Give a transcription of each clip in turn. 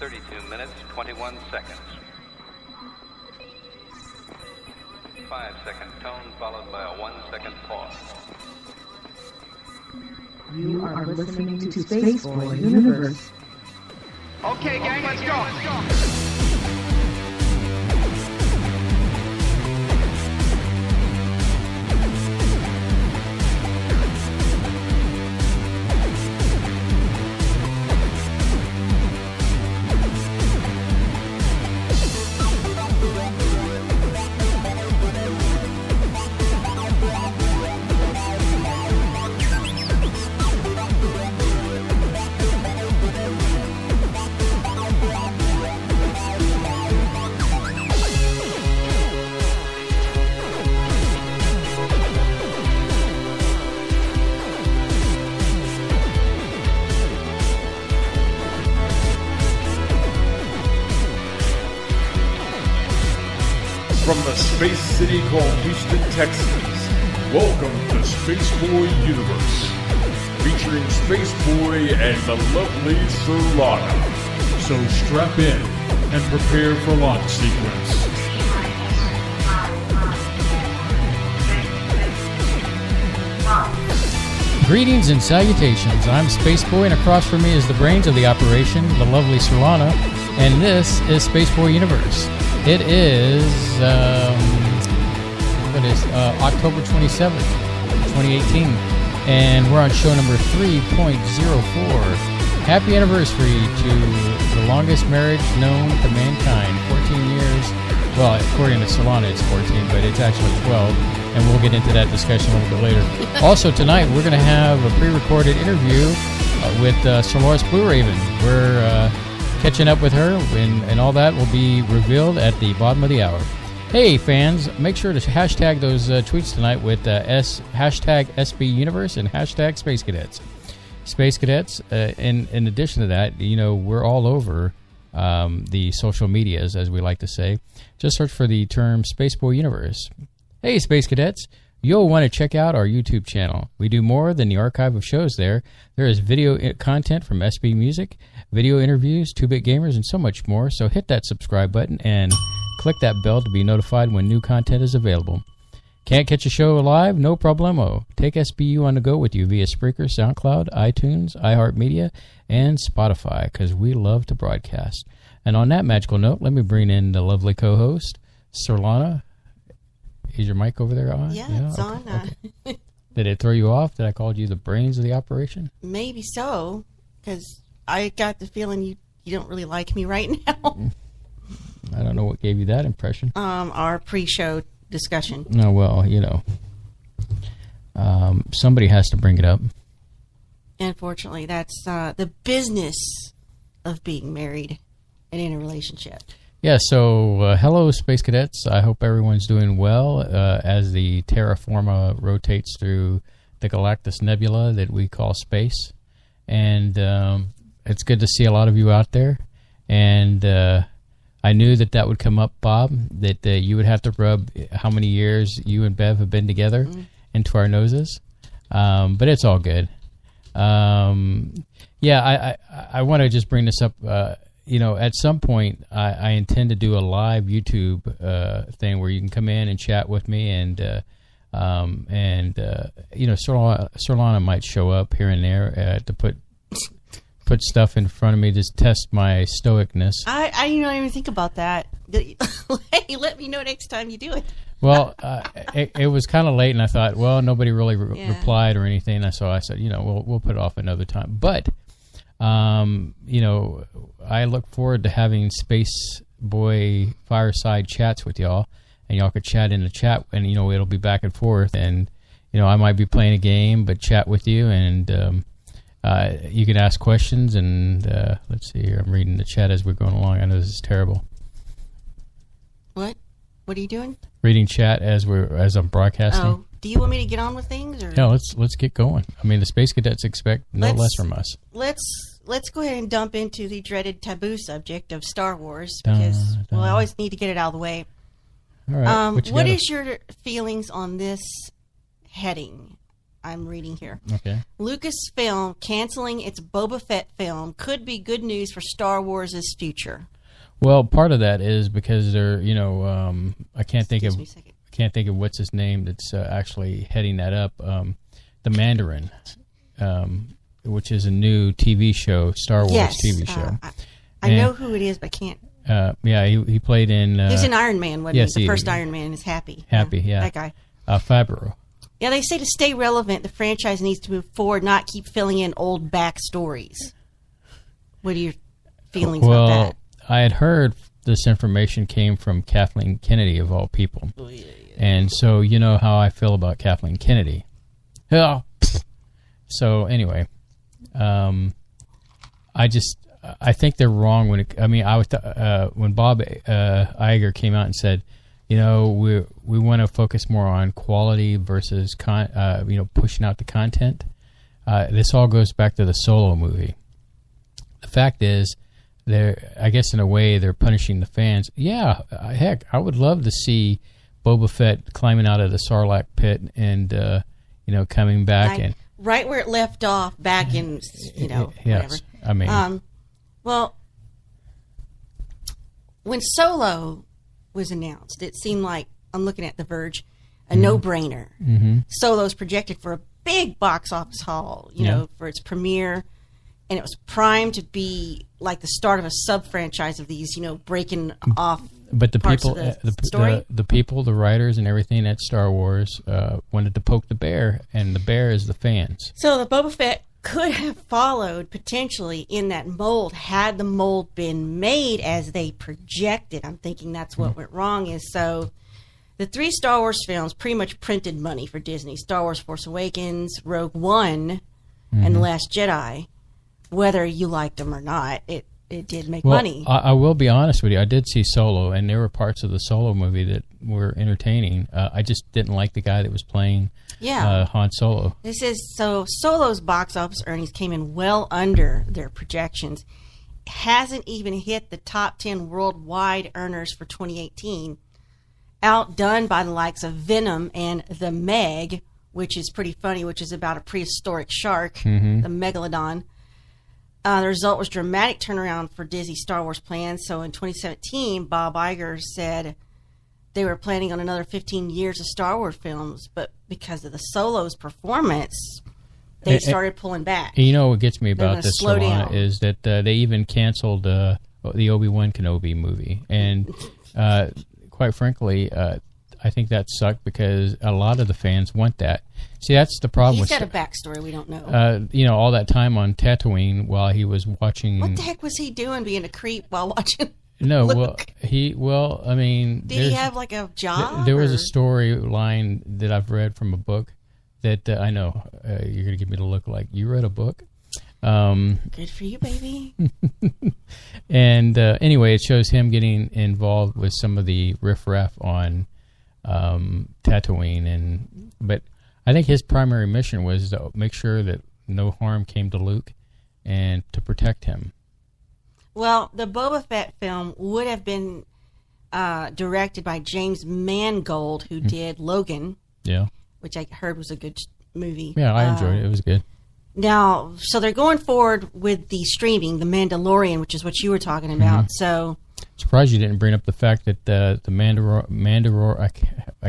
32 minutes, 21 seconds. 5-second tone followed by a 1-second pause. You are listening to Spaceboy Universe. Okay, gang, let's go. From the space city called Houston, Texas, welcome to Spaceboy Universe, featuring Spaceboy and the lovely Surlana. So strap in and prepare for launch sequence. Greetings and salutations. I'm Spaceboy, and across from me is the brains of the operation, the lovely Surlana, and this is Spaceboy Universe. It is, October 27th, 2018, and we're on show number 3.04. Happy anniversary to the longest marriage known to mankind, 14 years. Well, according to Solana, it's 14, but it's actually 12, and we'll get into that discussion a little bit later. Also, tonight, we're going to have a pre-recorded interview with Solaris Blue Raven. We're catching up with her, and all that will be revealed at the bottom of the hour. Hey, fans, make sure to hashtag those tweets tonight with hashtag SB Universe and hashtag Space Cadets. Space Cadets, in addition to that, you know, we're all over the social medias, as we like to say. Just search for the term Spaceboy Universe. Hey, Space Cadets, you'll want to check out our YouTube channel. We do more than the archive of shows there. There is video content from SB Music, video interviews, 2-Bit Gamers, and so much more. So hit that subscribe button and click that bell to be notified when new content is available. Can't catch a show live? No problemo. Take SBU on the go with you via Spreaker, SoundCloud, iTunes, iHeartMedia, and Spotify, because we love to broadcast. And on that magical note, let me bring in the lovely co-host, Surlana. Is your mic over there on? Yeah, it's okay, on. Okay. Did it throw you off that I called you the brains of the operation? Maybe so, because I got the feeling you don't really like me right now. I don't know what gave you that impression. Our pre-show discussion. No, well, you know, somebody has to bring it up. Unfortunately, that's the business of being married and in a relationship. Yeah, so hello, Space Cadets. I hope everyone's doing well as the Terra Forma rotates through the Galactus Nebula that we call space. And it's good to see a lot of you out there. And I knew that would come up, Bob, that you would have to rub how many years you and Bev have been together into our noses. But it's all good. Yeah, I want to just bring this up. You know, at some point, I intend to do a live YouTube thing where you can come in and chat with me, and you know, Surlana might show up here and there to put stuff in front of me to test my stoicness. I don't even think about that. Hey, let me know next time you do it. Well, it was kind of late, and I thought, well, nobody really replied or anything, so I said, you know, we'll put it off another time. But you know, I look forward to having Space Boy fireside chats with y'all, and y'all could chat in the chat, and you know, it'll be back and forth, and you know, I might be playing a game, but chat with you, and you can ask questions, and let's see here, I'm reading the chat as we're going along. I know this is terrible. What are you doing? Reading chat as I'm broadcasting. Oh, do you want me to get on with things? Or? Yeah, let's get going. I mean, the Space Cadets expect no less from us. Let's go ahead and dump into the dreaded taboo subject of Star Wars, because I always need to get it out of the way. All right. What is your feelings on this heading? I'm reading here. Okay. Lucasfilm canceling its Boba Fett film could be good news for Star Wars' future. Well, part of that is because they're, I can't think of what's his name that's actually heading that up. The Mandarin, which is a new TV show, Star Wars TV show. I know who it is, but I can't. He played in... He's an Iron Man, wasn't yes, he? The first Iron Man is Happy. Happy, yeah. That guy. Favreau. Yeah, they say to stay relevant, the franchise needs to move forward, not keep filling in old backstories. What are your feelings about that? Well, I had heard this information came from Kathleen Kennedy, of all people. Oh, yeah. And so you know how I feel about Kathleen Kennedy. Yeah. So anyway, I think they're wrong when when Bob Iger came out and said, we want to focus more on quality versus pushing out the content. This all goes back to the Solo movie. The fact is, I guess in a way they're punishing the fans. Yeah, heck, I would love to see Boba Fett climbing out of the Sarlacc pit and coming back right where it left off back in yes, whatever. I mean, well, when Solo was announced, it seemed like, I'm looking at The Verge, a no-brainer. Mm-hmm. Solo's projected for a big box office haul, for its premiere, and it was primed to be like the start of a sub-franchise of these, breaking off. But the people, the people, the writers, and everything at Star Wars wanted to poke the bear, and the bear is the fans. So the Boba Fett could have followed potentially in that mold had the mold been made as they projected. I'm thinking that's what went wrong. Is so the 3 Star Wars films pretty much printed money for Disney: Star Wars Force Awakens, Rogue One, and The Last Jedi. Whether you liked them or not, it did make money. I will be honest with you. I did see Solo, and there were parts of the Solo movie that were entertaining. I just didn't like the guy that was playing Han Solo. This is so Solo's box office earnings came in well under their projections. Hasn't even hit the top 10 worldwide earners for 2018. Outdone by the likes of Venom and The Meg, which is pretty funny, which is about a prehistoric shark, the Megalodon. The result was dramatic turnaround for Disney Star Wars plans. So in 2017, Bob Iger said they were planning on another 15 years of Star Wars films, but because of the Solo's performance, they started pulling back. You know what gets me about this, Solana, is that they even canceled the Obi-Wan Kenobi movie. And quite frankly, I think that sucked because a lot of the fans want that. See, that's the problem. He's got a backstory we don't know. All that time on Tatooine while he was watching. What the heck was he doing, being a creep while watching? No, Luke? I mean, did he have like a job? There was a storyline that I've read from a book that I know you're going to give me the look like you read a book. Good for you, baby. And anyway, it shows him getting involved with some of the riffraff on Tatooine, but I think his primary mission was to make sure that no harm came to Luke and to protect him. Well, the Boba Fett film would have been directed by James Mangold, who did Logan, which I heard was a good movie. Yeah, I enjoyed it. It was good. Now, so they're going forward with the streaming, The Mandalorian, which is what you were talking about. So, surprised you didn't bring up the fact that the Mandalorian. I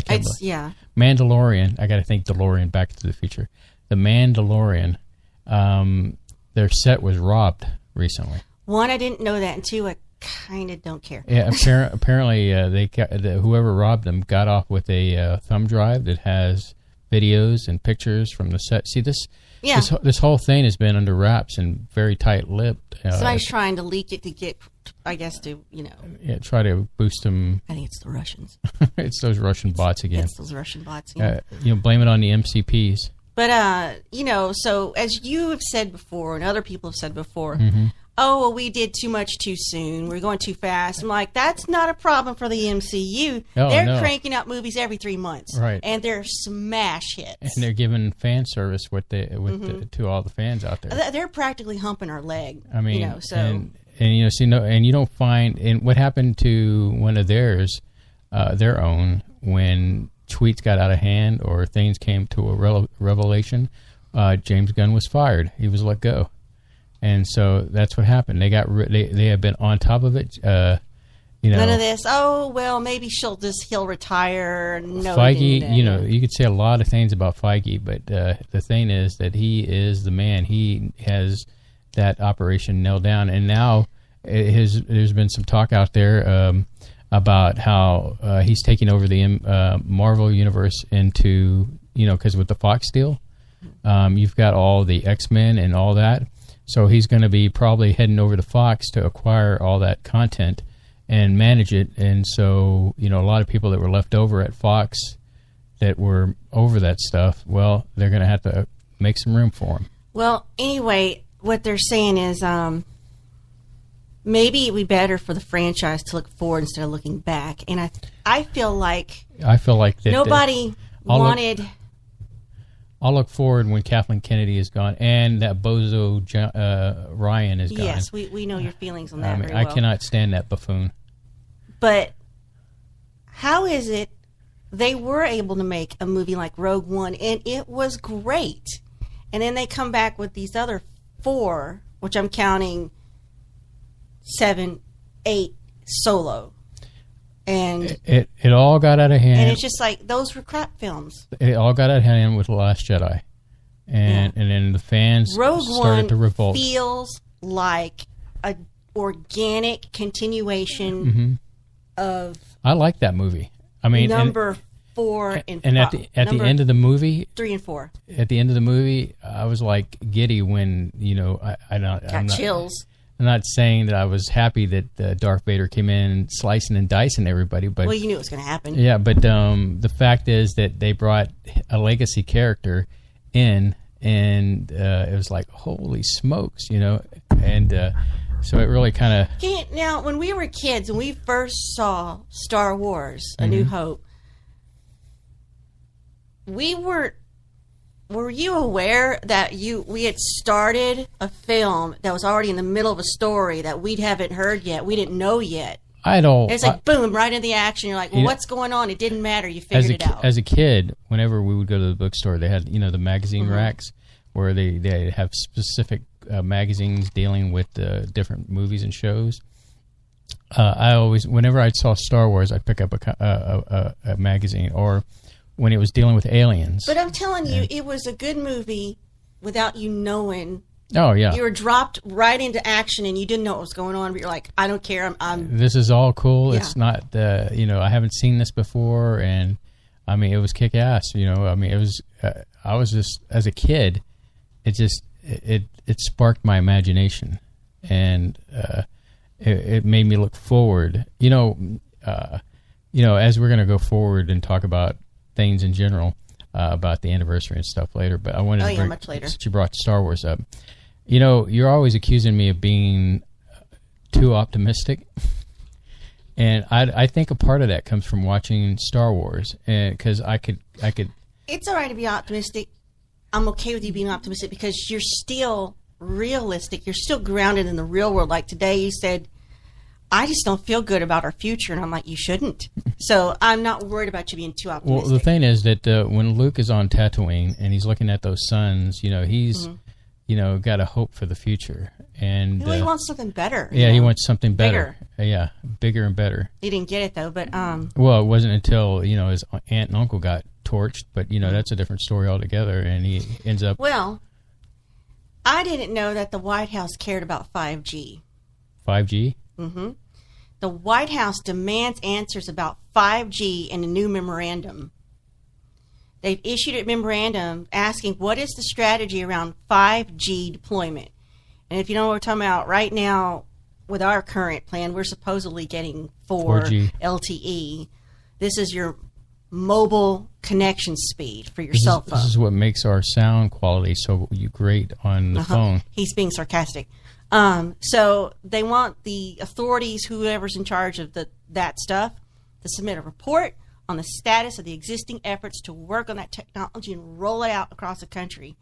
got to think DeLorean, Back to the Future. The Mandalorian, their set was robbed recently. One, I didn't know that, and two, I kind of don't care. Yeah, apparently whoever robbed them got off with a thumb drive that has videos and pictures from the set. See this. Yeah. This whole thing has been under wraps and very tight-lipped. Somebody's trying to leak it to get, I guess, to, try to boost them. I think it's the Russians. It's those Russian bots again. It's those Russian bots. Yeah. Blame it on the MCPs. But, so as you have said before and other people have said before, oh, well, we did too much too soon. We're going too fast. I'm like, that's not a problem for the MCU. They're cranking out movies every 3 months. Right. And they're smash hits. And they're giving fan service to all the fans out there. They're practically humping our leg. I mean, and you don't find, and what happened to one of theirs, their own, when tweets got out of hand or things came to a revelation, James Gunn was fired. He was let go. And so that's what happened. They have been on top of it. None of this. Oh well, maybe he'll retire. No, Feige. You could say a lot of things about Feige, but the thing is that he is the man. He has that operation nailed down, and now there's been some talk out there about how he's taking over the Marvel universe into because with the Fox deal, you've got all the X-Men and all that. So he's going to be probably heading over to Fox to acquire all that content and manage it. And so, a lot of people that were left over at Fox that were over that stuff, well, they're going to have to make some room for him. Well, anyway, what they're saying is maybe it would be better for the franchise to look forward instead of looking back. And I feel like that nobody wanted... I'll look forward when Kathleen Kennedy is gone and that bozo Ryan is gone. Yes, we know your feelings on that very I well. cannot stand that buffoon. But how is it they were able to make a movie like Rogue One, and it was great, and then they come back with these other 4, which I'm counting 7, 8 Solo. And it all got out of hand. And it's just like, those were crap films. It all got out of hand with The Last Jedi. And then the fans started to revolt. Rogue One feels like an organic continuation of... I like that movie. I mean, number 4 and 5. And at the end of the movie... 3 and 4. At the end of the movie, I was like giddy when, Got chills. I'm not saying that I was happy that Darth Vader came in slicing and dicing everybody, but well, you knew it was going to happen. Yeah, but the fact is that they brought a legacy character in, and it was like, holy smokes, and so it really kind of. Now, when we were kids and we first saw Star Wars: A New Hope, were you aware that we had started a film that was already in the middle of a story that we haven't heard yet? We didn't know yet. It's like, boom, right in the action. You're like, well, what's going on? It didn't matter. You figured it out. As a kid, whenever we would go to the bookstore, they had, the magazine racks where they have specific magazines dealing with different movies and shows. Whenever I saw Star Wars, I'd pick up a magazine, or when it was dealing with aliens. But I'm telling you, it was a good movie without you knowing. Oh, yeah. You were dropped right into action and you didn't know what was going on, but you're like, I don't care. This is all cool. Yeah. It's not, I haven't seen this before. And, I mean, it was kick-ass, I mean, it was, I was just, as a kid, it sparked my imagination. And it made me look forward. As we're going to go forward and talk about things in general about the anniversary and stuff later, but I wanted to bring, much later. Since you brought Star Wars up, you're always accusing me of being too optimistic, and I think a part of that comes from watching Star Wars, because I could. It's all right to be optimistic. I'm okay with you being optimistic because you're still realistic. You're still grounded in the real world. Like today, you said, I just don't feel good about our future. And I'm like, you shouldn't. So I'm not worried about you being too optimistic. Well, the thing is that when Luke is on Tatooine and he's looking at those suns, he's, got a hope for the future. And he wants something better. Yeah, he wants something better. Yeah, bigger and better. He didn't get it, though. But well, it wasn't until, his aunt and uncle got torched. But, that's a different story altogether. And he ends up... Well, I didn't know that the White House cared about 5G. 5G? Mm-hmm. The White House demands answers about 5G in a new memorandum. They've issued a memorandum asking what is the strategy around 5G deployment. And if you know what we're talking about, right now, with our current plan, we're supposedly getting 4G LTE. This is your mobile connection speed for your cell phone. This is what makes our sound quality so great on the phone. He's being sarcastic. So they want the authorities, whoever's in charge of that stuff, to submit a report on the status of the existing efforts to work on that technology and roll it out across the country.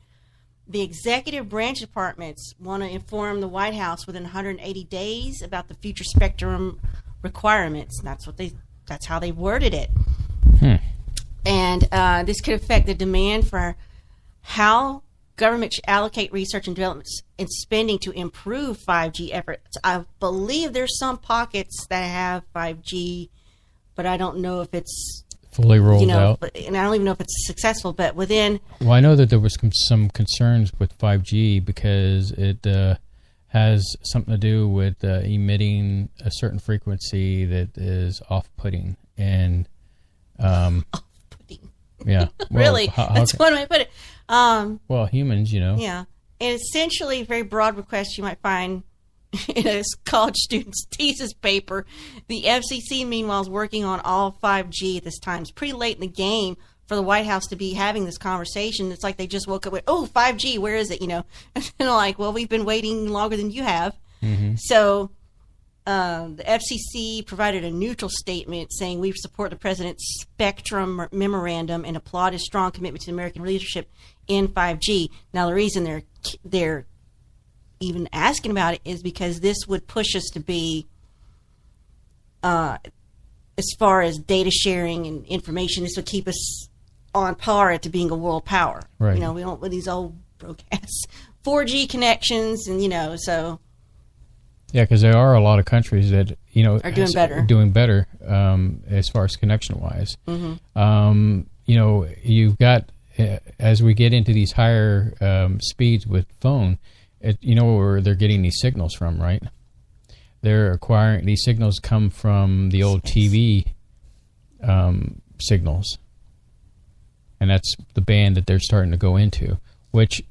The executive branch departments want to inform the White House within 180 days about the future spectrum requirements. And that's how they worded it. And this could affect the demand for how government should allocate research and development and spending to improve 5G efforts. I believe there's some pockets that have 5G, but I don't know if it's fully rolled out. And I don't even know if it's successful. But within, well, I know that there was some concerns with 5G because it has something to do with emitting a certain frequency that is off-putting and off-putting. Yeah, well, really, that's one way to put it. Well, humans, Yeah, and essentially, very broad request you might find in a college student's thesis paper. The FCC, meanwhile, is working on all 5G at this time. It's pretty late in the game for the White House to be having this conversation. It's like they just woke up with, 5G, where is it? And they're like, well, we've been waiting longer than you have. Mm-hmm. So the FCC provided a neutral statement saying we support the president's Spectrum memorandum and applaud his strong commitment to American leadership in 5G. Now, the reason they're even asking about it is because this would push us to be, as far as data sharing and information, this would keep us on par to being a world power. Right. We don't with these old broadcasts, 4G connections, and so. Yeah, because there are a lot of countries that are doing better as far as connection wise. Mm-hmm. You've got as we get into these higher speeds with phone, where they're getting these signals from, right? They're acquiring these signals come from the old TV signals, and that's the band that they're starting to go into. Which,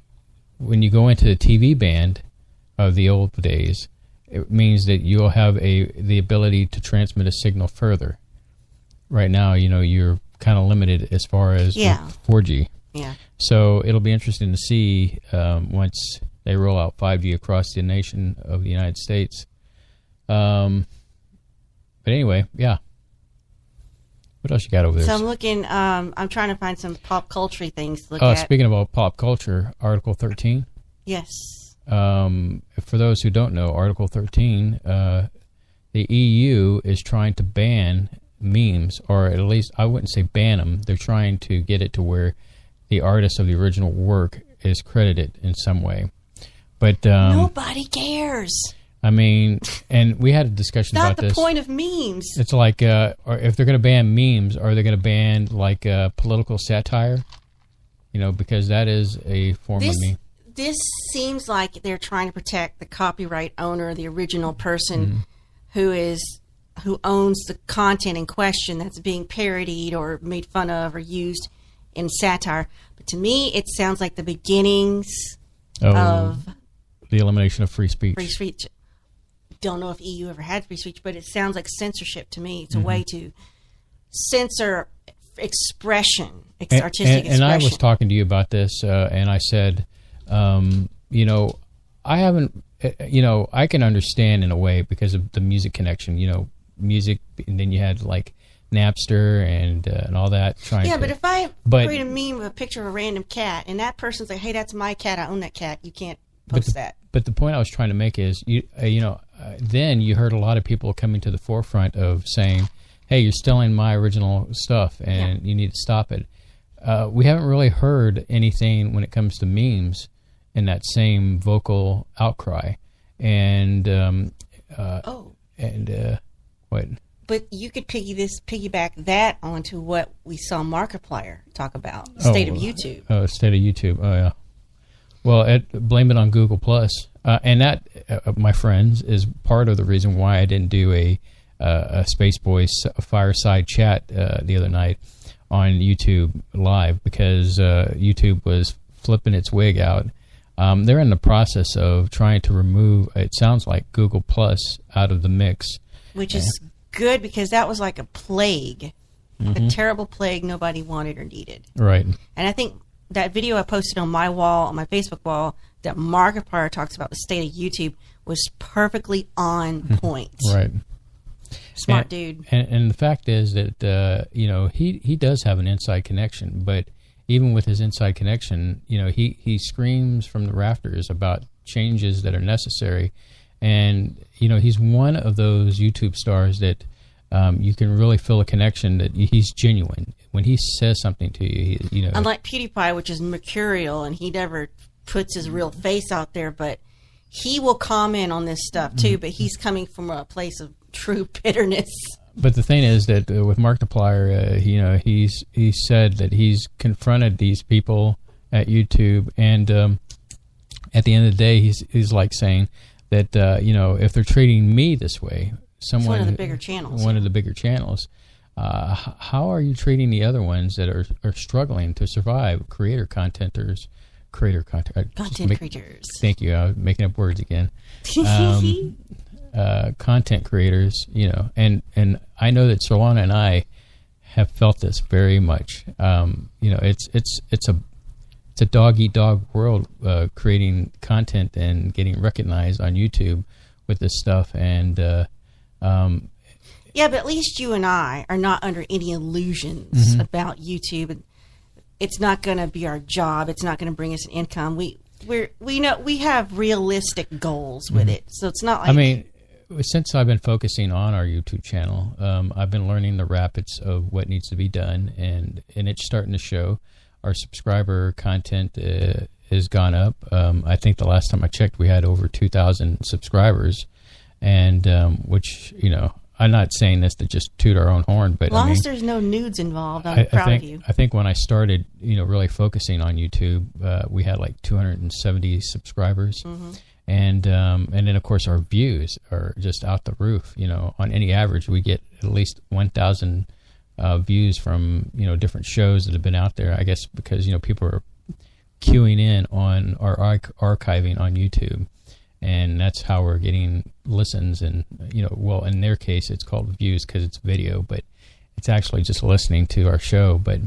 when you go into the TV band of the old days, it means that you'll have the ability to transmit a signal further. Right now, you're kind of limited as far as 4G. Yeah. So it'll be interesting to see once they roll out 5G across the nation of the United States. But anyway, yeah. What else you got over there? So I'm looking. I'm trying to find some pop culture things to look at. Speaking about pop culture, Article 13. Yes. For those who don't know, Article 13, the EU is trying to ban memes, or at least I wouldn't say ban them. They're trying to get it to where the artist of the original work is credited in some way. But nobody cares. I mean, and we had a discussion about this. Not the point of memes. It's like, or if they're going to ban memes, are they going to ban like political satire? Because that is a form of meme. This seems like they're trying to protect the copyright owner, the original person who owns the content in question that's being parodied or made fun of or used in satire. But to me, it sounds like the beginnings of the elimination of free speech. Free speech. Don't know if EU ever had free speech, but it sounds like censorship to me. It's a way to censor expression, artistic expression. And I was talking to you about this, and I said, I haven't, I can understand in a way because of the music connection, music, and then you had like Napster and all that. But if I create a meme of a picture of a random cat, and that person's like, hey, that's my cat, I own that cat, you can't post that. But the point I was trying to make is, then you heard a lot of people coming to the forefront of saying, hey, you're stealing my original stuff, and you need to stop it. We haven't really heard anything when it comes to memes in that same vocal outcry. And what? But you could piggyback that onto what we saw Markiplier talk about, state of YouTube. Oh, state of YouTube. Oh, yeah. Well, blame it on Google Plus, and that, my friends, is part of the reason why I didn't do a Spaceboy fireside chat the other night on YouTube Live, because YouTube was flipping its wig out. They're in the process of trying to remove, it sounds like, Google Plus out of the mix. Which is good, because that was like a plague, a terrible plague nobody wanted or needed. Right. And I think that video I posted on my wall, on my Facebook wall, that Markiplier talks about the state of YouTube was perfectly on point. Right. Smart dude. And the fact is that, he does have an inside connection, but even with his inside connection, he screams from the rafters about changes that are necessary. And, he's one of those YouTube stars that you can really feel a connection that he's genuine when he says something to you. You know, unlike PewDiePie, which is mercurial, and he never puts his real face out there, but he will comment on this stuff too. But he's coming from a place of true bitterness. But the thing is that with Markiplier, you know, he said that he's confronted these people at YouTube, and at the end of the day, he's like saying that you know, if they're treating me this way, someone, one of the bigger channels, how are you treating the other ones that are struggling to survive? Content creators. Thank you. I'm making up words again. Content creators, you know, and I know that Surlana and I have felt this very much. You know, it's a dog eat dog world, creating content and getting recognized on YouTube with this stuff, and yeah, but at least you and I are not under any illusions about YouTube. It's not going to be our job. It's not going to bring us an income. We know we have realistic goals with it, so it's not like. I mean, since I've been focusing on our YouTube channel, I've been learning the rapids of what needs to be done, and it's starting to show. Our subscriber content has gone up. I think the last time I checked, we had over 2,000 subscribers, and which, you know, I'm not saying this to just toot our own horn, but as long I mean, as there's no nudes involved, I'm proud of you. I think when I started, you know, really focusing on YouTube, we had like 270 subscribers, and then of course our views are just out the roof. You know, on any average, we get at least 1,000 views from, you know, different shows that have been out there. I guess because, you know, people are queuing in on our archiving on YouTube. And that's how we're getting listens, and, you know, well, in their case, it's called views because it's video, but it's actually just listening to our show. But,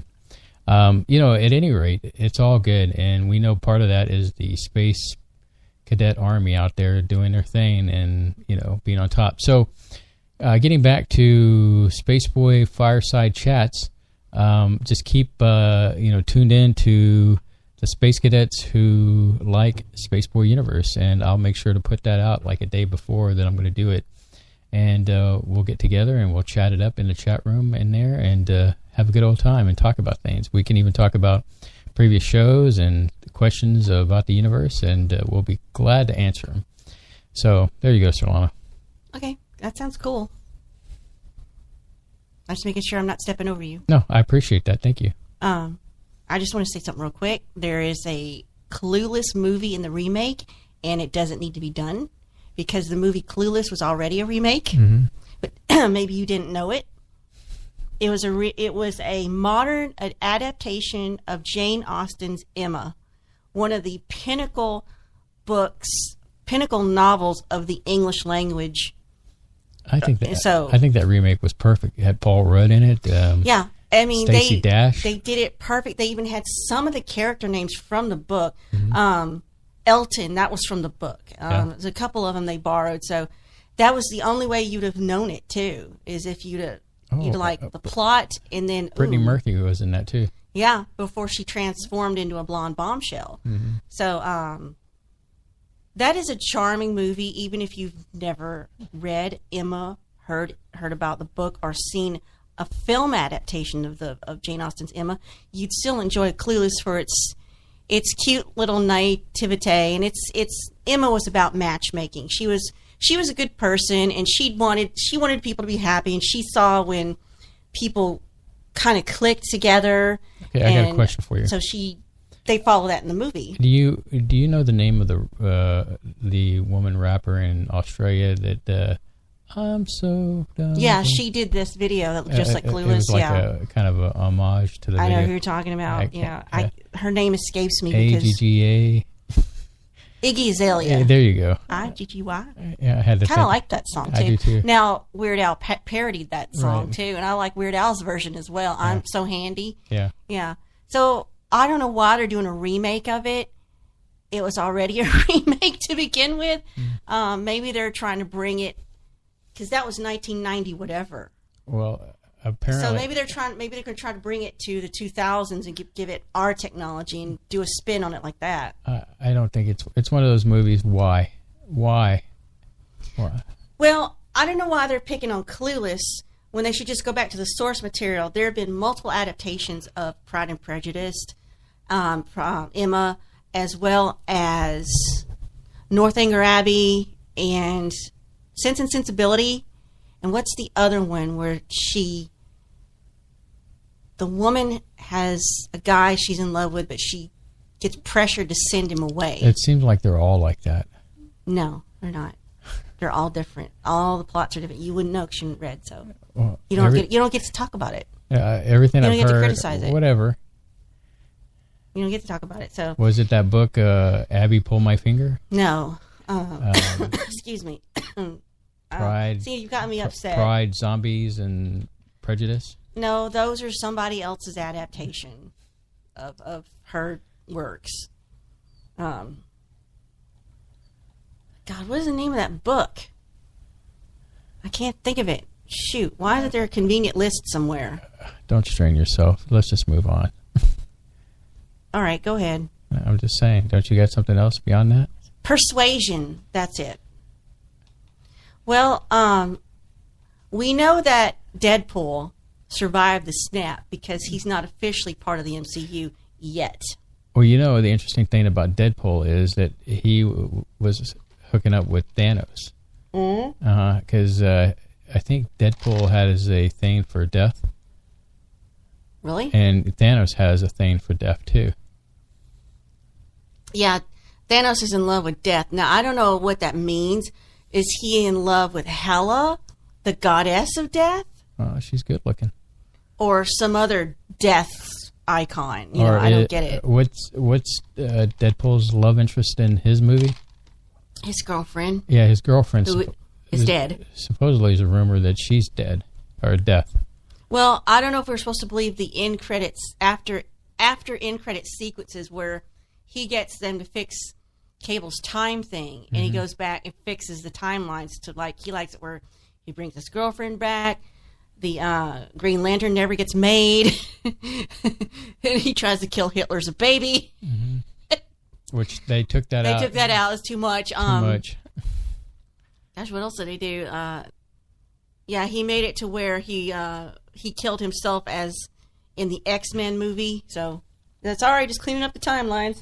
you know, at any rate, it's all good. And we know part of that is the Space Cadet Army out there doing their thing and, you know, being on top. So getting back to Spaceboy Fireside Chats, just keep, you know, tuned in to the Space Cadets who like Spaceboy Universe, and I'll make sure to put that out like a day before that I'm going to do it, and we'll get together and we'll chat it up in the chat room in there and have a good old time and talk about things. We can even talk about previous shows and questions about the universe, and we'll be glad to answer them. So there you go, Surlana. Okay, that sounds cool. I'm just making sure I'm not stepping over you. No, I appreciate that. Thank you. I just want to say something real quick. There is a Clueless movie in the remake, and it doesn't need to be done because the movie Clueless was already a remake. But maybe you didn't know it. It was a modern adaptation of Jane Austen's Emma, one of the pinnacle novels of the English language. I think that remake was perfect. It had Paul Rudd in it. Yeah. I mean, Stacey Dash. They did it perfect. They even had some of the character names from the book. Elton, that was from the book. There's a couple of them they borrowed. So that was the only way you'd have known it, too, is if you'd like the plot, and then... Brittany Murphy was in that, too. Yeah, before she transformed into a blonde bombshell. So that is a charming movie, even if you've never read Emma, heard about the book, or seen a film adaptation of Jane Austen's Emma. You'd still enjoy Clueless for its cute little naivete, and it's Emma was about matchmaking. She was a good person, and she wanted people to be happy, and she saw when people kind of clicked together. Okay, I got a question for you. So they follow that in the movie. Do you know the name of the woman rapper in Australia that I'm so done? Yeah, she did this video that looked just like Clueless. It was like a kind of a homage to the video. I know who you're talking about. Her name escapes me because AGGA. Iggy Azalea. Yeah, there you go. IGGY. Yeah, I had to kind of like that song too. I do too. Now Weird Al parodied that song too, and I like Weird Al's version as well. Yeah. I'm So Handy. Yeah. So I don't know why they're doing a remake of it. It was already a remake to begin with. Maybe they're trying to bring it because that was 1990 whatever. Well, apparently. So maybe they're going to try to bring it to the 2000s and give it our technology and do a spin on it like that. I don't think it's one of those movies. Why? Well, I don't know why they're picking on Clueless, when they should just go back to the source material. There have been multiple adaptations of Pride and Prejudice, Emma, as well as Northanger Abbey and Sense and Sensibility. And what's the other one where the woman has a guy she's in love with, but she gets pressured to send him away? It seems like they're all like that. No, they're not. They're all different. All the plots are different. You wouldn't know because you haven't read, so Well, you don't get to talk about it. Everything You I've don't get to heard, criticize it. whatever. You don't get to talk about it. So Was it that book, Abby Pull My Finger? no. Excuse me. Pride. See, you've gotten me upset. Pride, Zombies, and Prejudice? No, those are somebody else's adaptation of her works. God, what is the name of that book? I can't think of it. Shoot, why isn't there a convenient list somewhere? Don't strain yourself. Let's just move on. All right, go ahead. I'm just saying. Don't you got something else beyond that? Persuasion, that's it. Well, we know that Deadpool survived the snap because he's not officially part of the MCU yet. Well, the interesting thing about Deadpool is that he was hooking up with Thanos. Because I think Deadpool has a thing for death. Really? And Thanos has a thing for death, too. Yeah, Thanos is in love with death. Now, I don't know what that means. Is he in love with Hela, the goddess of death? She's good looking. Or some other death icon? I don't get it. What's Deadpool's love interest in his movie? His girlfriend. Yeah, his girlfriend. Who is dead. Supposedly there's a rumor that she's dead, or death. Well, I don't know if we're supposed to believe the end credits, after end credit sequences where he gets them to fix Cable's time thing, and he goes back and fixes the timelines to, he likes it where he brings his girlfriend back, the Green Lantern never gets made, and he tries to kill Hitler as a baby. Which they took that out. They took that out. It's too much. Too much. Gosh, what else did they do? Yeah, he made it to where he killed himself as in the X-Men movie. So that's all right. Just cleaning up the timelines.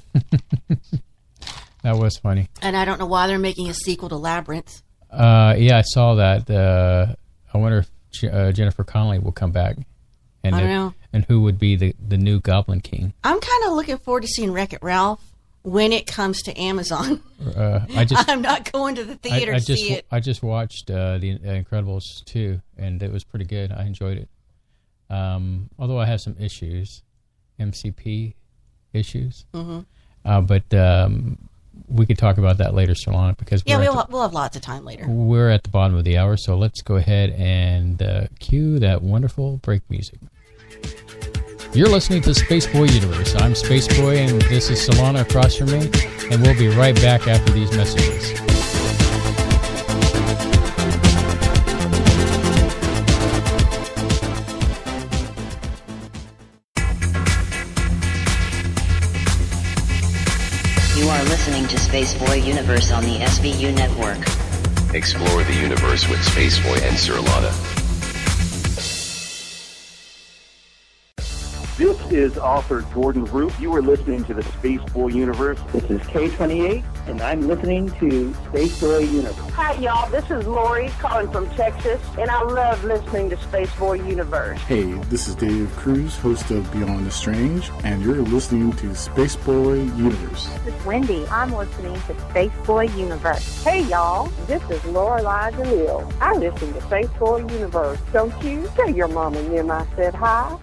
That was funny. And I don't know why they're making a sequel to Labyrinth. Yeah, I saw that. I wonder if Jennifer Connelly will come back. And I don't know. And who would be the new Goblin King? I'm kind of looking forward to seeing Wreck-It Ralph when it comes to Amazon. I'm not going to the theater to see it. I just watched The Incredibles 2, and it was pretty good. I enjoyed it. Although I have some issues, MCP issues. But we could talk about that later, Solana, because we'll have lots of time later. We're at the bottom of the hour, so let's go ahead and cue that wonderful break music. You're listening to Spaceboy Universe. I'm Spaceboy, and this is Solana across from me, and we'll be right back after these messages. You are listening to Spaceboy Universe on the SVU network. Explore the universe with Spaceboy and Surlana. This is author Jordan Root. You are listening to the Spaceboy Universe. This is K28, and I'm listening to Spaceboy Universe. Hi, y'all. This is Lori calling from Texas, and I love listening to Spaceboy Universe. Hey, this is Dave Cruz, host of Beyond the Strange, and you're listening to Spaceboy Universe. This is Wendy. I'm listening to Spaceboy Universe. Hey, y'all. This is Lorelai DeLille. I listen to Spaceboy Universe. Don't you? Tell your mom and them I said hi.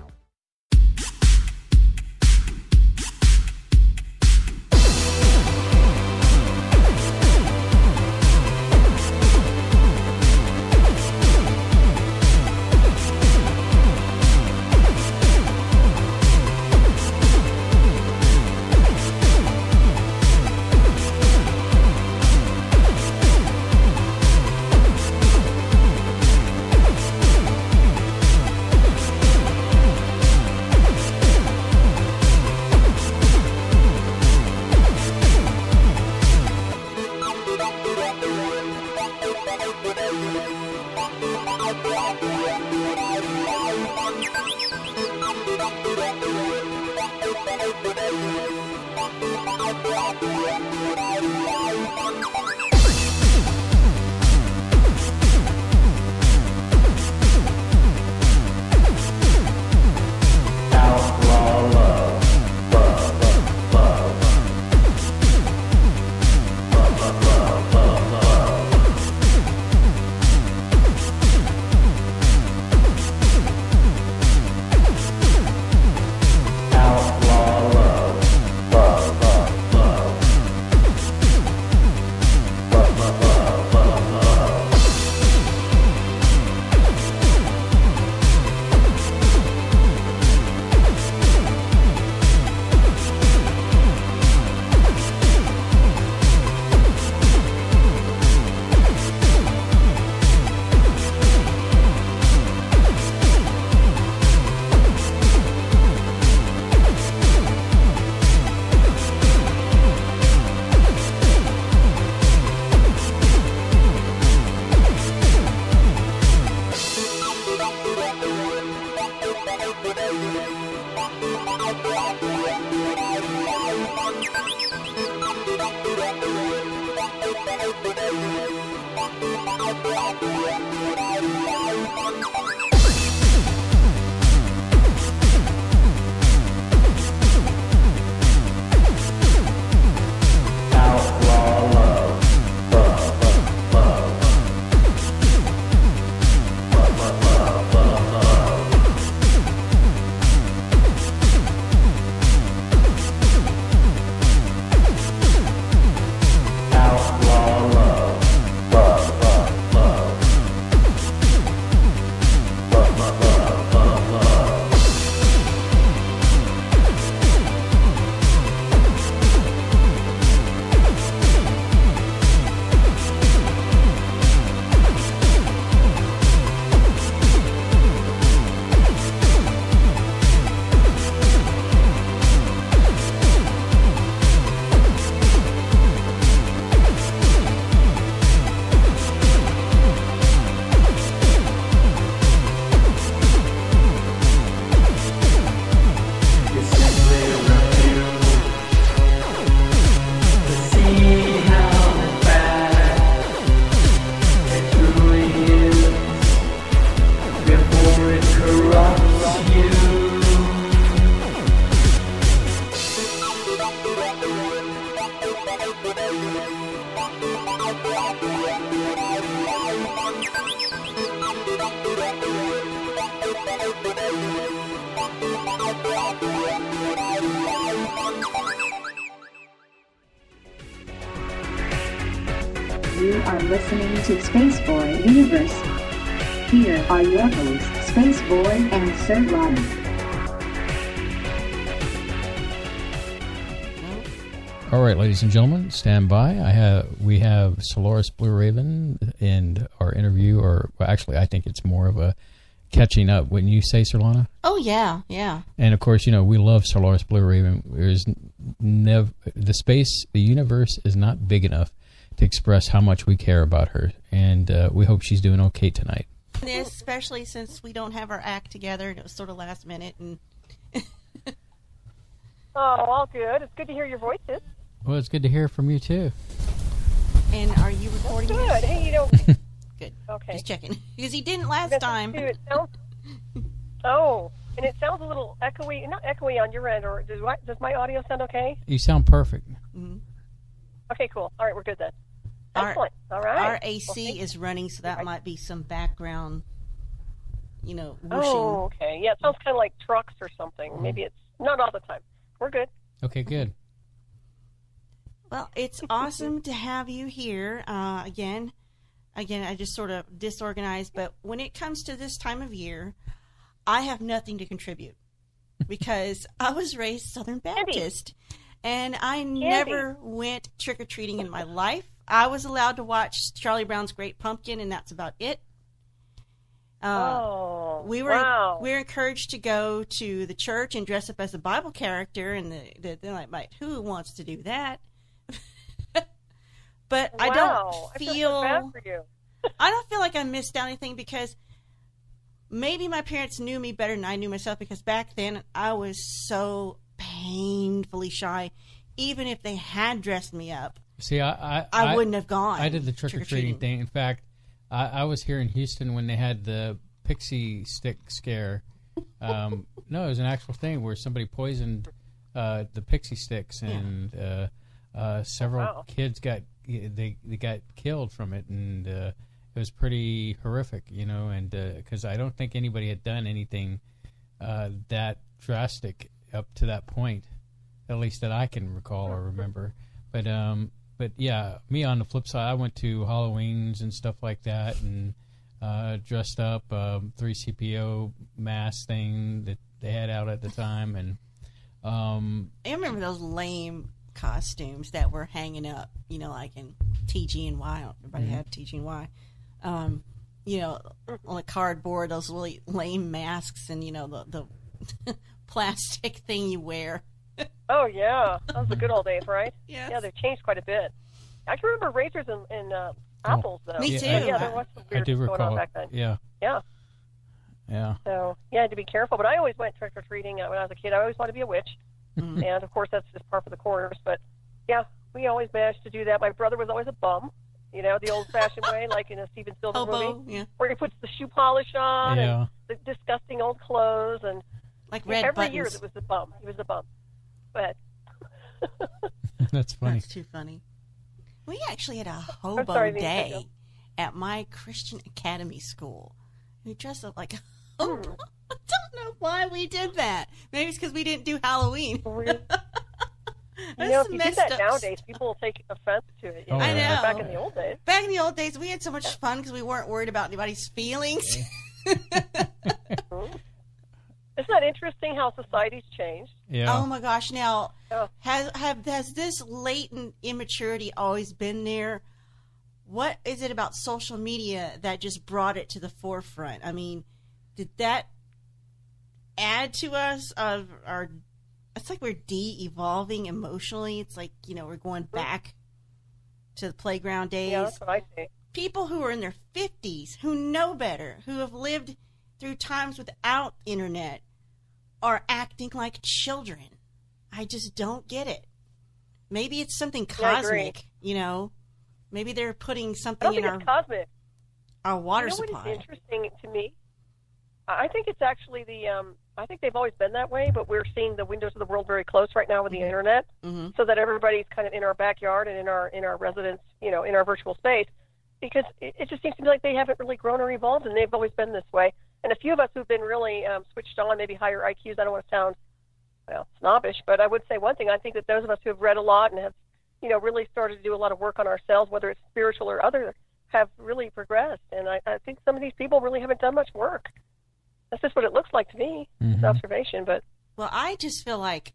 You are listening to Spaceboy Universe. Here are your hosts, Spaceboy and Surlana. All right, ladies and gentlemen, stand by. We have Solaris Blue Raven in our interview, or well, actually, I think it's more of a catching up. Wouldn't you say, Surlana? Oh yeah, yeah. And of course, you know we love Solaris Blue Raven. There's never the universe is not big enough to express how much we care about her, and we hope she's doing okay tonight. Especially since we don't have our act together, and it was sort of last minute. And oh, all good. It's good to hear your voices. Well, it's good to hear from you too. And are you recording? Good. This? Hey, you know. Good. Okay. Just checking because he didn't last time. It sounds, oh, and it sounds a little echoey. Not echoey on your end, or does my audio sound okay? You sound perfect. Mm-hmm. Okay, cool. All right, we're good then. Excellent. All right. Our AC is running, so that might be some background, whooshing. Oh, okay. Yeah, it sounds kind of like trucks or something. Maybe it's not all the time. We're good. Okay, good. Well, it's awesome to have you here again. Again, I just sort of disorganized, but when it comes to this time of year, I have nothing to contribute because I was raised Southern Baptist, and I never went trick-or-treating in my life. I was allowed to watch Charlie Brown's Great Pumpkin, and that's about it. We were encouraged to go to the church and dress up as a Bible character, and they're like, who wants to do that? But I don't feel so bad for you. I don't feel like I missed out anything because maybe my parents knew me better than I knew myself, because back then I was so painfully shy. even if they had dressed me up, see, I wouldn't have gone. I did the trick-or-treating thing. In fact, I was here in Houston when they had the pixie stick scare. No, it was an actual thing where somebody poisoned the pixie sticks, and several kids got killed from it, and it was pretty horrific, and because I don't think anybody had done anything that drastic up to that point, at least that I can recall or remember. But yeah, me on the flip side, I went to Halloweens and stuff like that, and dressed up 3CPO mask thing that they had out at the time, and I remember those lame costumes that were hanging up, like in TG&Y. Everybody had TG&Y. On a cardboard, those really lame masks, and the plastic thing you wear. Oh yeah, that was the good old days, right? Yes. Yeah, they've changed quite a bit. I can remember razors and apples, though. Me too. Yeah, there was some weird going on back then. Yeah. So I had to be careful. But I always went trick or treating when I was a kid. I always wanted to be a witch, and of course that's just par for the course. But yeah, we always managed to do that. My brother was always a bum, the old-fashioned way, like in a Steven Spielberg movie, where he puts the shoe polish on and the disgusting old clothes, and like red every buttons. year it was the bum. He was the bum. Go ahead. That's funny. That's too funny. We actually had a hobo day at my Christian Academy school. We dressed up like a hobo. I don't know why we did that. Maybe it's because we didn't do Halloween. If you do that nowadays, people will take offense to it. I know. Back in the old days. Back in the old days, we had so much fun because we weren't worried about anybody's feelings. Isn't that interesting how society's changed? Yeah. Oh my gosh! Now, has this latent immaturity always been there? What is it about social media that just brought it to the forefront? I mean, did that add to us of our? It's like we're de-evolving emotionally. It's like we're going back to the playground days. Yeah, that's what I think. People who are in their 50s, who know better, who have lived through times without internet, are acting like children. I just don't get it. Maybe it's something cosmic, Maybe they're putting something in our cosmic. Our water what supply. Is interesting to me? I think it's actually I think they've always been that way, but we're seeing the windows of the world very close right now with the internet, so that everybody's kind of in our backyard and in our residence, in our virtual space, because it just seems to me like they haven't really grown or evolved, and they've always been this way. And a few of us who've been really switched on, maybe higher IQs, I don't want to sound, snobbish, but I would say one thing. I think that those of us who have read a lot and have, really started to do a lot of work on ourselves, whether it's spiritual or other, have really progressed. And I think some of these people really haven't done much work. That's just what it looks like to me. It's an observation, but... Well, I just feel like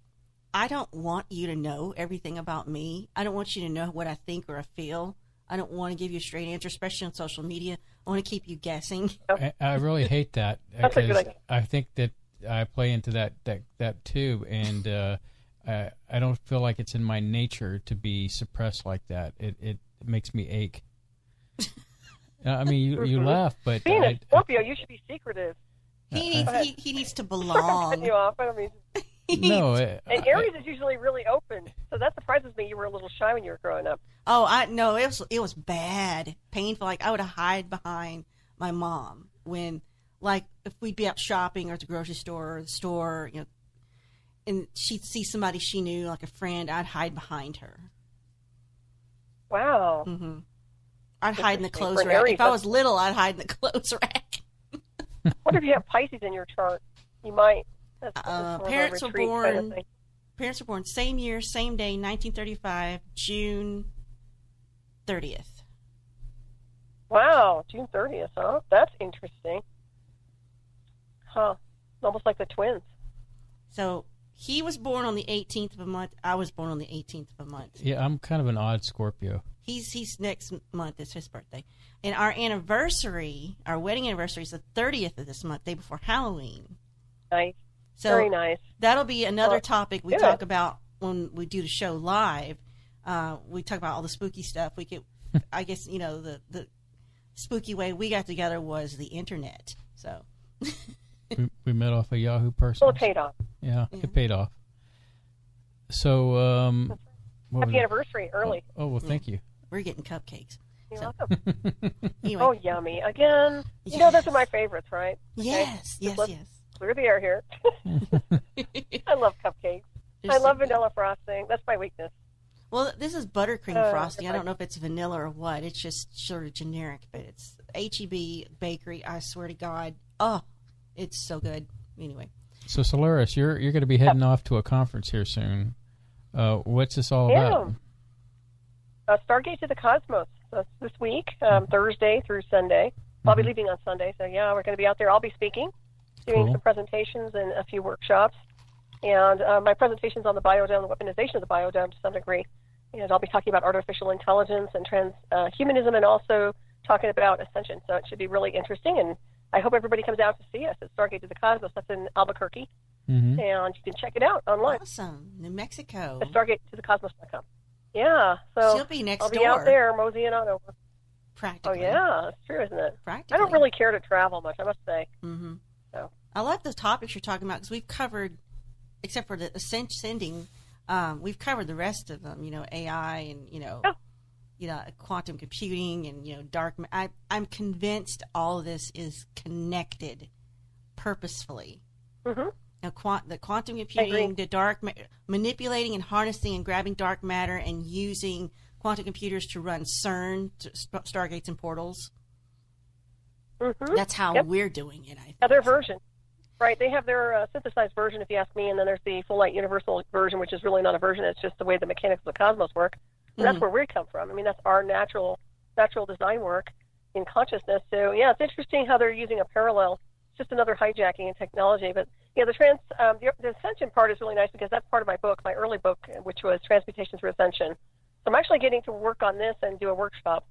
I don't want you to know everything about me. I don't want you to know what I think or I feel. I don't want to give you a straight answer, especially on social media. I want to keep you guessing. I really hate that, because I think that I play into that too, and I don't feel like it's in my nature to be suppressed like that. It makes me ache. I mean, you laugh, but being a Scorpio, you should be secretive. He needs to belong. Cutting you off. I don't mean. No, and Aries is usually really open, so that surprises me. You were a little shy when you were growing up. Oh, no, it was bad, painful. Like I would hide behind my mom when, like, if we'd be out shopping or at the grocery store or the store, and she'd see somebody she knew, like a friend, I'd hide behind her. Wow. Mm-hmm. I'd hide in the clothes rack. If I was little, I'd hide in the clothes rack. What if you have Pisces in your chart? You might. Parents were born. Parents were born same year, same day, 1935, June 30th. Wow, June 30th, huh? That's interesting. Huh? Almost like the twins. So he was born on the 18th of a month. I was born on the 18th of a month. Yeah, I'm kind of an odd Scorpio. He's next month. It's his birthday. And our anniversary, our wedding anniversary, is the 30th of this month, day before Halloween. Nice. So very nice. That'll be another topic we talk about when we do the show live. We talk about all the spooky stuff. We could, I guess, the spooky way we got together was the internet. So we met off a Yahoo person. Well, it paid off. Yeah, it paid off. So Happy anniversary early. Oh, well, thank you. We're getting cupcakes. You're welcome. Anyway. Oh, yummy. Again, you know those are my favorites, right? Yes, okay. yes. Clear the air here. I love cupcakes. I love vanilla frosting. That's my weakness. Well, this is buttercream frosting. I don't know if it's vanilla or what. It's just sort of generic, but it's H-E-B Bakery. I swear to God. Oh, it's so good. Anyway. So, Solaris, you're going to be heading off to a conference here soon. What's this all about? Stargate to the Cosmos. That's this week, Thursday through Sunday. I'll be leaving on Sunday, so yeah, we're going to be out there. I'll be speaking, doing some presentations and a few workshops. And my presentation's on the biodome, the weaponization of the biodome to some degree. And I'll be talking about artificial intelligence and transhumanism, and also talking about ascension. So it should be really interesting, and I hope everybody comes out to see us at Stargate to the Cosmos. That's in Albuquerque, and you can check it out online. Awesome. New Mexico. At StargateToTheCosmos.com. Yeah, so she'll be next I'll be door. out there moseying on over. Practically. Oh, yeah, that's true, isn't it? Practically. I don't really care to travel much, I must say. Mm-hmm. So. I like the topics you're talking about, because we've covered, except for the ascending, we've covered the rest of them, AI and, quantum computing and, dark. I'm convinced all of this is connected purposefully. Mm-hmm. Now, the quantum computing, the dark, manipulating and harnessing and grabbing dark matter and using quantum computers to run CERN, stargates and portals. Mm-hmm. That's how we're doing it, I think. Their version. Right, they have their synthesized version, if you ask me, and then there's the full-light universal version, which is really not a version. It's just the way the mechanics of the cosmos work. And that's where we come from. I mean, that's our natural design work in consciousness. So, yeah, it's interesting how they're using a parallel. It's just another hijacking in technology. But, yeah, the ascension part is really nice, because that's part of my book, my early book, which was Transmutation Through Ascension. So I'm actually getting to work on this and do a workshop,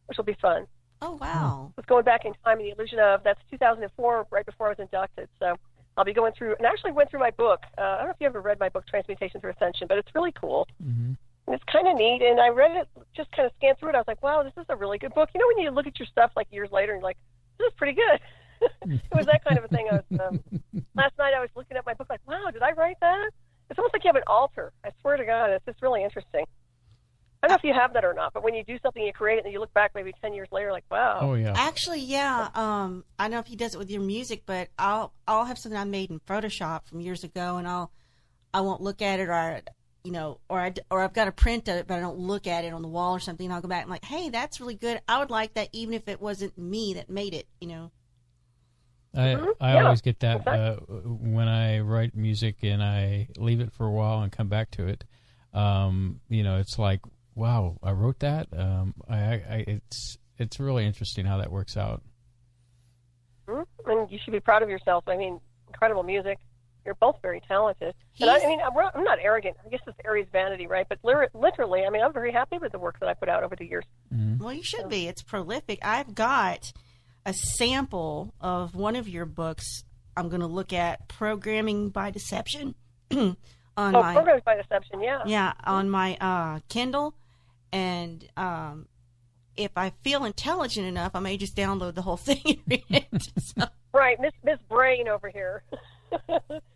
which will be fun. Oh, wow. It's going back in time in the illusion of, that's 2004, right before I was inducted. So I'll be going through, and I actually went through my book. I don't know if you ever read my book, Transmutation Through Ascension, but it's really cool. Mm-hmm. And it's kind of neat, and I read it, just kind of scanned through it. I was like, wow, this is a really good book. You know, when you look at your stuff like years later, and you're like, this is pretty good. It was that kind of a thing. Last night I was looking at my book like, wow, did I write that? It's almost like you have an altar. I swear to God, it's just really interesting. I don't know if you have that or not, but when you do something, you create it, and you look back maybe 10 years later, like, wow. Oh, yeah. Actually, yeah. I don't know if he does it with your music, but I'll have something I made in Photoshop from years ago, and I won't look at it, or I've got a print of it, but I don't look at it on the wall or something. And I'll go back and like, hey, that's really good. I would like that, even if it wasn't me that made it. I always get that when I write music and I leave it for a while and come back to it. It's like, wow, I wrote that. It's really interesting how that works out. And you should be proud of yourself. I mean, incredible music. You're both very talented. And I'm not arrogant. I guess it's Aries vanity, right? But literally, I mean, I'm very happy with the work that I put out over the years. Mm-hmm. Well, you should be. It's prolific. I've got a sample of one of your books. I'm going to look at Programming by Deception. Programming by Deception, yeah. Yeah, on my Kindle. And if I feel intelligent enough, I may just download the whole thing and read it. So. Right, Miss Brain over here.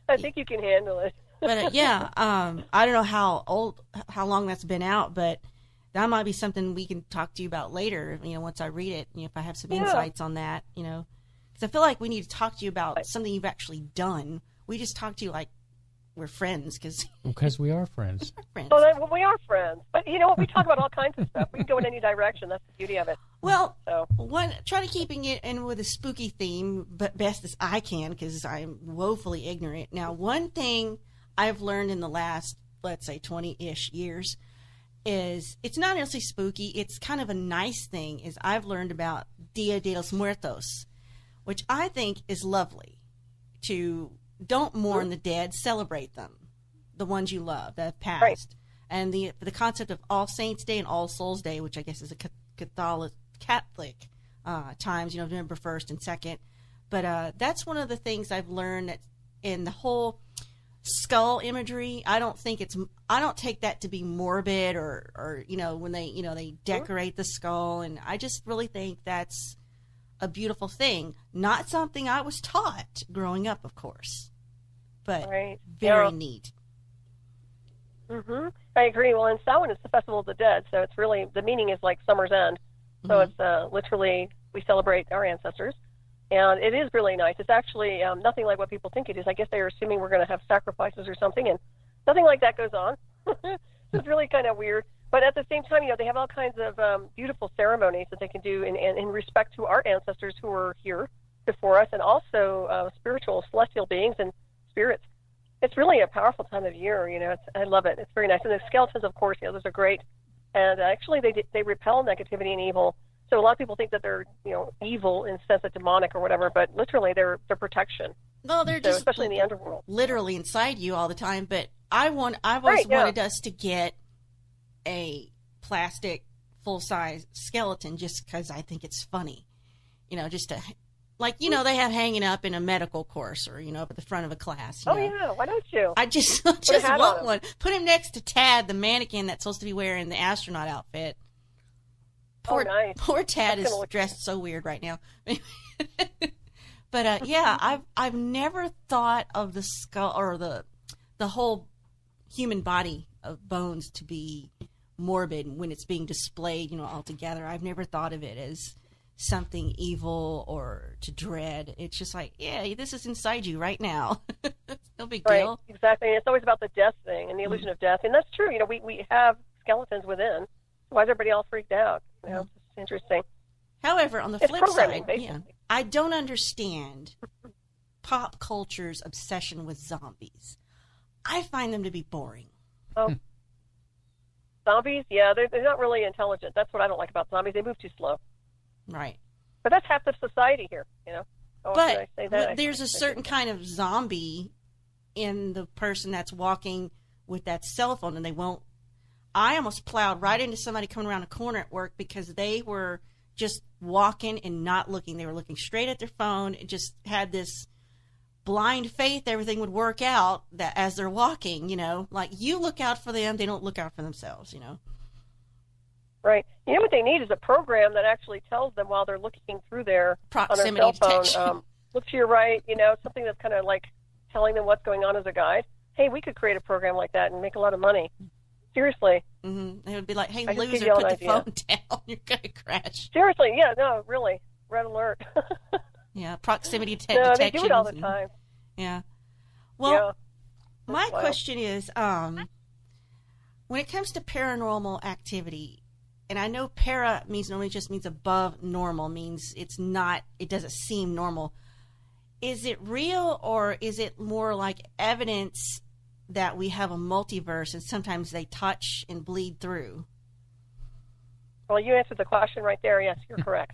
I think you can handle it. But I don't know how long that's been out, but that might be something we can talk to you about later. Once I read it, if I have some insights on that, because I feel like we need to talk to you about something you've actually done. We just talk to you like we're friends, because we are friends. Well, we are friends, but you know what? We talk about all kinds of stuff. We can go in any direction. That's the beauty of it. Well, try to keeping it in with a spooky theme, but best as I can, because I'm woefully ignorant. Now, one thing I've learned in the last, let's say, 20-ish years is it's not necessarily spooky. It's kind of a nice thing. Is I've learned about Dia de los Muertos, which I think is lovely. To don't mourn the dead, celebrate them, the ones you love that have passed. Right. And the concept of All Saints Day and All Souls Day, which I guess is a Catholic times, November 1st and 2nd. But that's one of the things I've learned, that in the whole skull imagery, I don't take that to be morbid or when they decorate the skull, and I just really think that's a beautiful thing. Not something I was taught growing up, of course, but very neat. Mm-hmm. I agree. Well, in Samhain, it's the Festival of the Dead, so it's really, the meaning is like summer's end. So it's literally, we celebrate our ancestors. And it is really nice. It's actually nothing like what people think it is. I guess they are assuming we're going to have sacrifices or something, and nothing like that goes on. It's really kind of weird. But at the same time, they have all kinds of beautiful ceremonies that they can do in respect to our ancestors who were here before us, and also spiritual, celestial beings and spirits. It's really a powerful time of year. I love it. It's very nice. And the skeletons, of course, those are great. And actually, they repel negativity and evil. So a lot of people think that they're, evil in the sense of demonic or whatever, but literally they're protection. No, they're just especially in the underworld, literally inside you all the time. But I've always wanted us to get a plastic full-size skeleton just because I think it's funny, just to, they have hanging up in a medical course or up at the front of a class. Yeah, why don't you? I just want one. Put him next to Tad, the mannequin that's supposed to be wearing the astronaut outfit. Poor Tad is dressed so weird right now. But I've never thought of the skull or the whole human body of bones to be morbid when it's being displayed, all together. I've never thought of it as something evil or to dread. It's just like, this is inside you right now. No big deal. Exactly. And it's always about the death thing and the illusion of death. And that's true. We have skeletons within. Why is everybody all freaked out? It's interesting. However, on the flip side, I don't understand pop culture's obsession with zombies. I find them to be boring. Oh, zombies? Yeah, they're not really intelligent. That's what I don't like about zombies. They move too slow. Right. But that's half the society here, But there's a certain kind of zombie in the person that's walking with that cell phone, and they won't. I almost plowed right into somebody coming around a corner at work because they were just walking and not looking. They were looking straight at their phone and just had this blind faith everything would work out that as they're walking, like you look out for them, they don't look out for themselves, Right. What they need is a program that actually tells them while they're looking through their proximity on their cell detection. phone, look to your right, something that's kind of like telling them what's going on as a guide. Hey, we could create a program like that and make a lot of money. Seriously. Mm-hmm. It would be like, hey, loser, put the phone down. You're going to crash. Seriously. Yeah, no, really. Red alert. Yeah, proximity detection. No, they do it all the time. Yeah. Well, my question is, when it comes to paranormal activity, and I know para only just means above normal, means it doesn't seem normal. Is it real, or is it more like evidence that we have a multiverse and sometimes they touch and bleed through? Well, you answered the question right there. Yes, you're correct.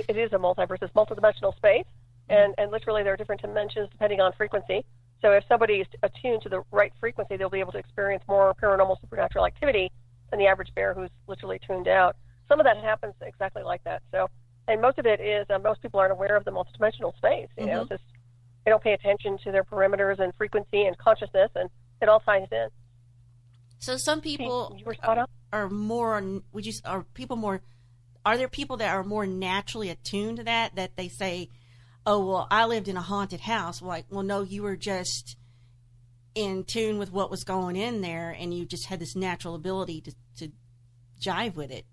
It is a multiverse. It's multidimensional space, and literally there are different dimensions depending on frequency. So if somebody is attuned to the right frequency, they'll be able to experience more paranormal supernatural activity than the average bear who's literally tuned out. Some of that happens exactly like that. So, and most of it is most people aren't aware of the multidimensional space. Just they don't pay attention to their perimeters and frequency and consciousness, and it all ties in. So some people are more. Are there people that are more naturally attuned to that they say, "Oh, well, I lived in a haunted house." Like, well, no, you were just in tune with what was going in there, and you just had this natural ability to jive with it.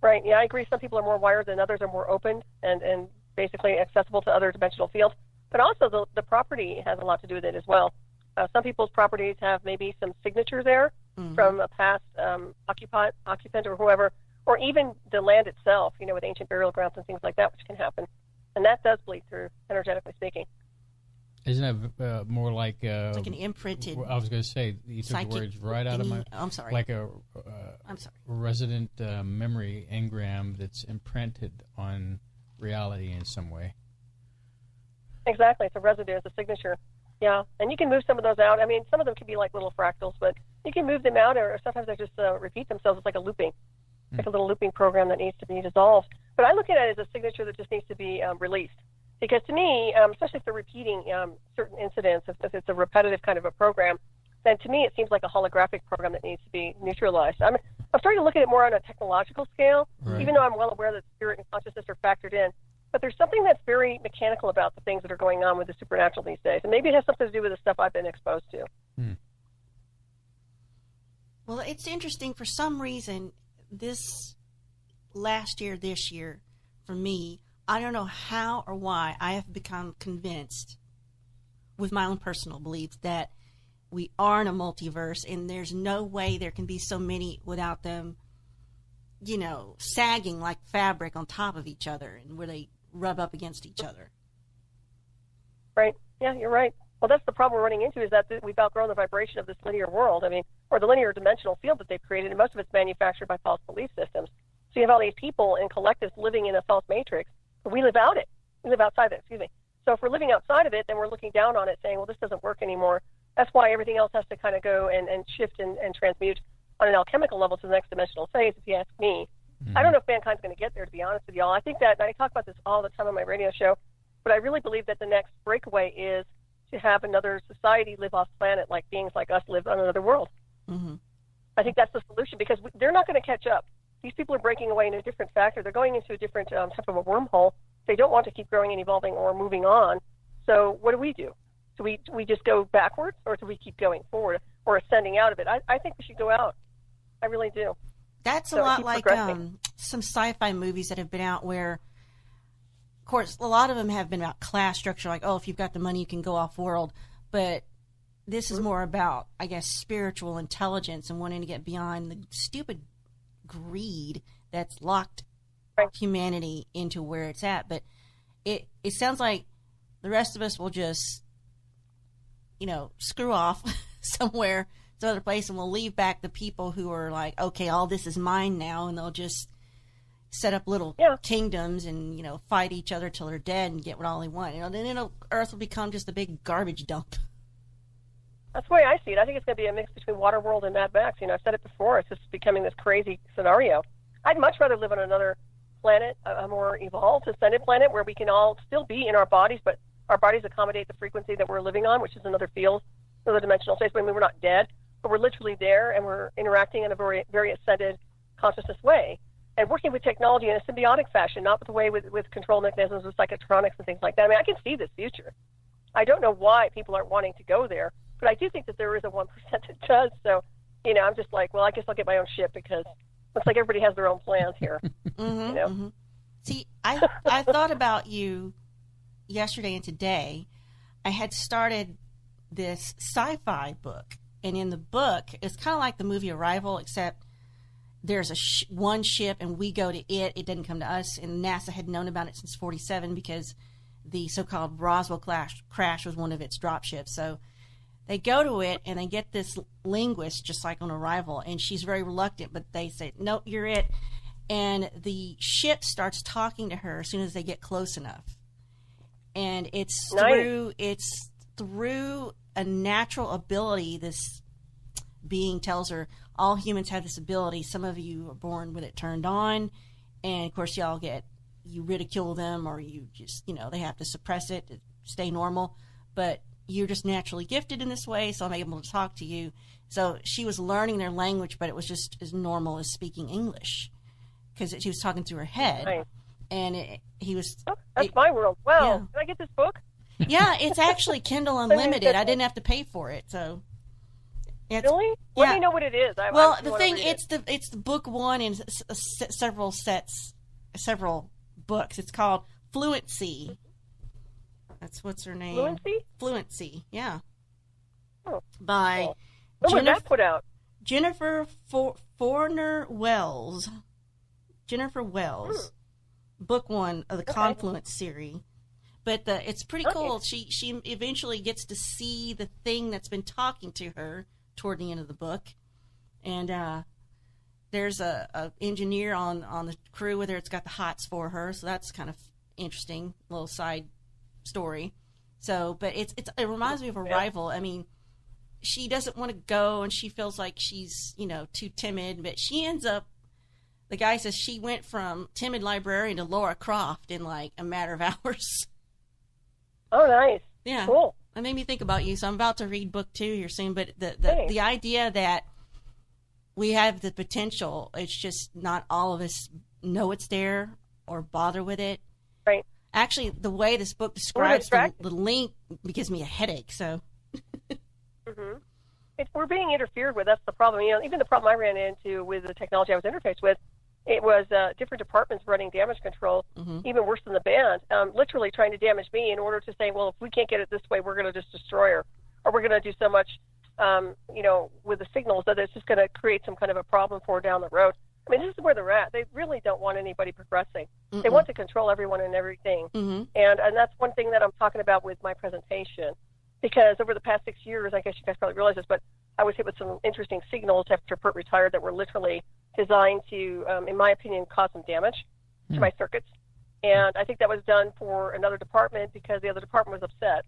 Right. Yeah, I agree. Some people are more wired than others, are more open and basically accessible to other dimensional fields. But also the property has a lot to do with it as well. Some people's properties have maybe some signature there from a past occupant or whoever, or even the land itself, with ancient burial grounds and things like that, which can happen. And that does bleed through, energetically speaking. Isn't that more like like an imprinted? I was going to say, you took the words right out of my. I'm sorry. Like a resident memory engram that's imprinted on reality in some way. Exactly, it's a residue, it's a signature. Yeah, and you can move some of those out. I mean, some of them can be like little fractals, but you can move them out, or sometimes they just repeat themselves. It's like a looping, like a little looping program that needs to be dissolved. But I look at it as a signature that just needs to be released. Because to me, especially if they're repeating certain incidents, if it's a repetitive kind of a program, then to me it seems like a holographic program that needs to be neutralized. I'm starting to look at it more on a technological scale, even though I'm well aware that spirit and consciousness are factored in. But there's something that's very mechanical about the things that are going on with the supernatural these days. And maybe it has something to do with the stuff I've been exposed to. Well, it's interesting. For some reason, this year, for me, I don't know how or why, I have become convinced with my own personal beliefs that we are in a multiverse, and there's no way there can be so many without them, sagging like fabric on top of each other and where they rub up against each other. Right. Yeah, you're right. Well, that's the problem we're running into, is that we've outgrown the vibration of this linear world. I mean, or the linear dimensional field that they've created, and most of it's manufactured by false belief systems. So you have all these people and collectives living in a false matrix, but we live out it. We live outside of it, excuse me. So if we're living outside of it, then we're looking down on it saying, well, this doesn't work anymore. That's why everything else has to kind of go and shift and transmute on an alchemical level to the next dimensional phase, if you ask me. Mm-hmm. I don't know if mankind's going to get there, to be honest with y'all. I think that, and I talk about this all the time on my radio show, but I really believe that the next breakaway is to have another society live off planet like beings like us live on another world. Mm-hmm. I think that's the solution, because they're not going to catch up. These people are breaking away in a different factor. They're going into a different type of a wormhole. They don't want to keep growing and evolving or moving on. So what do? Do we just go backwards, or do we keep going forward or ascending out of it? I think we should go out. I really do. That's a lot like some sci-fi movies that have been out where, of course, a lot of them have been about class structure, like, oh, if you've got the money, you can go off-world. But this is more about, I guess, spiritual intelligence and wanting to get beyond the stupid greed that's locked humanity into where it's at. But it sounds like the rest of us will just, screw off somewhere, some other place, and we'll leave back the people who are like, okay, all this is mine now, and they'll just set up little kingdoms and, fight each other till they're dead and get what all they want. Then Earth will become just a big garbage dump. That's the way I see it. I think it's going to be a mix between Waterworld and Mad Max. I've said it before. It's just becoming this crazy scenario. I'd much rather live on another planet, a more evolved, ascended planet, where we can all still be in our bodies, but our bodies accommodate the frequency that we're living on, which is another field, another dimensional space. I mean, we're not dead, but we're literally there, and we're interacting in a very, very ascended consciousness way, and working with technology in a symbiotic fashion, not with the way with control mechanisms with psychotronics and things like that. I mean, I can see this future. I don't know why people aren't wanting to go there, but I do think that there is a 1% that does. So, I'm just like, well, I guess I'll get my own ship, because looks like everybody has their own plans here. Mm-hmm, mm-hmm. See, I thought about you yesterday and today. I had started this sci-fi book, and in the book, it's kind of like the movie Arrival, except there's one ship, and we go to it. It didn't come to us, and NASA had known about it since 1947 because the so-called Roswell crash was one of its drop ships. So they go to it, and they get this linguist, just like on Arrival, and she's very reluctant, but they say, nope, you're it. And the ship starts talking to her as soon as they get close enough. And it's through a natural ability. This being tells her, all humans have this ability. Some of you are born with it turned on, and of course you ridicule them, or you just, they have to suppress it to stay normal. But you're just naturally gifted in this way, so I'm able to talk to you. So she was learning their language, but it was just as normal as speaking English, because she was talking through her head. Right. And he was... Oh, that's my world. Wow. Yeah. Can I get this book? Yeah, it's actually Kindle Unlimited. I didn't have to pay for it, so... Really? Yeah. Let me know what it is. The thing, it's the book one in several books. It's called Fluency. That's what's her name. Fluency? Fluency, yeah. Oh. By when was that put out? Jennifer Forner Wells. Jennifer Wells. Book one of the Confluence series. But it's pretty cool. She eventually gets to see the thing that's been talking to her toward the end of the book. And there's a engineer on the crew with her. It's got the hots for her, so that's kind of interesting, little side story. So, but it reminds me of Arrival. I mean, she doesn't want to go, and she feels like she's too timid, but she ends up. The guy says she went from timid librarian to Laura Croft in like a matter of hours. Oh, nice. Yeah. Cool. That made me think about you. So I'm about to read book 2 here soon. But the idea that we have the potential, it's just not all of us know it's there or bother with it. Right. Actually, the way this book describes the link gives me a headache. So. Mm-hmm. we're being interfered with. That's the problem. Even the problem I ran into with the technology I was interfaced with, it was different departments running damage control, even worse than the band, literally trying to damage me in order to say, well, if we can't get it this way, we're going to just destroy her, or we're going to do so much, with the signals that it's just going to create some kind of a problem for her down the road. I mean, this is where they're at. They really don't want anybody progressing. They want to control everyone and everything. And that's one thing that I'm talking about with my presentation. Because over the past 6 years, I guess you guys probably realize this, but I was hit with some interesting signals after Pert retired that were literally designed to, in my opinion, cause some damage to my circuits. And I think that was done for another department because the other department was upset.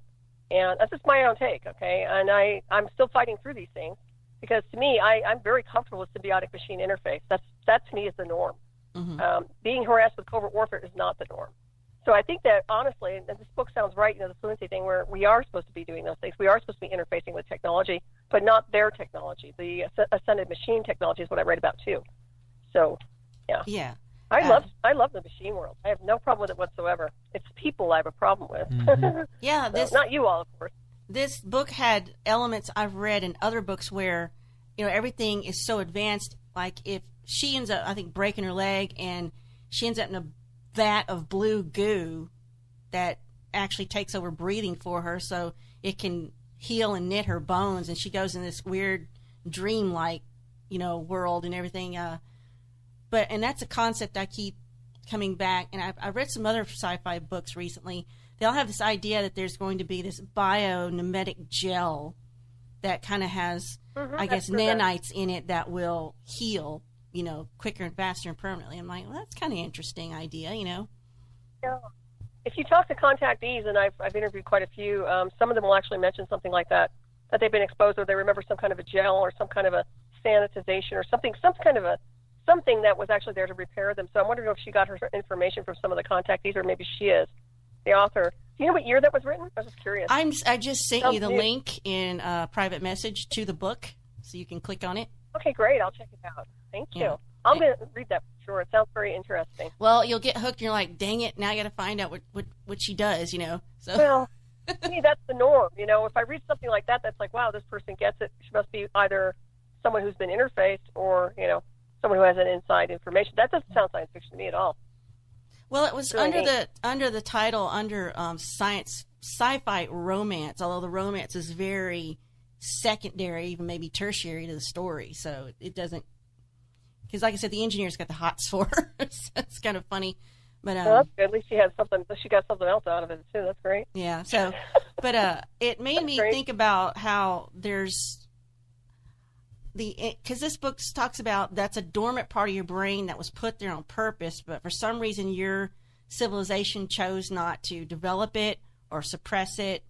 And that's just my own take, okay? And I'm still fighting through these things because to me, I'm very comfortable with symbiotic machine interface. That to me is the norm. Being harassed with covert warfare is not the norm. So I think that, honestly, and this book sounds right, the fluency thing, where we are supposed to be doing those things. We are supposed to be interfacing with technology, but not their technology. The ascended machine technology is what I write about, too. So, yeah. Yeah. I love the machine world. I have no problem with it whatsoever. It's people I have a problem with. Yeah. Not you all, of course. This book had elements I've read in other books where, everything is so advanced. Like if she ends up, I think, breaking her leg and she ends up in a vat of blue goo that actually takes over breathing for her so it can heal and knit her bones, and she goes in this weird dream-like world and everything, and that's a concept I keep coming back. And I read some other sci-fi books recently. They all have this idea that there's going to be this biomimetic gel that kind of has I guess nanites in it that will heal quicker and faster and permanently. I'm like, well, that's kind of an interesting idea, Yeah. If you talk to contactees, and I've interviewed quite a few, some of them will actually mention something like that they've been exposed, or they remember some kind of a gel or some kind of a sanitization or something that was actually there to repair them. So I'm wondering if she got her information from some of the contactees, or maybe she is the author. Do you know what year that was written? I was just curious. I just sent you the link in a private message to the book, so you can click on it. Okay, great. I'll check it out. Thank you. Yeah. I'm going to read that for sure. It sounds very interesting. Well, you'll get hooked and you're like, dang it, now I got to find out what she does, So. Well, to me, that's the norm. If I read something like that, that's like, wow, this person gets it. She must be either someone who's been interfaced or, someone who has an inside information. That doesn't sound science fiction to me at all. Well, it was under the title, science, sci-fi romance, although the romance is very secondary, even maybe tertiary to the story. So it doesn't, because like I said, the engineer's got the hots for her. So it's kind of funny. But well, that's good. At least she had something. She got something else out of it too. That's great. Yeah. So, but it made me think about how there's because this book talks about that's a dormant part of your brain that was put there on purpose, but for some reason your civilization chose not to develop it or suppress it,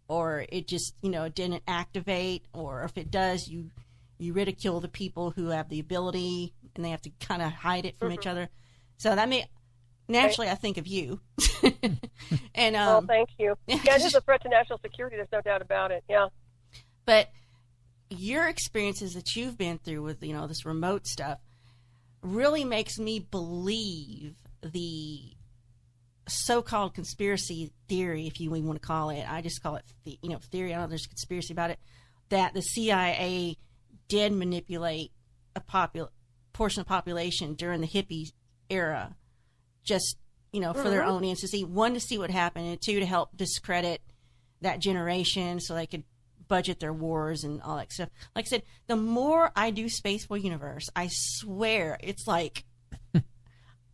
or it just didn't activate, or if it does, you ridicule the people who have the ability and they have to kind of hide it from each other. So that naturally I think of you. And oh, thank you. Yeah, it is a threat to national security. There's no doubt about it. Yeah. But your experiences that you've been through with this remote stuff really makes me believe the so-called conspiracy theory, if you even want to call it. I just call it theory. I don't know if there's conspiracy about it, that the CIA did manipulate a portion of population during the hippie era, just for their own ends, to see, one, to see what happened, and two, to help discredit that generation so they could budget their wars and all that stuff. Like I said, the more I do Spaceboy Universe, I swear it's like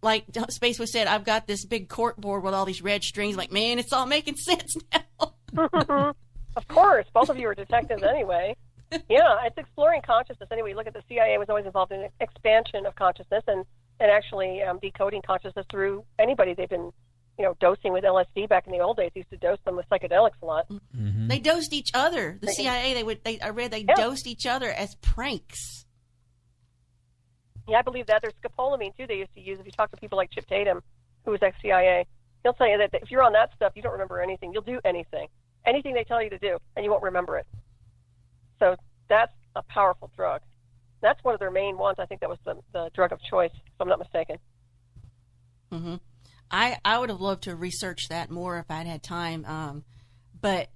Spaceboy said, I've got this big cork board with all these red strings. Like, man, it's all making sense now. Of course, both of you are detectives anyway. Yeah, it's exploring consciousness anyway. Look at the CIA was always involved in expansion of consciousness and actually decoding consciousness through anybody they've been dosing with LSD back in the old days. Used to dose them with psychedelics a lot. Mm-hmm. They dosed each other. The CIA, they dosed each other as pranks. Yeah, I believe that. There's scopolamine, too, they used to use. If you talk to people like Chip Tatum, who was ex-CIA, he'll tell you that if you're on that stuff, you don't remember anything. You'll do anything. Anything they tell you to do, and you won't remember it. So that's a powerful drug. That's one of their main ones. I think that was the drug of choice, if I'm not mistaken. Mm-hmm. I would have loved to research that more if I'd had time. But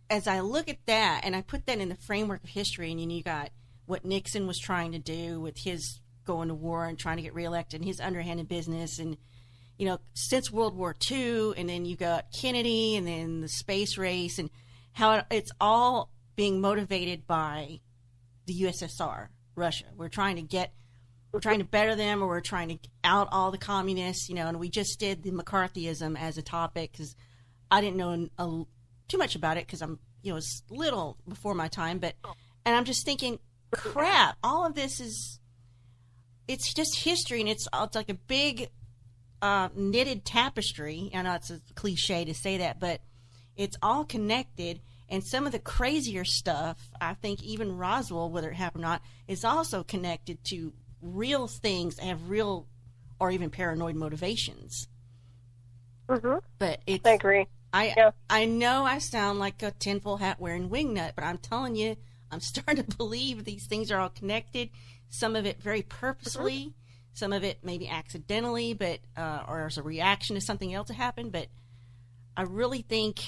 as I look at that and I put that in the framework of history, and you got what Nixon was trying to do with his going to war and trying to get reelected and his underhanded business, and since World War II, and then you got Kennedy, and then the space race, and how it's all being motivated by the USSR, Russia. We're trying to better them, or we're trying to out all the communists, and we just did the McCarthyism as a topic because I didn't know too much about it because I'm, it's little before my time, and I'm just thinking, crap, all of this it's just history, and it's like a big knitted tapestry. I know it's a cliche to say that, but it's all connected. And some of the crazier stuff, I think even Roswell, whether it happened or not, is also connected to real things that have real or even paranoid motivations. Mm-hmm. But I agree. I know I sound like a tinfoil hat wearing wingnut, but I'm telling you, I'm starting to believe these things are all connected. Some of it very purposely, some of it maybe accidentally, but or as a reaction to something else that happened. But I really think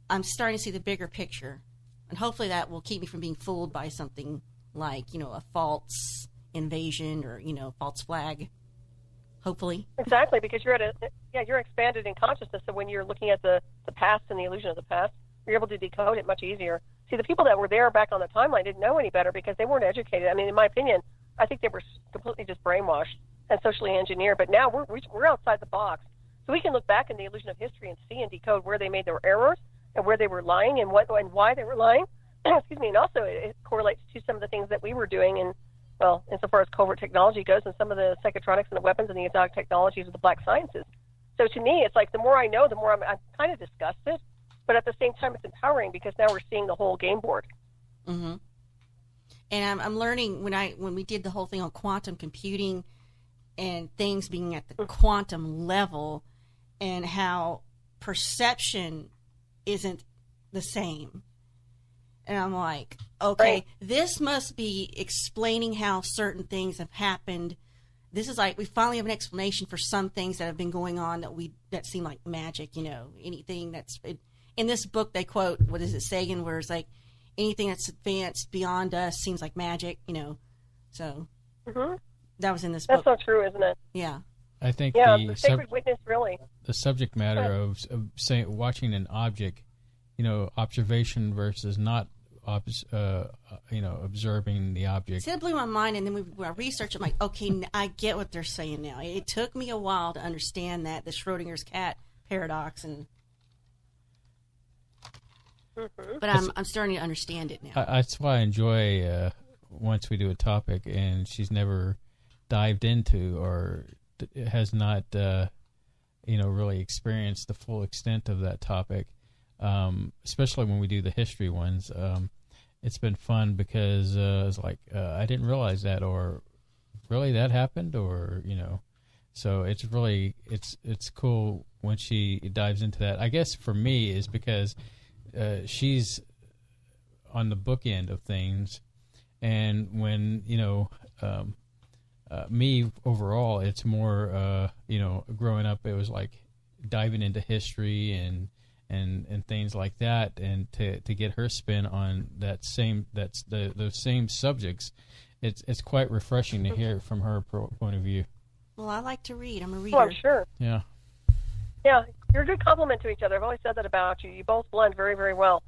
I'm starting to see the bigger picture, and hopefully that will keep me from being fooled by something like a false invasion or false flag. Hopefully, exactly, because you're you're expanded in consciousness. So when you're looking at the past and the illusion of the past, you're able to decode it much easier. See, the people that were there back on the timeline didn't know any better because they weren't educated. I mean, in my opinion, I think they were completely just brainwashed and socially engineered. But now we're outside the box, so we can look back in the illusion of history and see and decode where they made their errors and where they were lying and why they were lying. Excuse me. And also it correlates to some of the things that we were doing, and well, insofar as covert technology goes, and some of the psychotronics and the weapons and the exotic technologies of the black sciences. So to me, it's like the more I know, the more I'm kind of disgusted. But at the same time, it's empowering because now we're seeing the whole game board. Mm-hmm. And I'm learning when we did the whole thing on quantum computing and things being at the quantum level, and how perception isn't the same. And I'm like, okay, This must be explaining how certain things have happened. This is like we finally have an explanation for some things that have been going on that seem like magic. Anything that's in this book, they quote, what is it, Sagan, where it's like, anything that's advanced beyond us seems like magic, So that was in this book. That's so true, isn't it? Yeah. I think the sacred witness, really. The subject matter of watching an object, observation versus not, observing the object. See, that blew my mind, and then when I researched it, I'm like, okay, I get what they're saying now. It took me a while to understand that, the Schrodinger's cat paradox, and but I'm starting to understand it now. That's why I enjoy once we do a topic and she's never dived into or has not, really experienced the full extent of that topic. Especially when we do the history ones, it's been fun because it's like I didn't realize that, or really that happened, or So it's really it's cool when she dives into that. I guess for me is because she's on the book end of things, and when me overall, it's more growing up, it was like diving into history and things like that, and to get her spin on those same subjects, it's quite refreshing to hear from her point of view. Well, I like to read. I'm a reader. Oh, I'm sure. Yeah. Yeah, you're a good compliment to each other. I've always said that about you. You both blend very, very well.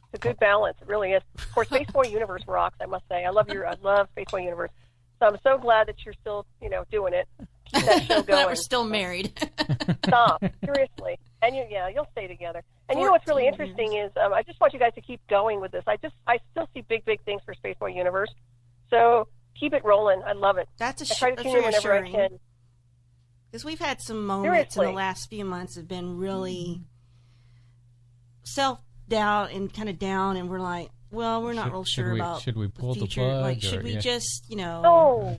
It's a good balance. It really is. Of course, Spaceboy Universe rocks, I must say. I love Spaceboy Universe. So I'm so glad that you're still, doing it. Keep that show going. That we're still married. Stop. Seriously. And you'll stay together. And what's really interesting is I just want you guys to keep going with this. I still see big, big things for Spaceboy Universe. So keep it rolling. I love it. I try to tune in whenever I can. Because we've had some moments in the last few months have been really self-doubt and kind of down, and we're like, well, we're not real sure about should we pull the future. The plug? Like, should we just, No,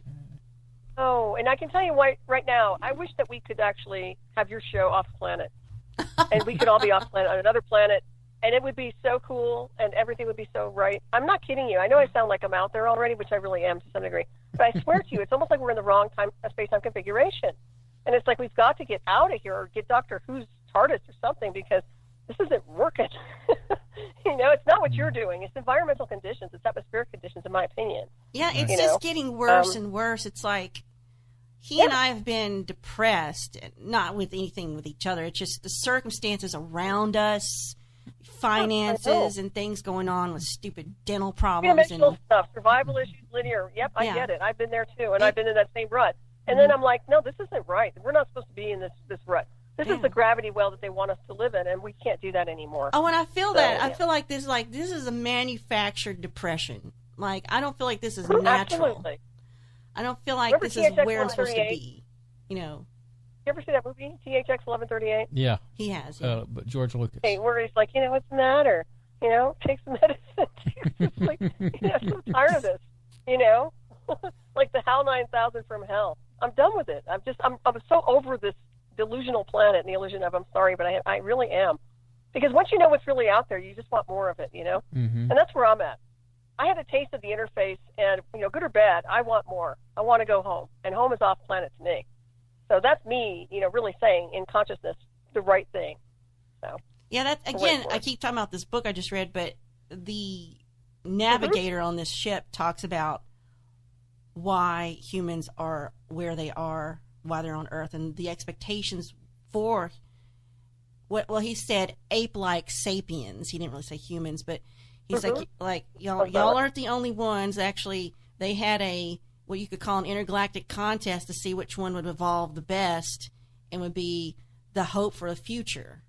and I can tell you right now, I wish that we could actually have your show off planet, and we could all be off planet on another planet, and it would be so cool, and everything would be so right. I'm not kidding you. I know I sound like I'm out there already, which I really am to some degree, but I swear to you, it's almost like we're in the wrong space-time configuration. And it's like we've got to get out of here or get Doctor Who's TARDIS or something, because this isn't working. It's not what you're doing. It's environmental conditions. It's atmospheric conditions, in my opinion. Yeah, it's just getting worse and worse. It's like he and I have been depressed, not with anything with each other. It's just the circumstances around us, finances and things going on with stupid dental problems. And stuff, survival issues, linear. Yep, I get it. I've been there too, and I've been in that same rut. And then I'm like, no, this isn't right. We're not supposed to be in this rut. This is the gravity well that they want us to live in, and we can't do that anymore. Oh, and I feel that. I feel like this is a manufactured depression. Like, I don't feel like this is natural. Absolutely. I don't feel like this is where I'm supposed to be. You ever see that movie, THX 1138? Yeah. He has. But George Lucas. Hey, where he's like, what's the matter? Take some medicine. It's like, I'm so tired of this. Like the HAL 9000 from hell. I'm done with it. I'm so over this delusional planet and the illusion of, I'm sorry, but I really am. Because once you know what's really out there, you just want more of it, And that's where I'm at. I had a taste of the interface, and, good or bad, I want more. I want to go home. And home is off planet to me. So that's me, really saying in consciousness the right thing. So yeah, that's, again, I keep talking about this book I just read, but the navigator on this ship talks about why humans are where they are, why they're on Earth, and the expectations for he said ape-like sapiens. He didn't really say humans, but he's like y'all aren't the only ones. Actually, they had what you could call an intergalactic contest to see which one would evolve the best and would be the hope for the future,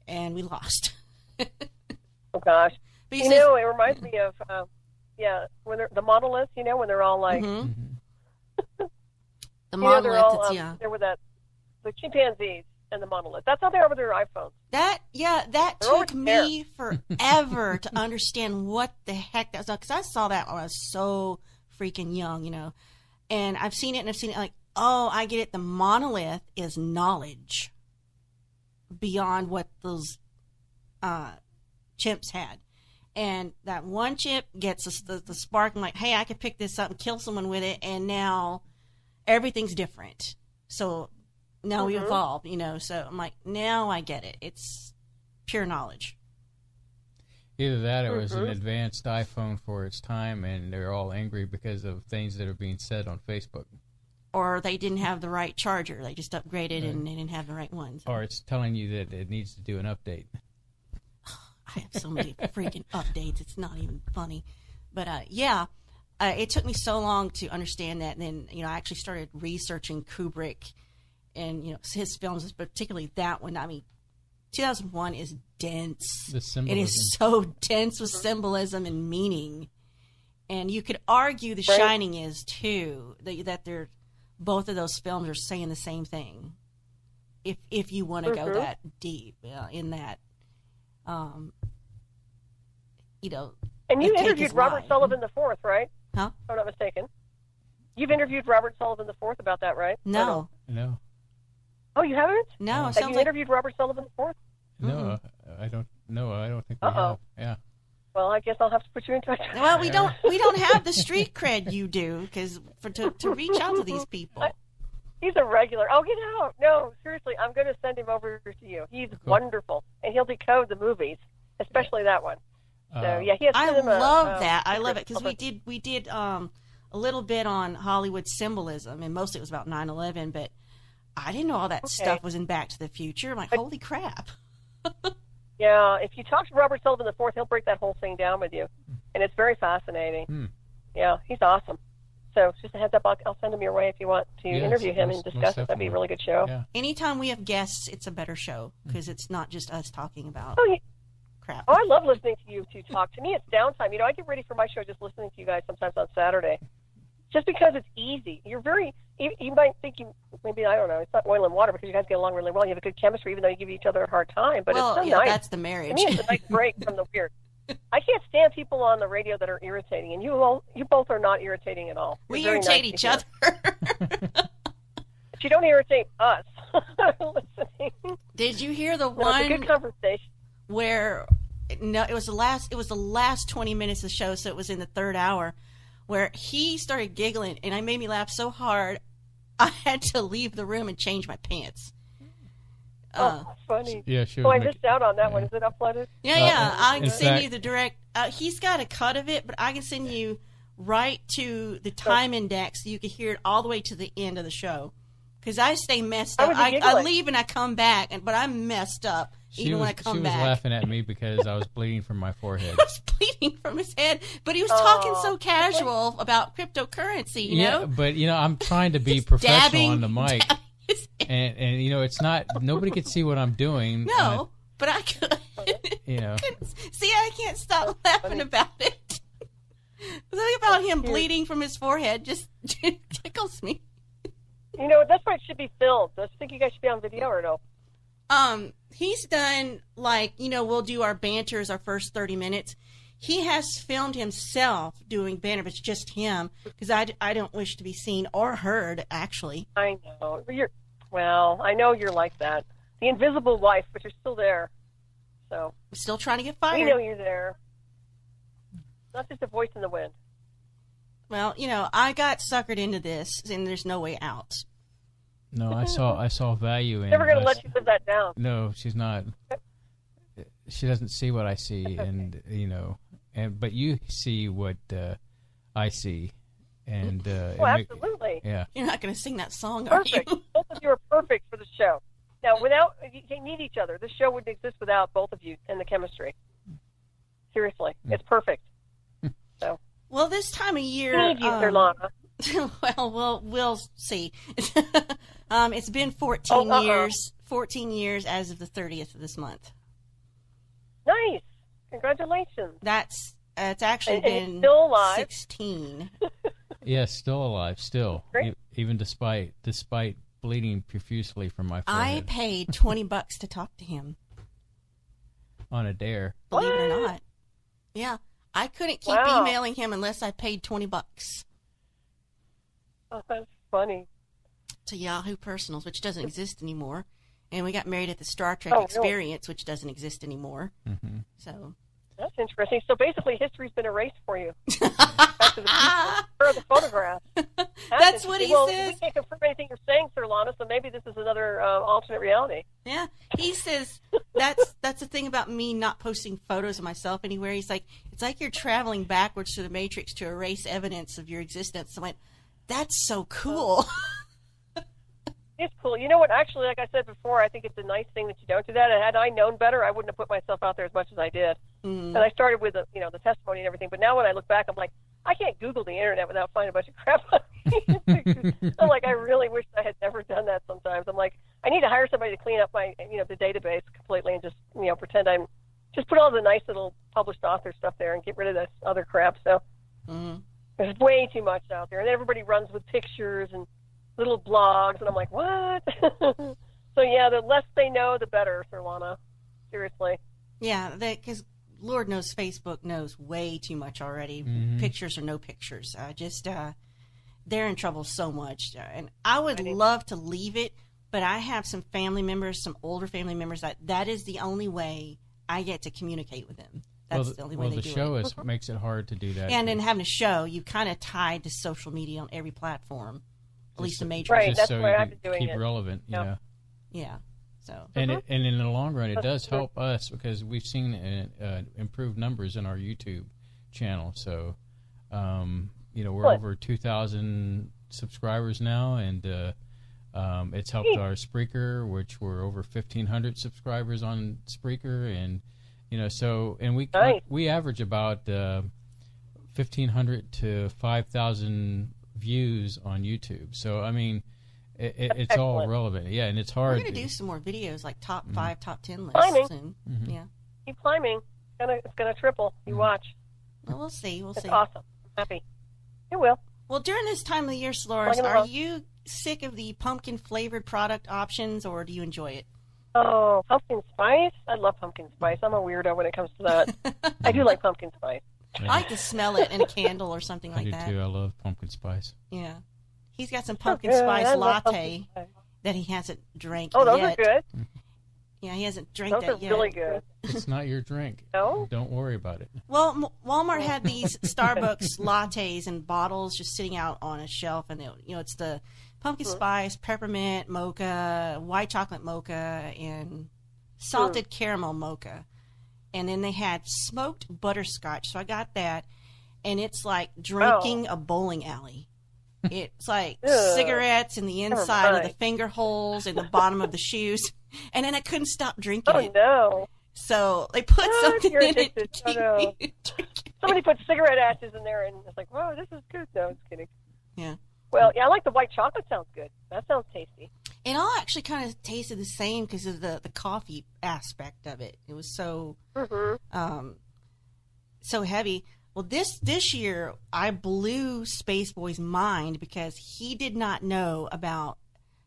and we lost. Oh gosh, but it reminds me of when they're the monoliths. When they're all like. The monolith, there were the chimpanzees and the monolith. That's how they are with their iPhones. That took me forever to understand what the heck that was, because I saw that when I was so freaking young, and I've seen it like, oh, I get it. The monolith is knowledge beyond what those chimps had. And that one chimp gets the spark and like, hey, I could pick this up and kill someone with it, and now everything's different. So now we evolved, so I'm like, now I get it. It's pure knowledge. Either that or it was an advanced iPhone for its time, and they're all angry because of things that are being said on Facebook. Or they didn't have the right charger. They just upgraded and they didn't have the right ones. Or it's telling you that it needs to do an update. I have so many freaking updates. It's not even funny. But, it took me so long to understand that. And then, I actually started researching Kubrick and, his films, particularly that one. I mean, 2001 is dense. The symbolism. It is so dense with symbolism and meaning. And you could argue The Shining is, too, that they're both of those films are saying the same thing. If you want to go that deep in that, And you interviewed Robert Sullivan IV, right? Huh? If I'm not mistaken. You've interviewed Robert Sullivan IV about that, right? No. No. Oh, you haven't? No. Have you interviewed Robert Sullivan IV? No, I don't. No, I don't think we have. Yeah. Well, I guess I'll have to put you in touch. Well, we don't have the street cred you do, because to reach out to these people. He's a regular. Oh, no, seriously, I'm going to send him over to you. He's wonderful, and he'll decode the movies, especially that one. So yeah, he has. I love that. I love it because we did a little bit on Hollywood symbolism, and mostly it was about 9/11. But I didn't know all that stuff was in Back to the Future. I'm like, holy crap. Yeah, if you talk to Robert Sullivan IV, he'll break that whole thing down with you, and it's very fascinating. Yeah, he's awesome. So just a heads up, I'll send him your way if you want to interview him and discuss it. That'd be a really good show. Yeah. Anytime we have guests, it's a better show because it's not just us talking about crap. Oh, I love listening to you two talk. To me, it's downtime. I get ready for my show just listening to you guys sometimes on Saturday, just because it's easy. You're you might think maybe, I don't know, it's not oil and water because you guys get along really well. You have a good chemistry even though you give each other a hard time. But it's so nice. That's the marriage. To me, it's a nice break from the weird. I can't stand people on the radio that are irritating, and you both are not irritating at all. We irritate each other. But you don't irritate us. Listening. Did you hear the one? It's a good conversation. Where it was the last 20 minutes of the show, so it was in the third hour, where he started giggling, and it made me laugh so hard I had to leave the room and change my pants. Funny. Yeah, she was. Oh, I missed out on that one. Is it uploaded? Yeah. I can send fact, you the direct. He's got a cut of it, but I can send you right to the time index so you can hear it all the way to the end of the show. Because I stay messed up. I leave and I come back, but I'm messed up when I come back. She was laughing at me because I was bleeding from my forehead. He was bleeding from his head, but he was talking so casual about cryptocurrency, you know? But, I'm trying to be professional on the mic. And it's not, nobody could see what I'm doing. No, but I could. See, I can't stop laughing about it. The thing about him bleeding from his forehead just tickles me. That's why it should be filmed. Do you think you guys should be on video or no? He's done, we'll do our banters, our first 30 minutes. He has filmed himself doing banter, but it's just him, because I don't wish to be seen or heard, actually. I know. I know you're like that. The invisible wife, but you're still there. So I'm still trying to get fired. We know you're there. Not just a voice in the wind. Well, I got suckered into this, and there's no way out. No, I saw value in. Never going to let you live that down. No, she's not. She doesn't see what I see, but you see what I see, and absolutely. Yeah, you're not going to sing that song, perfect. Are you? Both of you are perfect for the show. Now, you need each other. This show wouldn't exist without both of you and the chemistry. Seriously, it's perfect. So. Well, this time of year, need you, Surlana. Well, we'll see. It's been 14 years. 14 years as of the 30th of this month. Nice. Congratulations. It's actually been still alive. 16. Yes, still alive. Still, even despite bleeding profusely from my forehead. I paid $20 to talk to him. On a dare. Believe it or not. Yeah. I couldn't keep emailing him unless I paid $20. Oh, that's funny. To Yahoo Personals, which doesn't exist anymore. And we got married at the Star Trek Experience, which doesn't exist anymore. Mm-hmm. So that's interesting. So basically, history's been erased for you. Back to the photograph. That's what he says. We can't confirm anything you're saying, Surlana, so maybe this is another alternate reality. Yeah, he says that's the thing about me not posting photos of myself anywhere. He's like, it's like you're traveling backwards to the Matrix to erase evidence of your existence. I went, that's so cool. It's cool. You know what? Actually, like I said before, I think it's a nice thing that you don't do that. And had I known better, I wouldn't have put myself out there as much as I did. And I started with the testimony and everything. But now when I look back, I'm like, I can't Google the internet without finding a bunch of crap on me. I'm like, I really wish I had never done that. Sometimes I'm like, I need to hire somebody to clean up my the database completely and just pretend I'm just put all the nice little published author stuff there and get rid of this other crap. So there's way too much out there, and everybody runs with pictures and little blogs, and I'm like, what? So yeah, the less they know, the better, Surlana. Seriously. Yeah, because Lord knows Facebook knows way too much already. Pictures or no pictures. They're in trouble so much. And I would love to leave it, but I have some family members, some older family members, that is the only way I get to communicate with them. That's the only way they do it. Well, the show makes it hard to do that. And then having a show, you kind of tied to social media on every platform. At least the major. Right, just that's so why you I've been doing keep it. relevant, Yeah. So. And in the long run, it does help us because we've seen improved numbers in our YouTube channel. So, we're over 2,000 subscribers now, and it's helped our Spreaker, which we're over 1,500 subscribers on Spreaker, and we average about 1,500 to 5,000 views on YouTube. So I mean, it's all relevant. Yeah, and it's hard. We're going to do some more videos like top 5, top 10 lists. Climbing. And, yeah. Keep climbing. It's gonna triple. You watch. Well, we'll see. It's awesome. I'm happy. It will. Well, during this time of the year, Solaris, are you sick of the pumpkin flavored product options, or do you enjoy it? Oh, pumpkin spice? I love pumpkin spice. I'm a weirdo when it comes to that. I do like pumpkin spice. Yeah. I like to smell it in a candle or something like that. I do too. I love pumpkin spice. Yeah. He's got some pumpkin spice latte that he hasn't drank yet. Oh, those are good. Yeah, he hasn't drank Those that are yet. really good. It's not your drink. No? Don't worry about it. Well, Walmart had these Starbucks lattes in bottles just sitting out on a shelf, and it's the pumpkin spice, peppermint mocha, white chocolate mocha, and salted caramel mocha. And then they had smoked butterscotch, so I got that, and it's like drinking a bowling alley. It's like cigarettes in the inside of the finger holes and the bottom of the shoes. And then I couldn't stop drinking it. Oh, no. So they put something in it. Oh, no. Somebody put cigarette ashes in there, and it's like, wow, this is good. No, I'm just kidding. Yeah. Well, yeah, I like the white chocolate. Sounds good. That sounds tasty. It all actually kind of tasted the same because of the coffee aspect of it. It was so so heavy. Well, this year, I blew Spaceboy's mind because he did not know about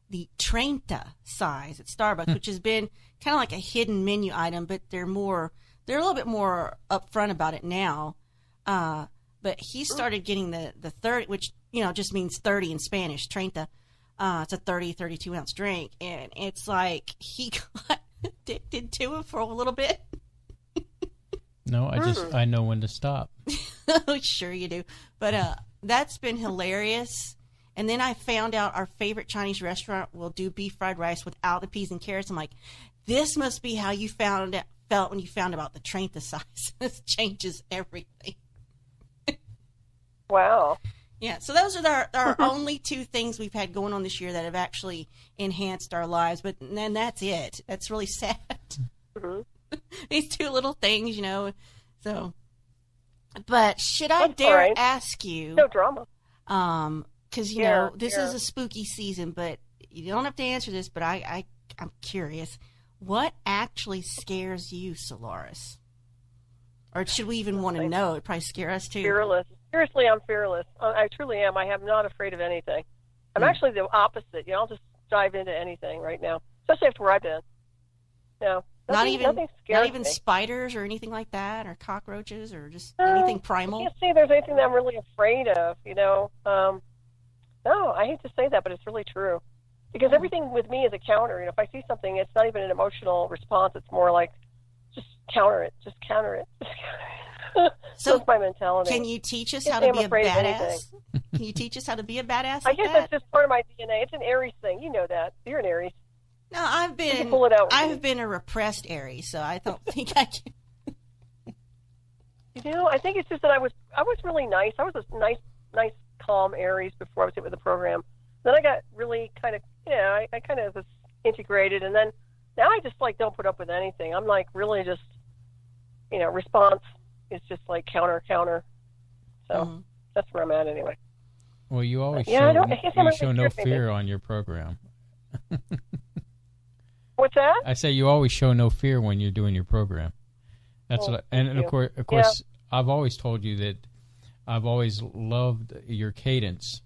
the 30 size at Starbucks, which has been kind of like a hidden menu item, but they're a little bit more upfront about it now. But he started getting the 30, which, just means 30 in Spanish, 30. It's a 32 ounce drink. And it's like he got addicted to it for a little bit. No, I know when to stop. Sure you do. But that's been hilarious. And then I found out our favorite Chinese restaurant will do beef fried rice without the peas and carrots. I'm like, this must be how you felt when you found about the 30 size. This changes everything. Wow. Yeah, so those are our only two things we've had going on this year that have actually enhanced our lives. But then that's it. That's really sad. Mm-hmm. These two little things, So, but should I dare ask you? No drama. Because this is a spooky season, but you don't have to answer this. But I'm curious, what actually scares you, Solaris? Or should we even want to know? It probably scare us too. Fearless. Seriously, I'm fearless. I truly am. I am not afraid of anything. I'm actually the opposite. I'll just dive into anything right now, especially after where I've been. No. Nothing not even spiders or anything like that, or cockroaches, or just anything primal? I can't say there's anything that I'm really afraid of, No, I hate to say that, but it's really true. Because everything with me is a counter. If I see something, it's not even an emotional response. It's more like, just counter it. Just counter it. So that's my mentality. Can you teach us how to be a badass? Can you teach us how to be a badass? I guess that's just part of my DNA. It's an Aries thing. You know that. You're an Aries. No, I've been a repressed Aries, so I don't think I can. I think it's just that I was really nice. I was a nice, calm Aries before I was hit with the program. Then I got really kind of, I kind of was integrated, and then now I just don't put up with anything. I'm really just, response is just counter. So that's where I'm at anyway. Well, you always show no fear on your program. What's that? I say you always show no fear when you're doing your program. That's of course, I've always told you that I've always loved your cadence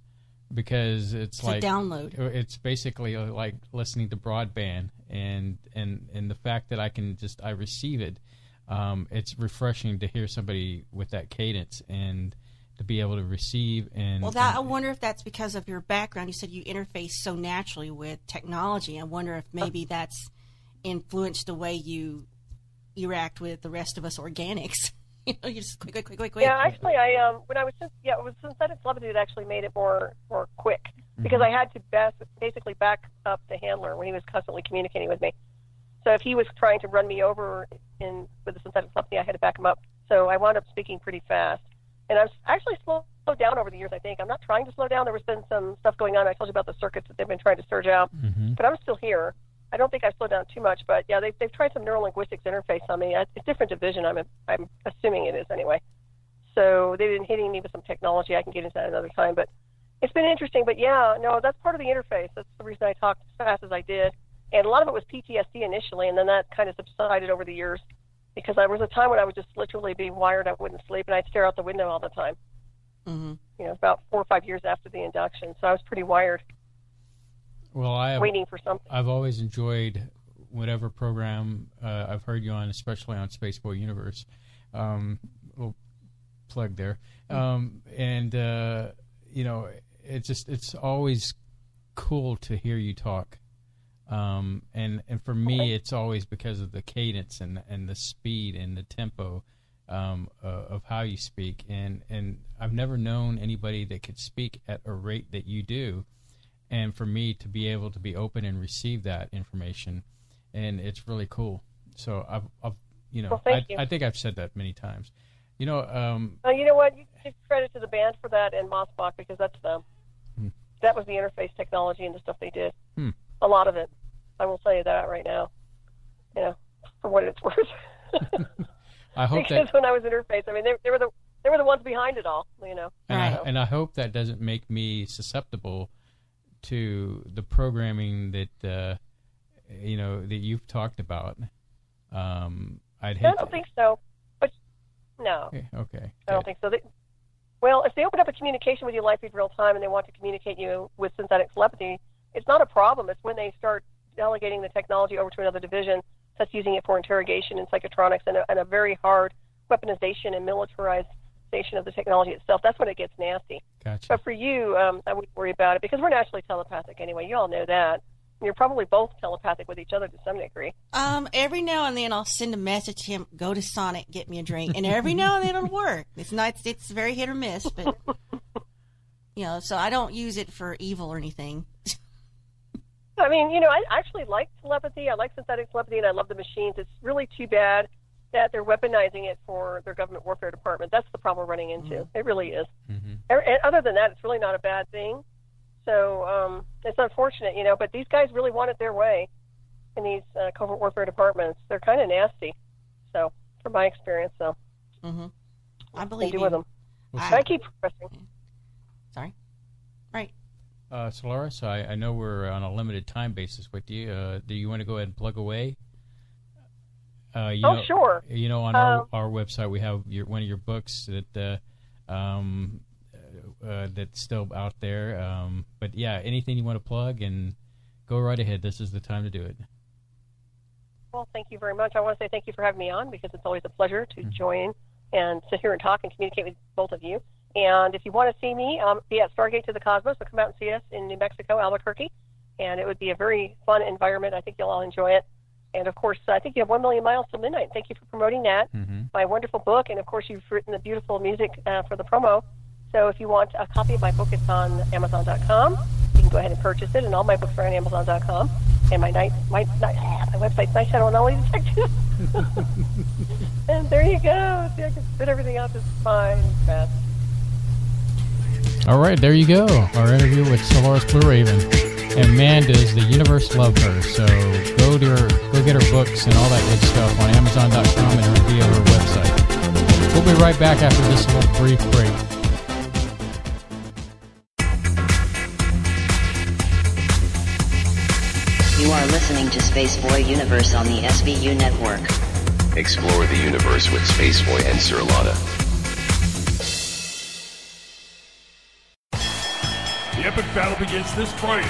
because it's like a download. It's basically like listening to broadband, and the fact that I receive it. It's refreshing to hear somebody with that cadence and to be able to receive and. Well, I wonder if that's because of your background. You said you interface so naturally with technology. I wonder if maybe that's influenced the way you interact with the rest of us organics. You just quick. Yeah, actually, when I was it was Synthetic Celebrate that actually made it more quick because I had to basically back up the handler when he was constantly communicating with me. So if he was trying to run me over with the Synthetic Celebrate, I had to back him up. So I wound up speaking pretty fast. And I've actually slowed down over the years, I think. I'm not trying to slow down. There has been some stuff going on. I told you about the circuits that they've been trying to surge out. Mm-hmm. But I'm still here. I don't think I've slowed down too much. But, yeah, they've tried some neurolinguistics interface on me. It's a different division. I'm assuming it is anyway. So they've been hitting me with some technology. I can get into that another time. But it's been interesting. But, yeah, no, that's part of the interface. That's the reason I talked as fast as I did. And a lot of it was PTSD initially, and then that kind of subsided over the years because there was a time when I would just literally be wired. I wouldn't sleep, and I'd stare out the window all the time. Mm-hmm. About 4 or 5 years after the induction, so I was pretty wired. Well, waiting for something. I've always enjoyed whatever program I've heard you on, especially on Spaceboy Universe. Little plug there, it's always cool to hear you talk. And for me, it's always because of the cadence and the speed and the tempo of how you speak. And I've never known anybody that could speak at a rate that you do. And for me to be able to be open and receive that information, and it's really cool. So I've I think I've said that many times. You know. You know what? You give credit to the band for that and Mossbach, because that's them. That was the interface technology and the stuff they did. A lot of it. I will tell you that right now. You know, for what it's worth. I hope because when I was interface, I mean, they were the ones behind it all. You know. And I hope that doesn't make me susceptible to the programming that that you've talked about. I don't think so. But no. Okay. I don't think so. Well, if they open up a communication with you live feed real time and they want to communicate you with synthetic telepathy, it's not a problem. It's when they start delegating the technology over to another division that's using it for interrogation and psychotronics and a very hard weaponization and militarization of the technology itself. That's when it gets nasty. Gotcha. But for you, I wouldn't worry about it because we're naturally telepathic anyway. You all know that. You're probably both telepathic with each other to some degree. Every now and then I'll send a message to him, go to Sonic, get me a drink. And every now and then it'll work. It's very hit or miss, but, so I don't use it for evil or anything. I mean, I actually like telepathy. I like synthetic telepathy, and I love the machines. It's really too bad that they're weaponizing it for their government warfare department. That's the problem we're running into. It really is. And other than that, it's really not a bad thing. So it's unfortunate, but these guys really want it their way in these covert warfare departments. They're kind of nasty. So, from my experience, I believe you with them. I keep progressing. Sorry. Right. Solaris, I know we're on a limited time basis with you. Do you want to go ahead and plug away? Sure. On our website, we have one of your books that that's still out there. But yeah, anything you want to plug, and go right ahead. This is the time to do it. Well, thank you very much. I want to say thank you for having me on, because it's always a pleasure to join and sit here and talk and communicate with both of you. And if you want to see me, be at Stargate to the Cosmos, so come out and see us in New Mexico, Albuquerque. And it would be a very fun environment. I think you'll all enjoy it. And, of course, I think you have 1 million miles till midnight. Thank you for promoting that. My wonderful book. And, of course, you've written the beautiful music for the promo. So if you want a copy of my book, it's on Amazon.com. You can go ahead and purchase it. And all my books are on Amazon.com. And my website's Night Shadow Anomaly Detective. And there you go. See, I can spit everything out just fine, fast. All right, there you go. Our interview with Solaris Blue Raven. And man, does the universe love her. So go get her books and all that good stuff on Amazon.com and via her website. We'll be right back after this little brief break. You are listening to Spaceboy Universe on the SVU network. Explore the universe with Spaceboy and Surlana. The epic battle begins this Friday.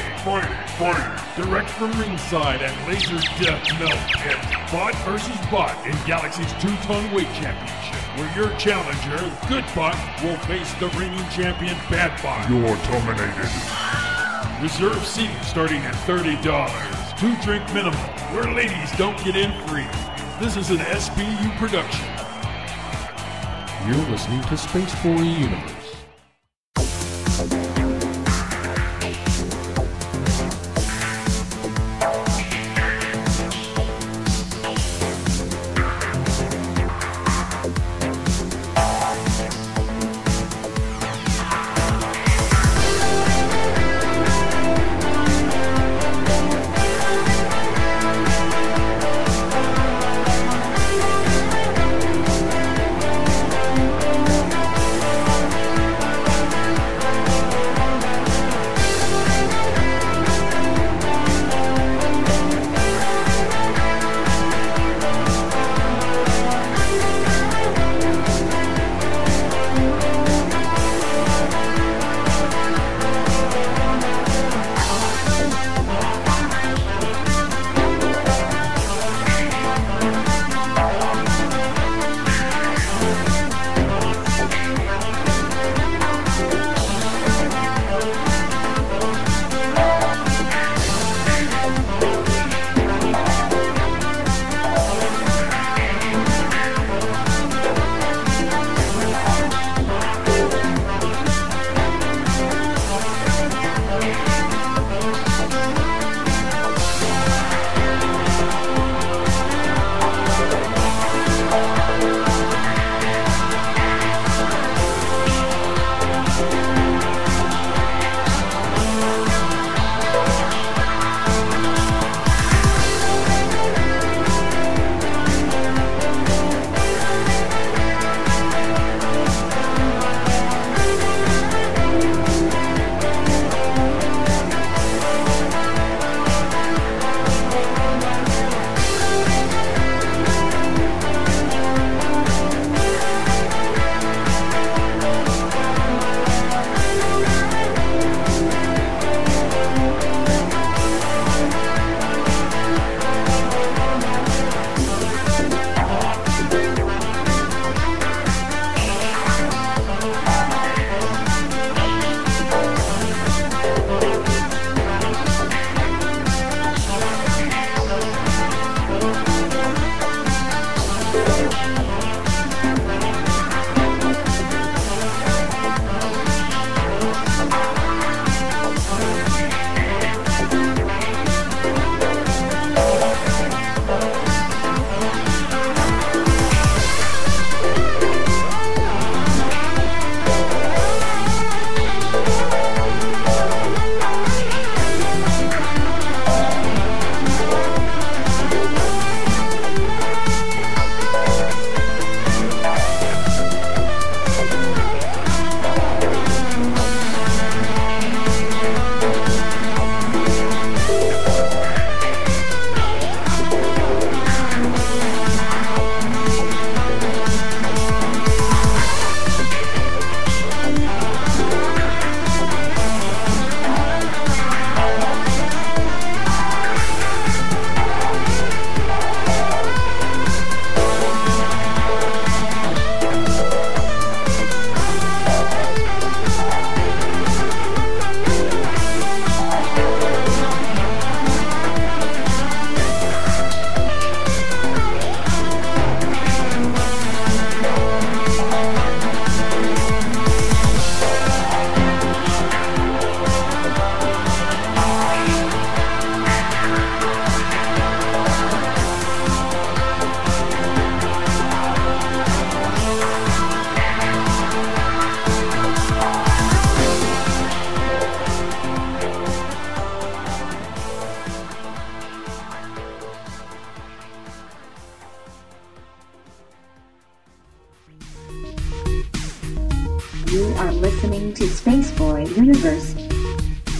Direct from ringside at Laser Death Melt Pit. Bot versus Bot in Galaxy's 2-ton weight championship, where your challenger, Good Bot, will face the reigning champion, Bad Bot. You're terminated. Reserve seating starting at $30. 2-drink minimum, where ladies don't get in free. This is an SBU production. You're listening to Spaceboy Universe.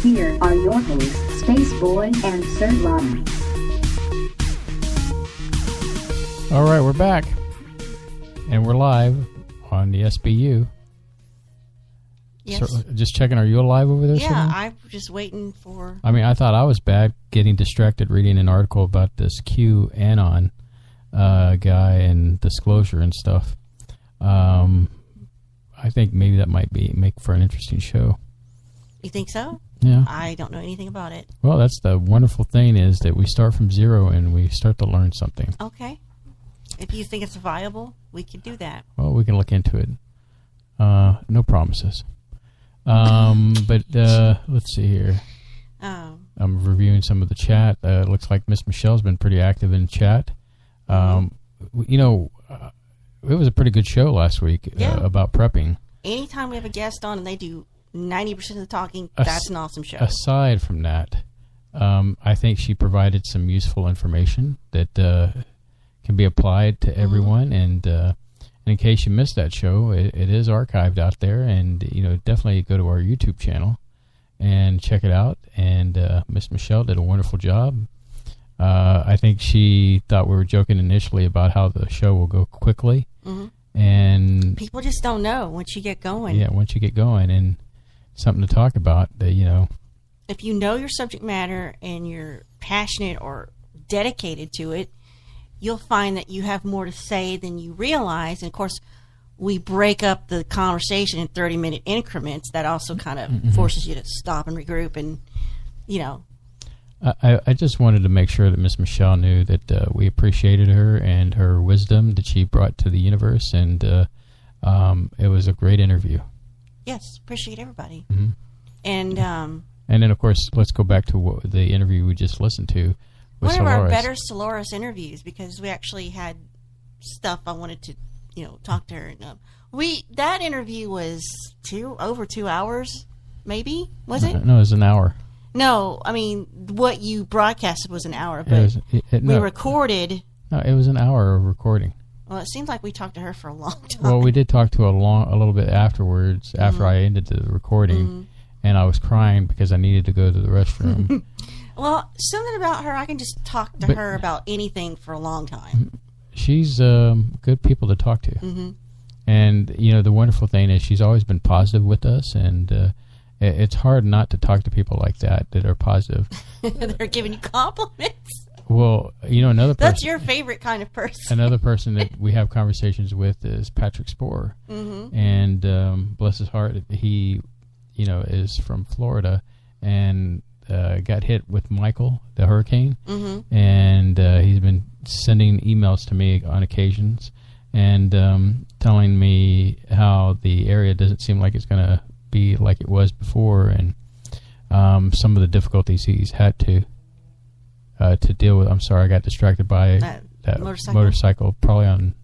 Here are your hosts, Spaceboy and Surlana. All right, we're back. And we're live on the SBU. Yes. So, just checking, are you alive over there? Yeah, Surlana? I'm just waiting for... I mean, I thought I was bad getting distracted reading an article about this QAnon guy and disclosure and stuff. I think maybe that might make for an interesting show. You think so? Yeah. I don't know anything about it. Well, that's the wonderful thing is that we start from zero and we start to learn something. Okay. If you think it's viable, we could do that. Well, we can look into it. No promises. But let's see here. I'm reviewing some of the chat. It looks like Miss Michelle's been pretty active in chat. It was a pretty good show last week about prepping. Anytime we have a guest on and they do 90% of the talking, that's an awesome show. Aside from that, I think she provided some useful information that can be applied to everyone. And in case you missed that show, it is archived out there. And, definitely go to our YouTube channel and check it out. And Miss Michelle did a wonderful job. I think she thought we were joking initially about how the show will go quickly. Mm-hmm. And people just don't know once you get going. Yeah, once you get going and something to talk about, If you know your subject matter and you're passionate or dedicated to it, you'll find that you have more to say than you realize. And, of course, we break up the conversation in 30-minute increments. That also kind of forces you to stop and regroup and, I just wanted to make sure that Miss Michelle knew that we appreciated her and her wisdom that she brought to the universe, and it was a great interview. Yes, appreciate everybody. Mm-hmm. And then, of course, let's go back to the interview we just listened to with one Solaris. of our better Solaris interviews, because we actually had stuff I wanted to, talk to her. And, that interview was over 2 hours, maybe, was it? No, it was an hour. No, I mean, what you broadcasted was an hour, but we recorded... No, it was an hour of recording. Well, it seems like we talked to her for a long time. Well, we did talk to a little bit afterwards, after I ended the recording, and I was crying because I needed to go to the restroom. Well, something about her, I can just talk to her about anything for a long time. She's good people to talk to. Mm-hmm. And, the wonderful thing is she's always been positive with us, and... it's hard not to talk to people like that are positive. They're giving you compliments. Well, another person... That's your favorite kind of person. Another person that we have conversations with is Patrick Spohr. Mm-hmm. And bless his heart, he, is from Florida and got hit with Michael, the hurricane. Mm-hmm. And he's been sending emails to me on occasions and telling me how the area doesn't seem like it's going to be like it was before, and some of the difficulties he's had to deal with. I'm sorry, I got distracted by that motorcycle probably on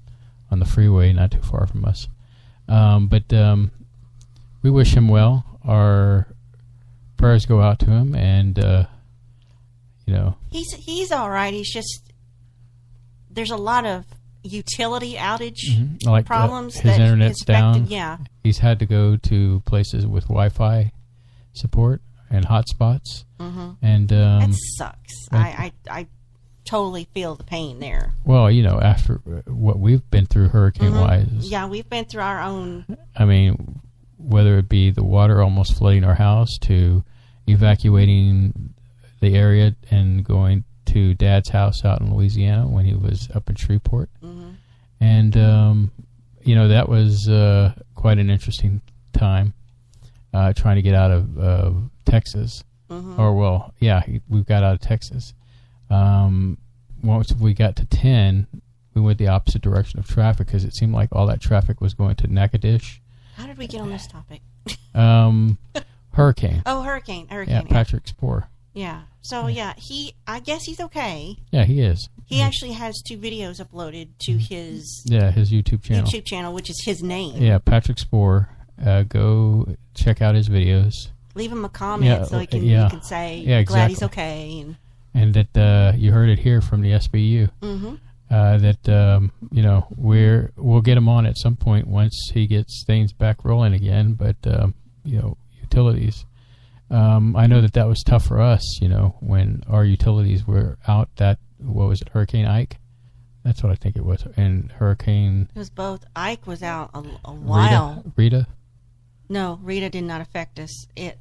the freeway not too far from us. But we wish him well. Our prayers go out to him, and he's all right. He's just there's a lot of utility outage problems. His internet's down. Yeah, he's had to go to places with Wi-Fi support and hotspots, and that sucks. I totally feel the pain there. Well, after what we've been through hurricane-wise, yeah, we've been through our own. I mean, whether it be the water almost flooding our house to evacuating the area and going to Dad's house out in Louisiana when he was up in Shreveport. Mm-hmm. And, that was quite an interesting time trying to get out of Texas. Mm-hmm. Or, we got out of Texas. Once we got to 10, we went the opposite direction of traffic because it seemed like all that traffic was going to Natchitoches. How did we get on this topic? Hurricane. Oh, hurricane. Yeah, Patrick Spohr. Yeah. So, I guess he's okay. Yeah, he is. He actually has 2 videos uploaded to his... his YouTube channel. Which is his name. Yeah, Patrick Spohr. Go check out his videos. Leave him a comment so he can say, exactly. Glad he's okay. And that you heard it here from the SBU. Mm-hmm. That, we'll get him on at some point once he gets things back rolling again. But, utilities... I know that was tough for us, when our utilities were out. What was it, Hurricane Ike? That's what I think it was. And Hurricane... It was both. Ike was out a while. Rita? No, Rita did not affect us. Do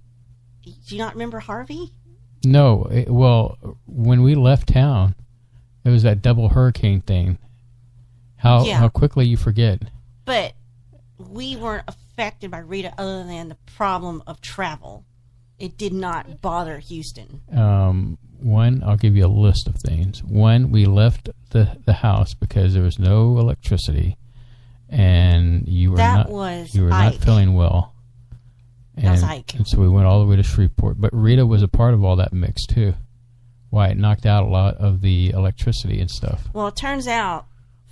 you not remember Harvey? No. When we left town, it was that double hurricane thing. How quickly you forget. But we weren't affected by Rita other than the problem of travel. It did not bother Houston. One, I'll give you a list of things. One, we left the house because there was no electricity, and you were not feeling well. That was Ike. And so we went all the way to Shreveport. But Rita was a part of all that mix too. Why it knocked out a lot of the electricity and stuff. Well, it turns out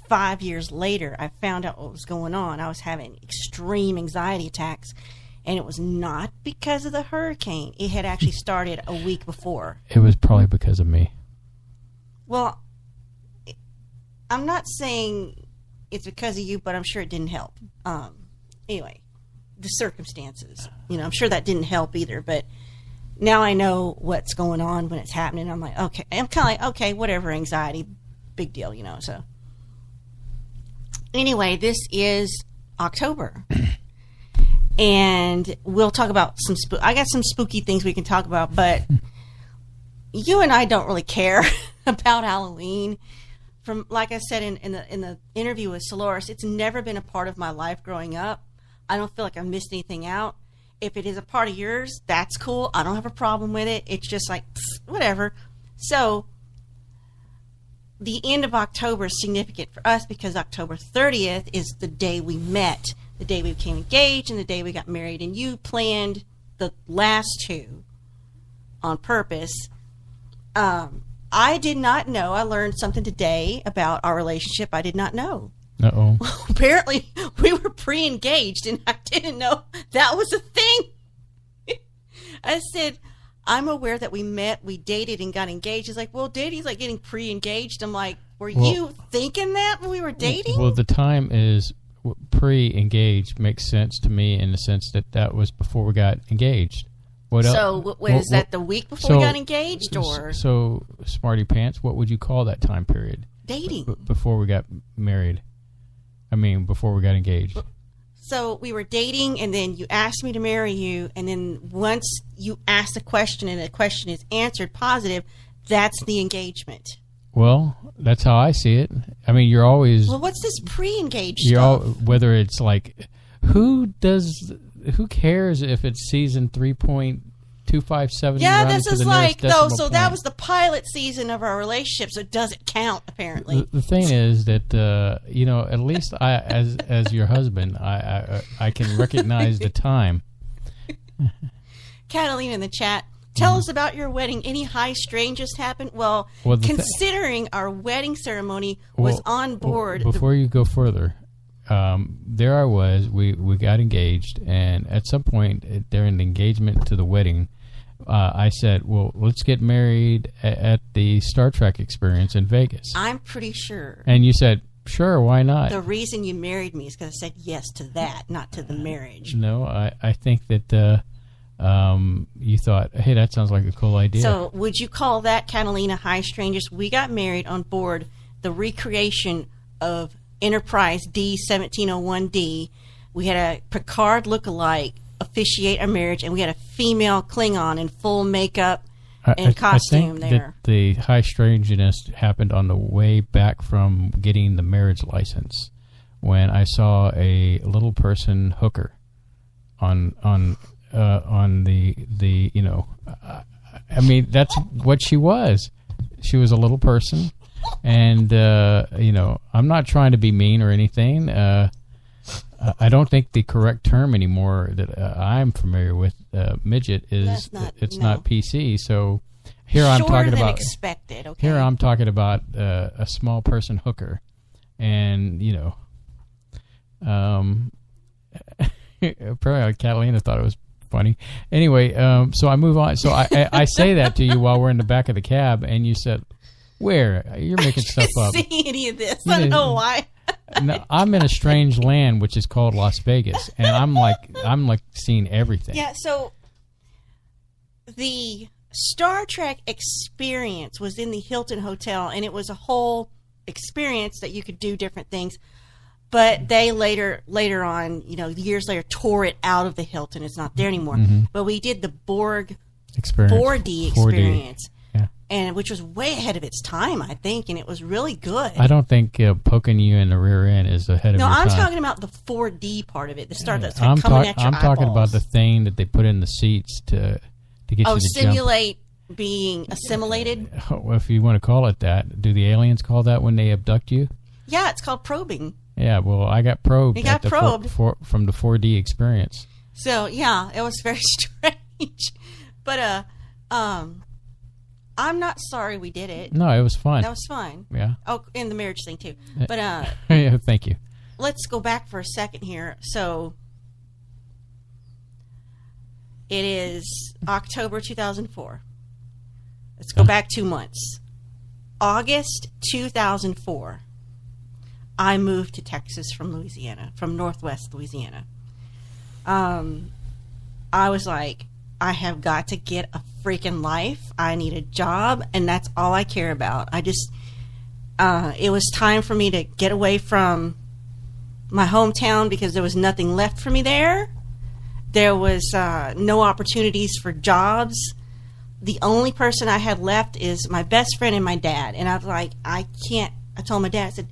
5 years later, I found out what was going on. I was having extreme anxiety attacks. And it was not because of the hurricane. It had actually started a week before. It was probably because of me. Well, I'm not saying it's because of you, but I'm sure it didn't help. Anyway, the circumstances. I'm sure that didn't help either. But now I know what's going on when it's happening. I'm like, okay. I'm kind of like, okay, whatever, anxiety. Big deal, so. Anyway, this is October. And we'll talk about I got some spooky things we can talk about, but you and I don't really care about Halloween. From, like I said in the interview with Solaris, it's never been a part of my life growing up. I don't feel like I've missed anything out. If it is a part of yours, that's cool. I don't have a problem with it. It's just like, whatever. So the end of October is significant for us because October 30th is the day we met. The day we became engaged and the day we got married. And you planned the last two on purpose. I did not know. I learned something today about our relationship I did not know. Uh-oh. Apparently, we were pre-engaged, and I didn't know that was a thing. I said, I'm aware that we met, we dated, and got engaged. He's like, well, dating's like getting pre-engaged. I'm like, were you thinking that when we were dating? Well, the time is... pre-engaged makes sense to me in the sense that was before we got engaged. What else? So was that the week before we got engaged, or? So, Smarty Pants, what would you call that time period? Dating. Before we got married. I mean, before we got engaged. So we were dating, and then you asked me to marry you, and then once you asked a question and the question is answered positive, that's the engagement. Well, that's how I see it. I mean, you're always... Well, what's this pre-engaged stuff? Whether it's like, who cares if it's season 3.257? Yeah, this is like, though, so that was the pilot season of our relationship, so it doesn't count, apparently. The thing is that, at least I, as your husband, I can recognize the time. Catalina in the chat. Tell us about your wedding. Any high strange just happened? Well considering our wedding ceremony was on board. Before you go further, there I was. We got engaged, and at some point during the engagement to the wedding, I said, well, let's get married at the Star Trek experience in Vegas. I'm pretty sure. And you said, sure, why not? The reason you married me is because I said yes to that, not to the marriage. No, I think that... you thought, hey, that sounds like a cool idea. So would you call that, Catalina, high strangers? We got married on board the recreation of Enterprise D-1701D. We had a Picard look-alike officiate our marriage, and we had a female Klingon in full makeup and costume I think there. That the high strangeness happened on the way back from getting the marriage license when I saw a little person hooker on the I mean, that's what she was. She was a little person, and I'm not trying to be mean or anything. I don't think the correct term anymore that I'm familiar with, midget, is not PC. So here I'm talking about expected. Okay. Here I'm talking about a small person hooker, and apparently Catalina thought it was funny. Anyway, so I move on. So I say that to you while we're in the back of the cab, and you said, "Where? You're making stuff up." I didn't see any of this. I don't know why. No, I'm in a strange land, which is called Las Vegas, and I'm like seeing everything. Yeah. So the Star Trek experience was in the Hilton Hotel, and it was a whole experience that you could do different things. But they later on, years later, tore it out of the Hilton. It's not there anymore. But we did the Borg experience. 4D experience. 4D. Yeah. And which was way ahead of its time, I think, and it was really good. I don't think poking you in the rear end is ahead of your time. No, I'm talking about the 4D part of it, the start that's coming at your I'm talking about the thing that they put in the seats to get you to simulate being assimilated. Well, if you want to call it that, do the aliens call that when they abduct you? Yeah, it's called probing. Yeah, well, I got probed. You got probed from the 4D experience. So yeah, it was very strange, but I'm not sorry we did it. No, it was fun. That was fun. Yeah. Oh, and the marriage thing too. But yeah, thank you. Let's go back for a second here. So it is October 2004. Let's go back 2 months. August 2004. I moved to Texas from Louisiana, from Northwest Louisiana. I was like, I have got to get a freaking life. I need a job, and that's all I care about. I just, it was time for me to get away from my hometown because there was nothing left for me there. There was no opportunities for jobs. The only person I had left is my best friend and my dad. And I was like, I can't. I told my dad, I said,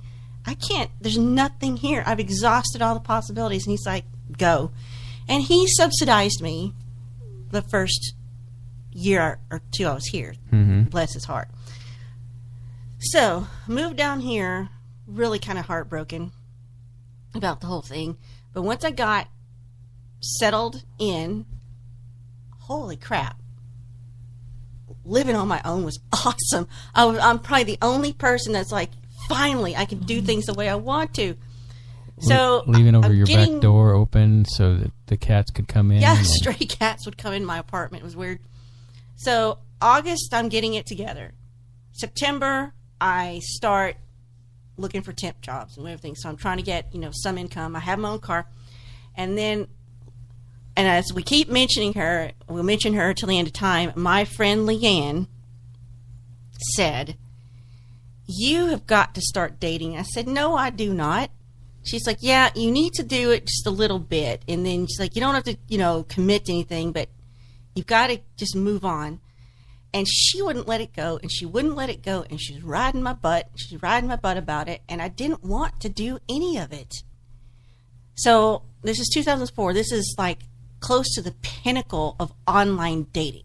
I can't. There's nothing here. I've exhausted all the possibilities. And he's like, go. And he subsidized me the first year or two I was here. Bless his heart. So, moved down here, really kind of heartbroken about the whole thing. But once I got settled in, holy crap. Living on my own was awesome. I'm probably the only person that's like, finally, I can do things the way I want to. So leaving over your back door open so that the cats could come in. Yeah, stray cats would come in my apartment. It was weird. So August, I'm getting it together. September, I start looking for temp jobs and everything. So I'm trying to get some income. I have my own car, and then, and as we keep mentioning her, we'll mention her till the end of time. My friend Leanne said, you have got to start dating. I said, no, I do not. She's like, yeah, you need to do it just a little bit. And then she's like, you don't have to, commit to anything, but you've got to just move on. And she wouldn't let it go, and she wouldn't let it go, and she's riding my butt. She's riding my butt about it, and I didn't want to do any of it. So this is 2004. This is like close to the pinnacle of online dating,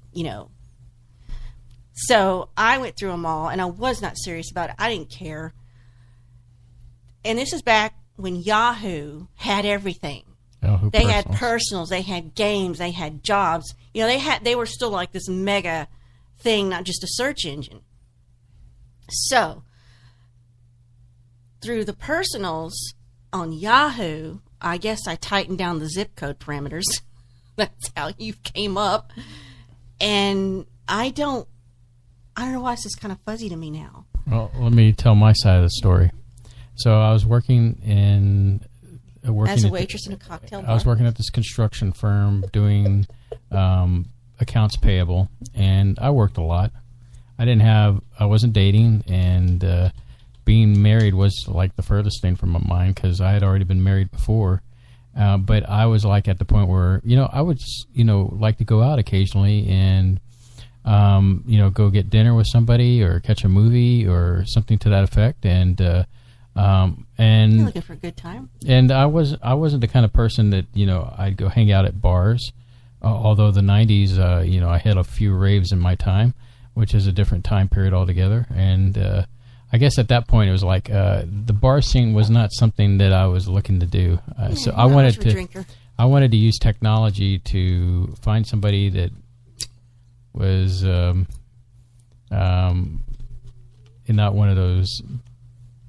So I went through them all, and I was not serious about it. I didn't care. And this is back when Yahoo had everything. They had personals, they had games, they had jobs. They were still like this mega thing, not just a search engine. So through the personals on Yahoo, I guess I tightened down the zip code parameters. That's how you came up. And I don't know why this is kind of fuzzy to me now. Well, let me tell my side of the story. So I was working as a waitress in a cocktail bar. I was working at this construction firm doing accounts payable, and I worked a lot. I wasn't dating, and being married was like the furthest thing from my mind because I had already been married before. But I was like at the point where, I would, like to go out occasionally and, go get dinner with somebody or catch a movie or something to that effect. And you're looking for a good time. And I wasn't the kind of person that, I'd go hang out at bars. Although the 90s, I had a few raves in my time, which is a different time period altogether. And I guess at that point it was like the bar scene was not something that I was looking to do. So I wanted to use technology to find somebody that was not one of those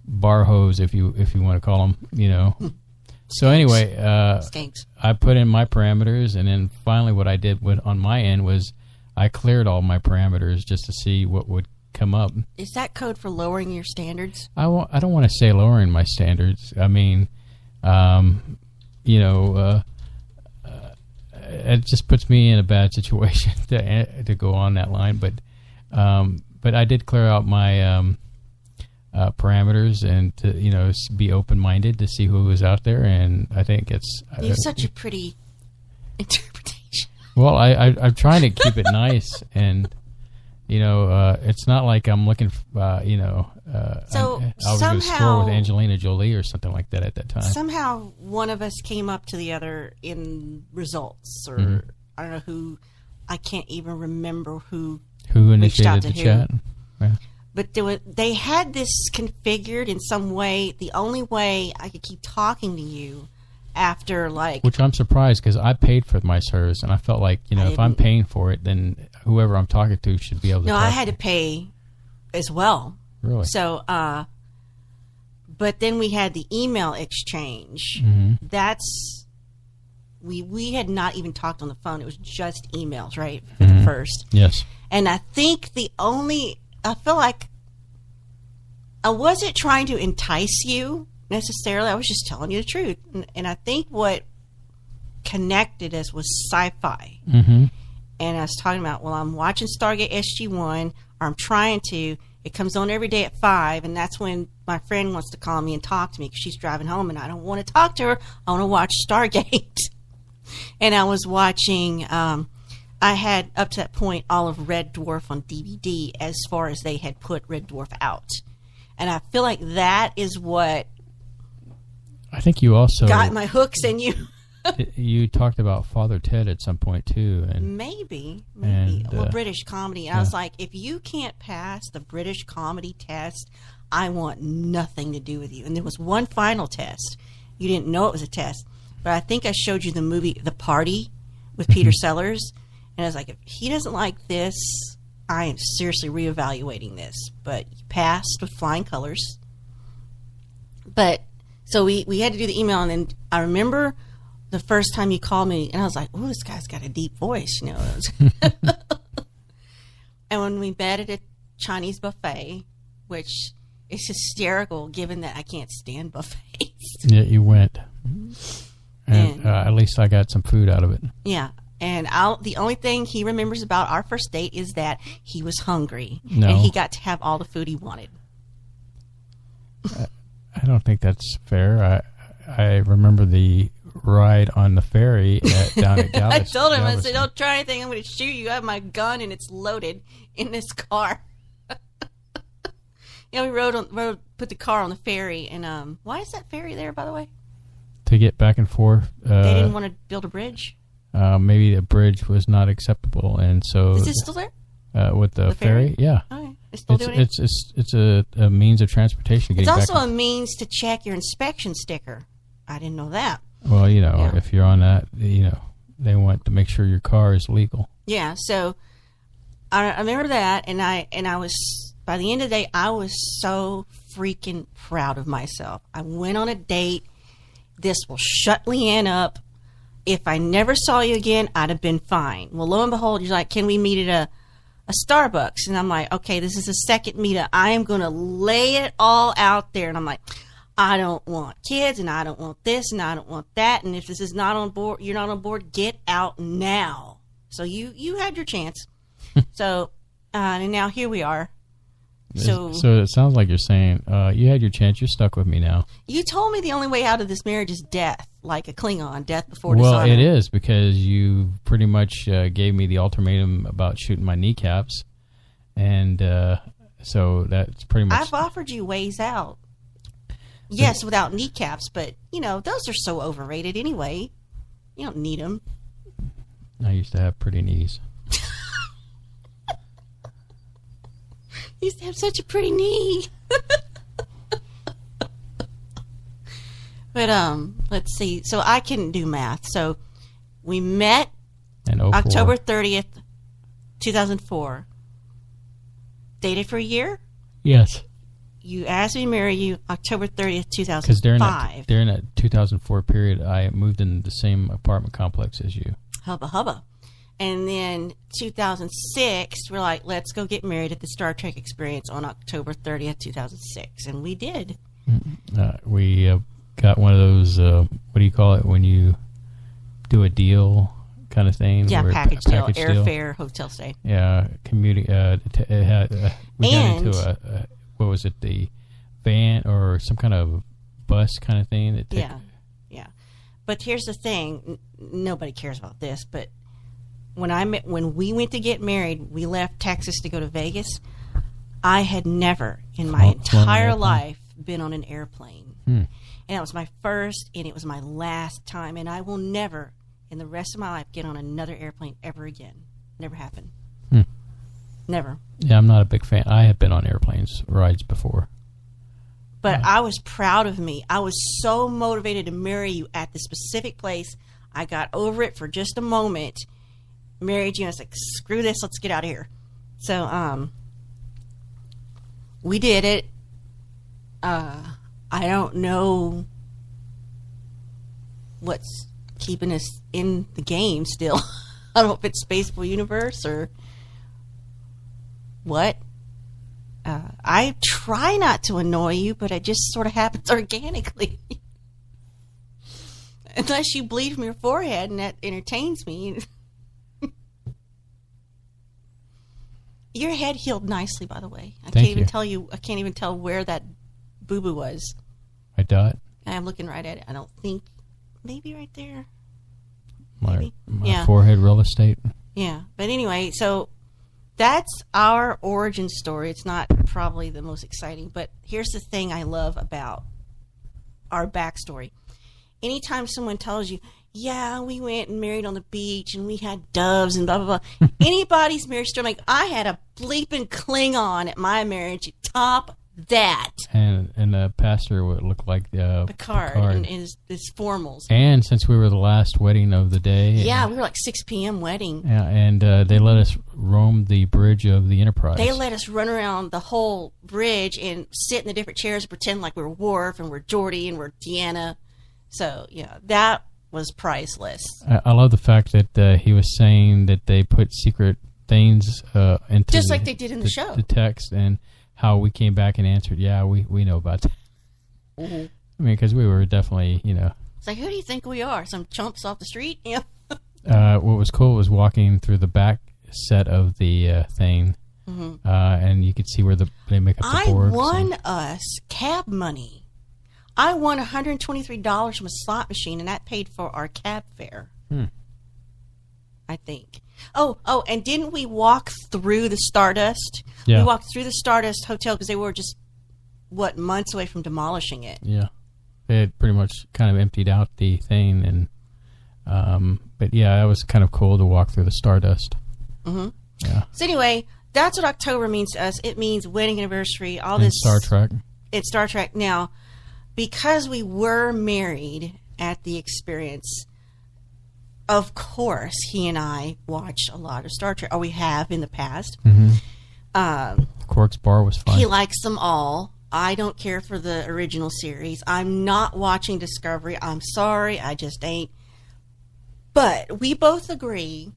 bar hoes, if you want to call them, So anyway, I put in my parameters, and then finally what I did on my end was I cleared all my parameters just to see what would come up. Is that code for lowering your standards? I don't want to say lowering my standards. I mean, it just puts me in a bad situation to go on that line. But I did clear out my parameters and to be open-minded to see who was out there, and I think it's you have such a pretty interpretation. Well, I'm trying to keep it nice, and it's not like I'm looking. So I was going to score with Angelina Jolie or something like that at that time. Somehow, one of us came up to the other in results, or I don't know who. I can't even remember who initiated the chat. Yeah. But they had this configured in some way. The only way I could keep talking to you after, which I'm surprised, because I paid for my service, and I felt like if I'm paying for it, then whoever I'm talking to should be able to. No, I had to pay as well. Really? So, but then we had the email exchange. That's we had not even talked on the phone. It was just emails, right? For the first. Yes. And I think I feel like I wasn't trying to entice you necessarily. I was just telling you the truth. And I think what connected us was sci-fi. And I was talking about, I'm watching Stargate SG-1, or I'm trying to. It comes on every day at 5, and that's when my friend wants to call me and talk to me because she's driving home, and I don't want to talk to her. I want to watch Stargate. And I was watching, I had, up to that point, all of Red Dwarf on DVD as far as they had put Red Dwarf out. And I feel like that is what I think you also got my hooks in you. You talked about Father Ted at some point too, and maybe. And, British comedy. And I was like, if you can't pass the British comedy test, I want nothing to do with you. And there was one final test. You didn't know it was a test, but I think I showed you the movie The Party with Peter Sellers, and I was like, if he doesn't like this, I am seriously reevaluating this. But you passed with flying colors. But so we had to do the email, and then I remember the first time you called me, and I was like, "Oh, this guy's got a deep voice," And when we met at a Chinese buffet, which is hysterical, given that I can't stand buffets. Yeah, you went, and at least I got some food out of it. Yeah, and the only thing he remembers about our first date is that he was hungry, No. and he got to have all the food he wanted. I don't think that's fair. I remember the ride on the ferry down at Galveston. I told him, I said, "Don't try anything. I'm going to shoot you. I have my gun and it's loaded in this car." We put the car on the ferry, and why is that ferry there, by the way? To get back and forth. They didn't want to build a bridge. Maybe a bridge was not acceptable, and so is it still there? With the ferry? Yeah. Okay. Still doing it? It's a means of transportation. It's also a means to check your inspection sticker. I didn't know that. Well, if you're on that, they want to make sure your car is legal. Yeah, so I remember that, and I was, by the end of the day, I was so freaking proud of myself. I went on a date. This will shut Leanne up. If I never saw you again, I'd have been fine. Well, lo and behold, you're like, "Can we meet at a Starbucks?" And I'm like, "Okay, this is the second meetup. I am going to lay it all out there." And I'm like, "I don't want kids, and I don't want this, and I don't want that. And if this is not on board, you're not on board, get out now." So you had your chance. So, and now here we are. So it sounds like you're saying, you had your chance, you're stuck with me now. You told me the only way out of this marriage is death, like a Klingon, death before dishonor. Well, it is, because you pretty much gave me the ultimatum about shooting my kneecaps. And so that's pretty much... I've offered you ways out. Yes, without kneecaps, but, those are so overrated anyway. You don't need them. I used to have pretty knees. You used to have such a pretty knee. But, let's see. So I can do math. So we met October 30th, 2004. Dated for a year? Yes. You asked me to marry you October 30th, 2005. Because during that 2004 period, I moved in the same apartment complex as you. Hubba hubba. And then 2006, we're like, let's go get married at the Star Trek Experience on October 30th, 2006. And we did. We got one of those, what do you call it, when you do a deal kind of thing. Yeah, where package deal, deal. airfare, hotel stay. Yeah, commuting. We got into a what was it? The van or some kind of bus kind of thing. That yeah. But here's the thing: nobody cares about this. But when we went to get married, we left Texas to go to Vegas. I had never in my entire life been on an airplane, and that was my first, and it was my last time. And I will never, in the rest of my life, get on another airplane ever again. Never happened. Never. Yeah, I'm not a big fan. I have been on rides before. But I was proud of me. I was so motivated to marry you at the specific place. I got over it for just a moment, married you, and I was like, screw this, let's get out of here. So, we did it. I don't know what's keeping us in the game still. I don't know if it's Spaceboy Universe or what. I try not to annoy you, but it just sort of happens organically. Unless you bleed from your forehead, and that entertains me. Your head healed nicely, by the way. I can't even tell where that boo-boo was. My dot? I'm looking right at it. I don't think... Maybe right there. My forehead real estate. Yeah. But anyway, so... That's our origin story. It's not probably the most exciting, but here's the thing I love about our backstory. Anytime someone tells you, yeah, we went and married on the beach and we had doves and blah, blah, blah. Anybody's marriage story, like, I had a bleeping Klingon at my marriage. Top that. And the pastor would look like Picard and his formals. And since we were the last wedding of the day. Yeah, we were like 6 p.m. wedding. Yeah, and they let us roam the bridge of the Enterprise. They let us run around the whole bridge and sit in the different chairs and pretend like we're Worf and we're Geordi and we're Deanna. So, yeah, that was priceless. I love the fact that he was saying that they put secret things into just like they did in the show. The text, and how we came back and answered, yeah, we know about that. Mm-hmm. I mean, because we were definitely, It's like, who do you think we are? Some chumps off the street? Yeah. What was cool was walking through the back set of the thing, and you could see where they make up the boards. I won us cab money. I won $123 from a slot machine, and that paid for our cab fare. I think. Oh, and didn't we walk through the Stardust? Yeah. We walked through the Stardust Hotel because they were just, months away from demolishing it. Yeah. They had pretty much kind of emptied out the thing. And but, yeah, that was kind of cool to walk through the Stardust. Mm-hmm. Yeah. So, anyway, that's what October means to us. It means wedding anniversary, all and this. Star Trek. It's Star Trek. Now, because we were married at the experience, of course, he and I watched a lot of Star Trek, or we have in the past. Mm-hmm. Quark's Bar was fun. He likes them all. I don't care for the original series. I'm not watching Discovery. I'm sorry, I just ain't. But we both agree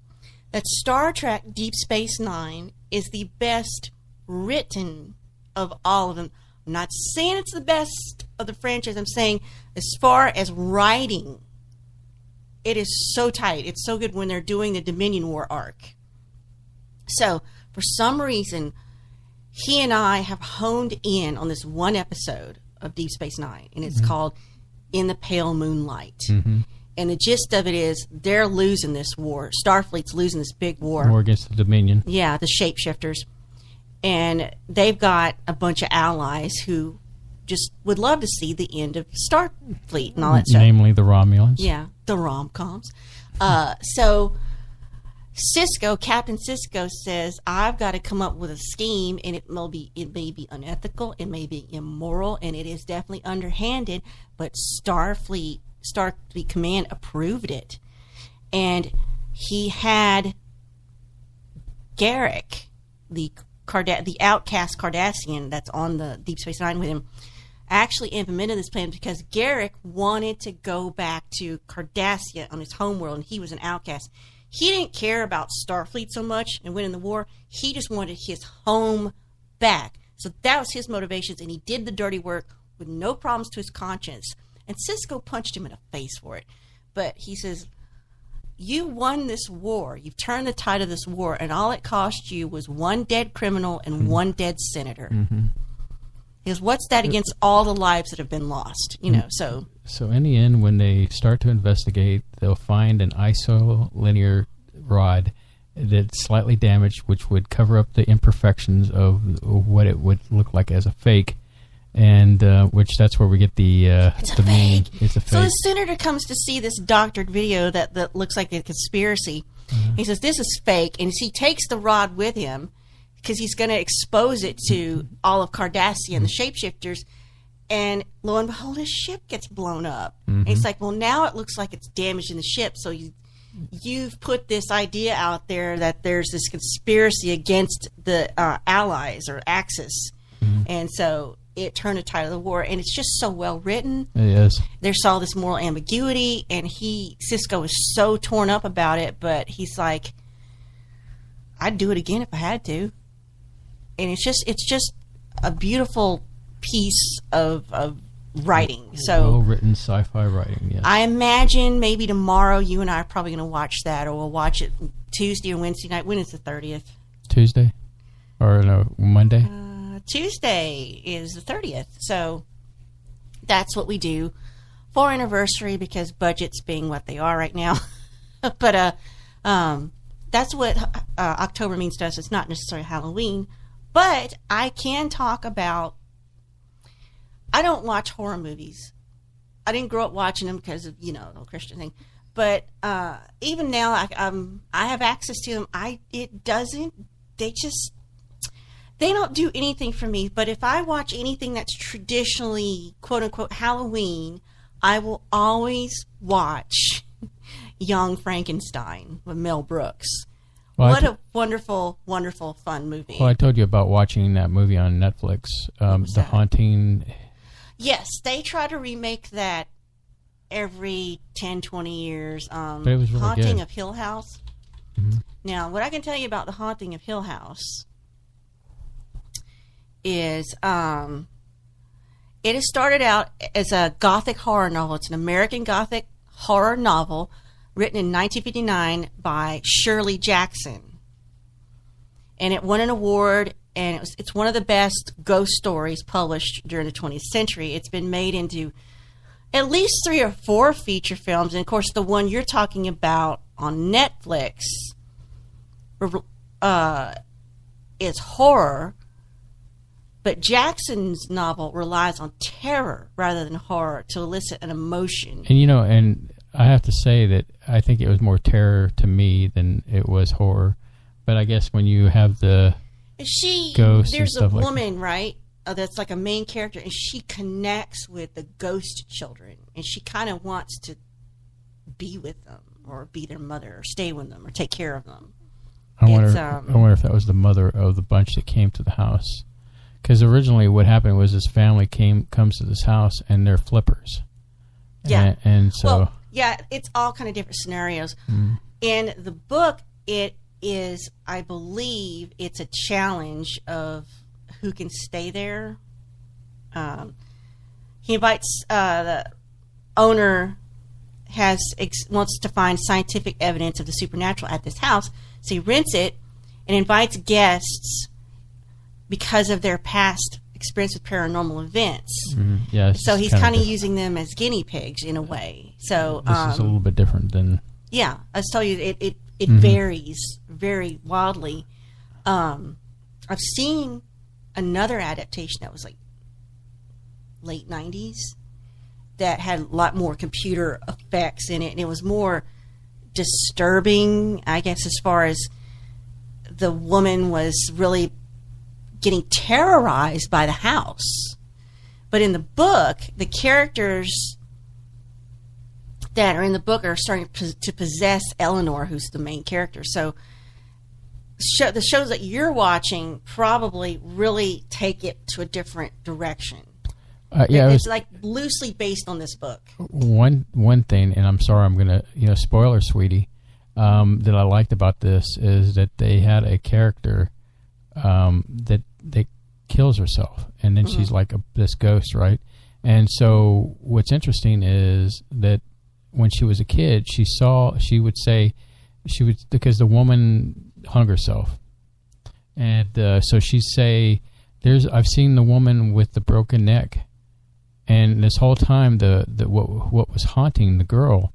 that Star Trek Deep Space Nine is the best written of all of them. I'm not saying it's the best of the franchise. I'm saying as far as writing, it is so tight. It's so good when they're doing the Dominion War arc. So, for some reason, he and I have honed in on this one episode of Deep Space Nine, and it's called In the Pale Moonlight. Mm-hmm. And the gist of it is they're losing this war. Starfleet's losing this big war. War against the Dominion. Yeah, the shapeshifters. And they've got a bunch of allies who just would love to see the end of Starfleet and all that stuff. Namely the Romulans. Yeah, the rom-coms. So Captain Sisko says, I've got to come up with a scheme, and it may be unethical, it may be immoral, and it is definitely underhanded, but Starfleet Command approved it. And he had Garrick, the outcast Cardassian that's on the Deep Space Nine with him, actually implemented this plan because Garrick wanted to go back to Cardassia on his homeworld, and he was an outcast. He didn't care about Starfleet so much and winning the war. He just wanted his home back. So that was his motivations, and he did the dirty work with no problems to his conscience. And Sisko punched him in the face for it. But he says, you won this war. You've turned the tide of this war, and all it cost you was one dead criminal and one dead senator. Because what's that against all the lives that have been lost? You know, so in the end, when they start to investigate, they'll find an isolinear rod that's slightly damaged, which would cover up the imperfections of what it would look like as a fake. And which that's where we get the main. It's a fake. So the senator comes to see this doctored video that looks like a conspiracy. He says this is fake, and he takes the rod with him because he's going to expose it to all of Cardassia and the shapeshifters. And lo and behold, his ship gets blown up. And he's like, well, now it looks like it's damaged in the ship. So you've put this idea out there that there's this conspiracy against the Allies or Axis, and so it turned the tide of the war, and it's just so well written. It is. There's all this moral ambiguity, and Cisco is so torn up about it, but he's like, I'd do it again if I had to. And it's just a beautiful piece of writing. So well written sci-fi writing. Yes. I imagine maybe tomorrow you and I are probably going to watch that, or we'll watch it Tuesday or Wednesday night. When is the 30th? Tuesday, or no, Monday. Tuesday is the 30th, so that's what we do for anniversary because budgets being what they are right now. But that's what October means to us. It's not necessarily Halloween, but I can talk about. I don't watch horror movies. I didn't grow up watching them because of the whole Christian thing. But even now, I have access to them. They don't do anything for me, but if I watch anything that's traditionally, quote-unquote, Halloween, I will always watch Young Frankenstein with Mel Brooks. Well, what a wonderful, wonderful, fun movie. Well, I told you about watching that movie on Netflix, The Haunting. Yes, they try to remake that every 10, 20 years. But it was really Haunting good. of Hill House. Now, what I can tell you about The Haunting of Hill House is it has started out as a gothic horror novel. It's an American gothic horror novel written in 1959 by Shirley Jackson. And it won an award, and it's one of the best ghost stories published during the 20th century. It's been made into at least 3 or 4 feature films. And, of course, the one you're talking about on Netflix is horror. But Jackson's novel relies on terror rather than horror to elicit an emotion. And and I have to say that I think it was more terror to me than it was horror. But I guess when you have the ghosts, there's and a stuff woman, right? That's like a main character, and she connects with the ghost children, and she kind of wants to be with them, or be their mother, or stay with them, or take care of them. I wonder if that was the mother of the bunch that came to the house. Because originally what happened was this family comes to this house, and they're flippers. Yeah. And so... Well, yeah, it's all kind of different scenarios. In the book, it is, I believe, it's a challenge of who can stay there. He invites, the owner wants to find scientific evidence of the supernatural at this house, so he rents it and invites guests because of their past experience with paranormal events. So he's kind of using them as guinea pigs in a way. So this is a little bit different than... Yeah, I was telling you, it varies very wildly. I've seen another adaptation that was like late 90s that had a lot more computer effects in it, and it was more disturbing, I guess, as far as the woman was really getting terrorized by the house. But in the book, the characters that are in the book are starting to possess Eleanor, who's the main character. So the shows that you're watching probably really take it to a different direction. It's like loosely based on this book. One thing, and I'm sorry, I'm gonna spoiler, sweetie, that I liked about this is that they had a character that kills herself, and then she's like this ghost, right? And so what's interesting is that when she was a kid, because the woman hung herself. And so she'd say, I've seen the woman with the broken neck. And this whole time, what was haunting the girl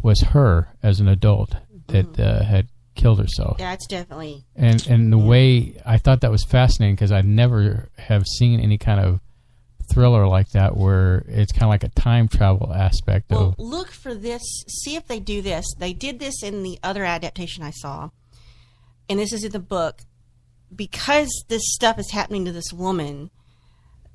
was her as an adult that had killed herself. Yeah, it's definitely. And the way, I thought that was fascinating because I never have seen any kind of thriller like that where it's kind of like a time travel aspect. Well, look for this. See if they do this. They did this in the other adaptation I saw. And this is in the book. Because this stuff is happening to this woman,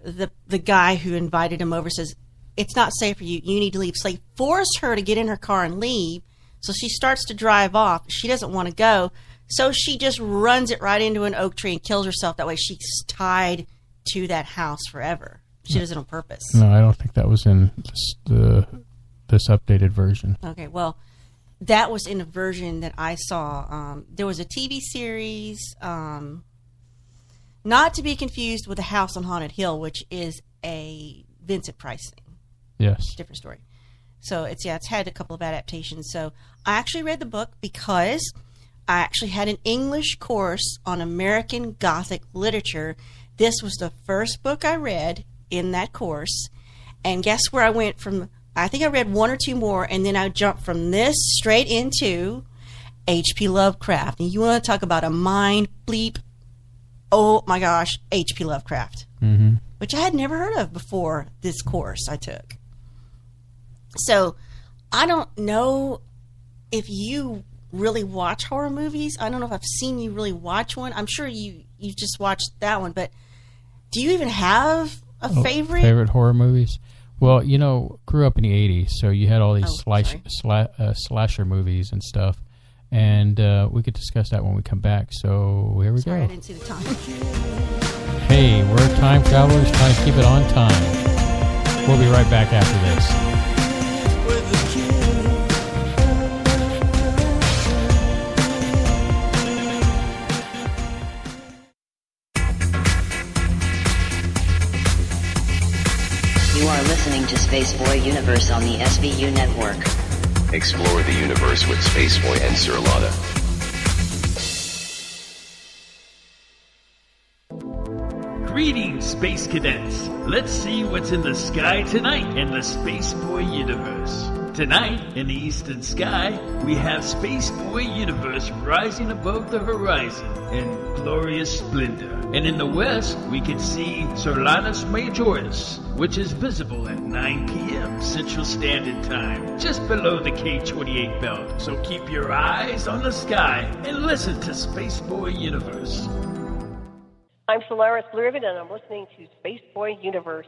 the guy who invited him over says, it's not safe for you. You need to leave. So they force her to get in her car and leave. So she starts to drive off. She doesn't want to go. So she just runs it right into an oak tree and kills herself. That way she's tied to that house forever. She does it on purpose. No, I don't think that was in this updated version. Okay, well, that was in a version that I saw. There was a TV series, not to be confused with The House on Haunted Hill, which is a Vincent Price thing. Yes. Different story. So it's had a couple of adaptations. So I actually read the book because I actually had an English course on American Gothic literature. This was the first book I read in that course. And guess where I went from? I think I read one or two more, and then I jumped from this straight into H.P. Lovecraft. And you want to talk about a mind bleep? Oh my gosh, H.P. Lovecraft. Mm-hmm. Which I had never heard of before this course I took. So I don't know if you really watch horror movies. I don't know if I've seen you really watch one. I'm sure you just watched that one, but do you even have a favorite? Favorite horror movies? Well, grew up in the 80s, so you had all these slasher movies and stuff. And we could discuss that when we come back. So here we go. I didn't see the time. Hey, we're time travelers trying to keep it on time. We'll be right back after this. You are listening to Spaceboy Universe on the SVU network. Explore the universe with Spaceboy and Surlana. Greetings, Space Cadets. Let's see what's in the sky tonight in the Spaceboy Universe. Tonight, in the eastern sky, we have Spaceboy Universe rising above the horizon in glorious splendor. And in the west, we can see Solaris Majoris, which is visible at 9 p.m. Central Standard Time, just below the K28 belt. So keep your eyes on the sky and listen to Spaceboy Universe. I'm Solaris Blue Raven, and I'm listening to Spaceboy Universe.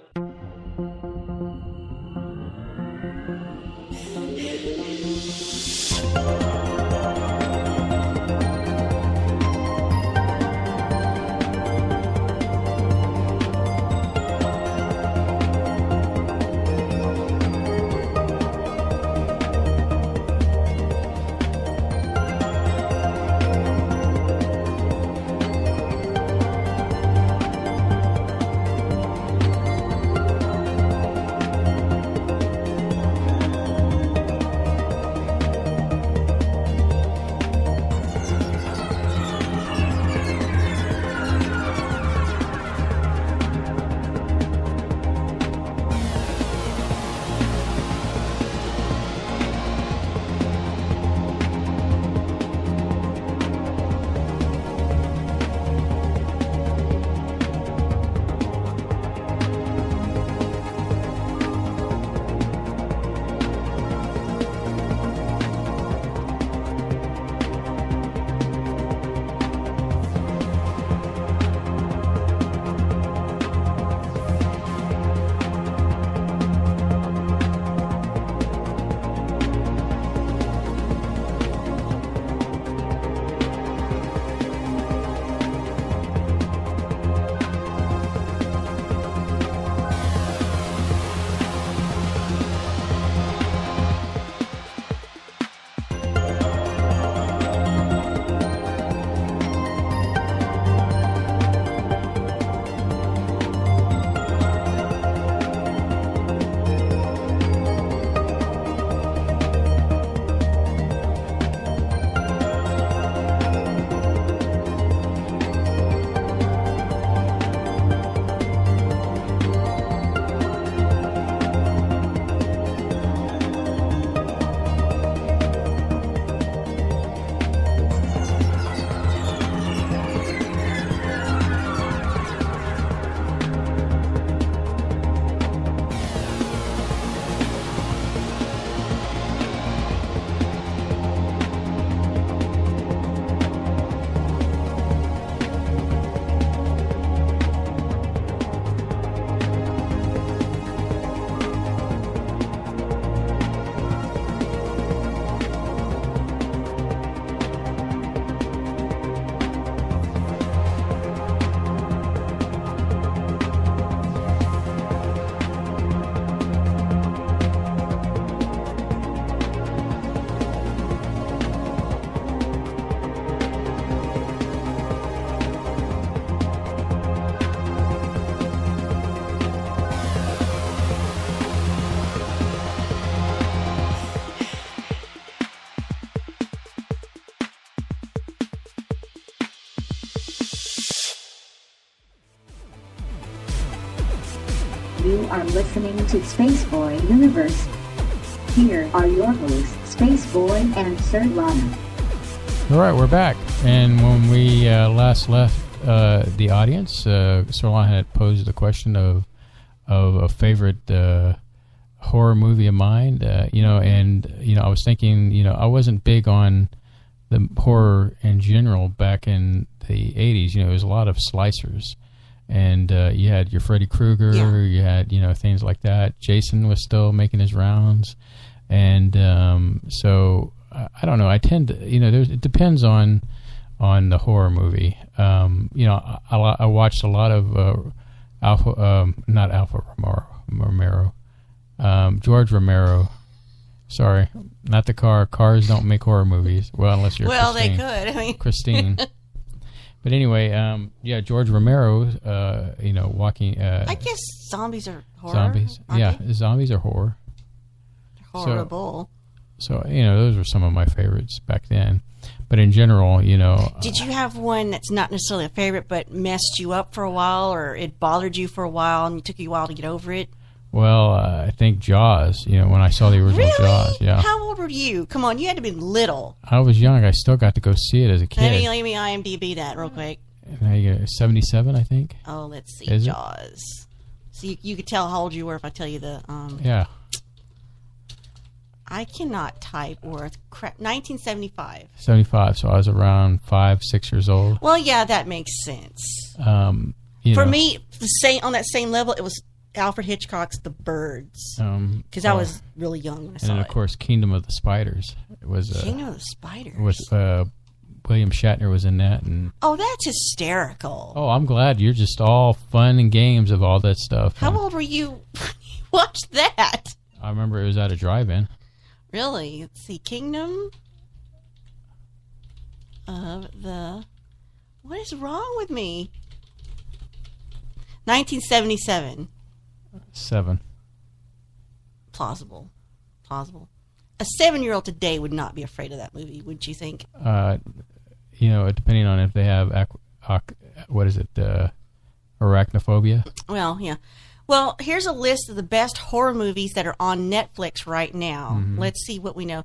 You are listening to Spaceboy Universe. Here are your hosts, Spaceboy and Surlana. All right, we're back. And when we last left the audience, Surlana had posed the question of a favorite horror movie of mine. I was thinking, I wasn't big on the horror in general back in the 80s. It was a lot of slicers. And you had your Freddy Krueger, you had, things like that. Jason was still making his rounds. And so, I don't know. I tend to, it depends on the horror movie. I watched a lot of George Romero. Sorry, not the car. Cars don't make horror movies. Well, unless you're Christine. They could. I mean, Christine. But anyway, George Romero, walking... I guess zombies are horror. Zombies. Zombies are horror. Horrible. So, those were some of my favorites back then. But in general, Did you have one that's not necessarily a favorite, but messed you up for a while, or it bothered you for a while, and it took you a while to get over it? Well, I think Jaws, when I saw the original Jaws. Yeah. How old were you? Come on, you had to be little. I was young. I still got to go see it as a kid. Let me IMDb that real quick. 77, I think. Oh, let's see. Jaws. So you could tell how old you were if I tell you the... Yeah. I cannot type worth crap. 1975. 75, so I was around 5, 6 years old. Well, yeah, that makes sense. For me, on that same level, it was Alfred Hitchcock's The Birds, because I was really young when I saw it. And then, of course, Kingdom of the Spiders. It was Kingdom of the Spiders. With William Shatner was in that, and that's hysterical. Oh, I'm glad you're just all fun and games of all that stuff. How old were you when you watched that? I remember it was at a drive-in. Really? Let's see. Kingdom of the... What is wrong with me? 1977. 7. Plausible. A 7-year-old today would not be afraid of that movie, would you think? Depending on if they have arachnophobia. Well, yeah. Well, here's a list of the best horror movies that are on Netflix right now. Mm-hmm. Let's see what we know.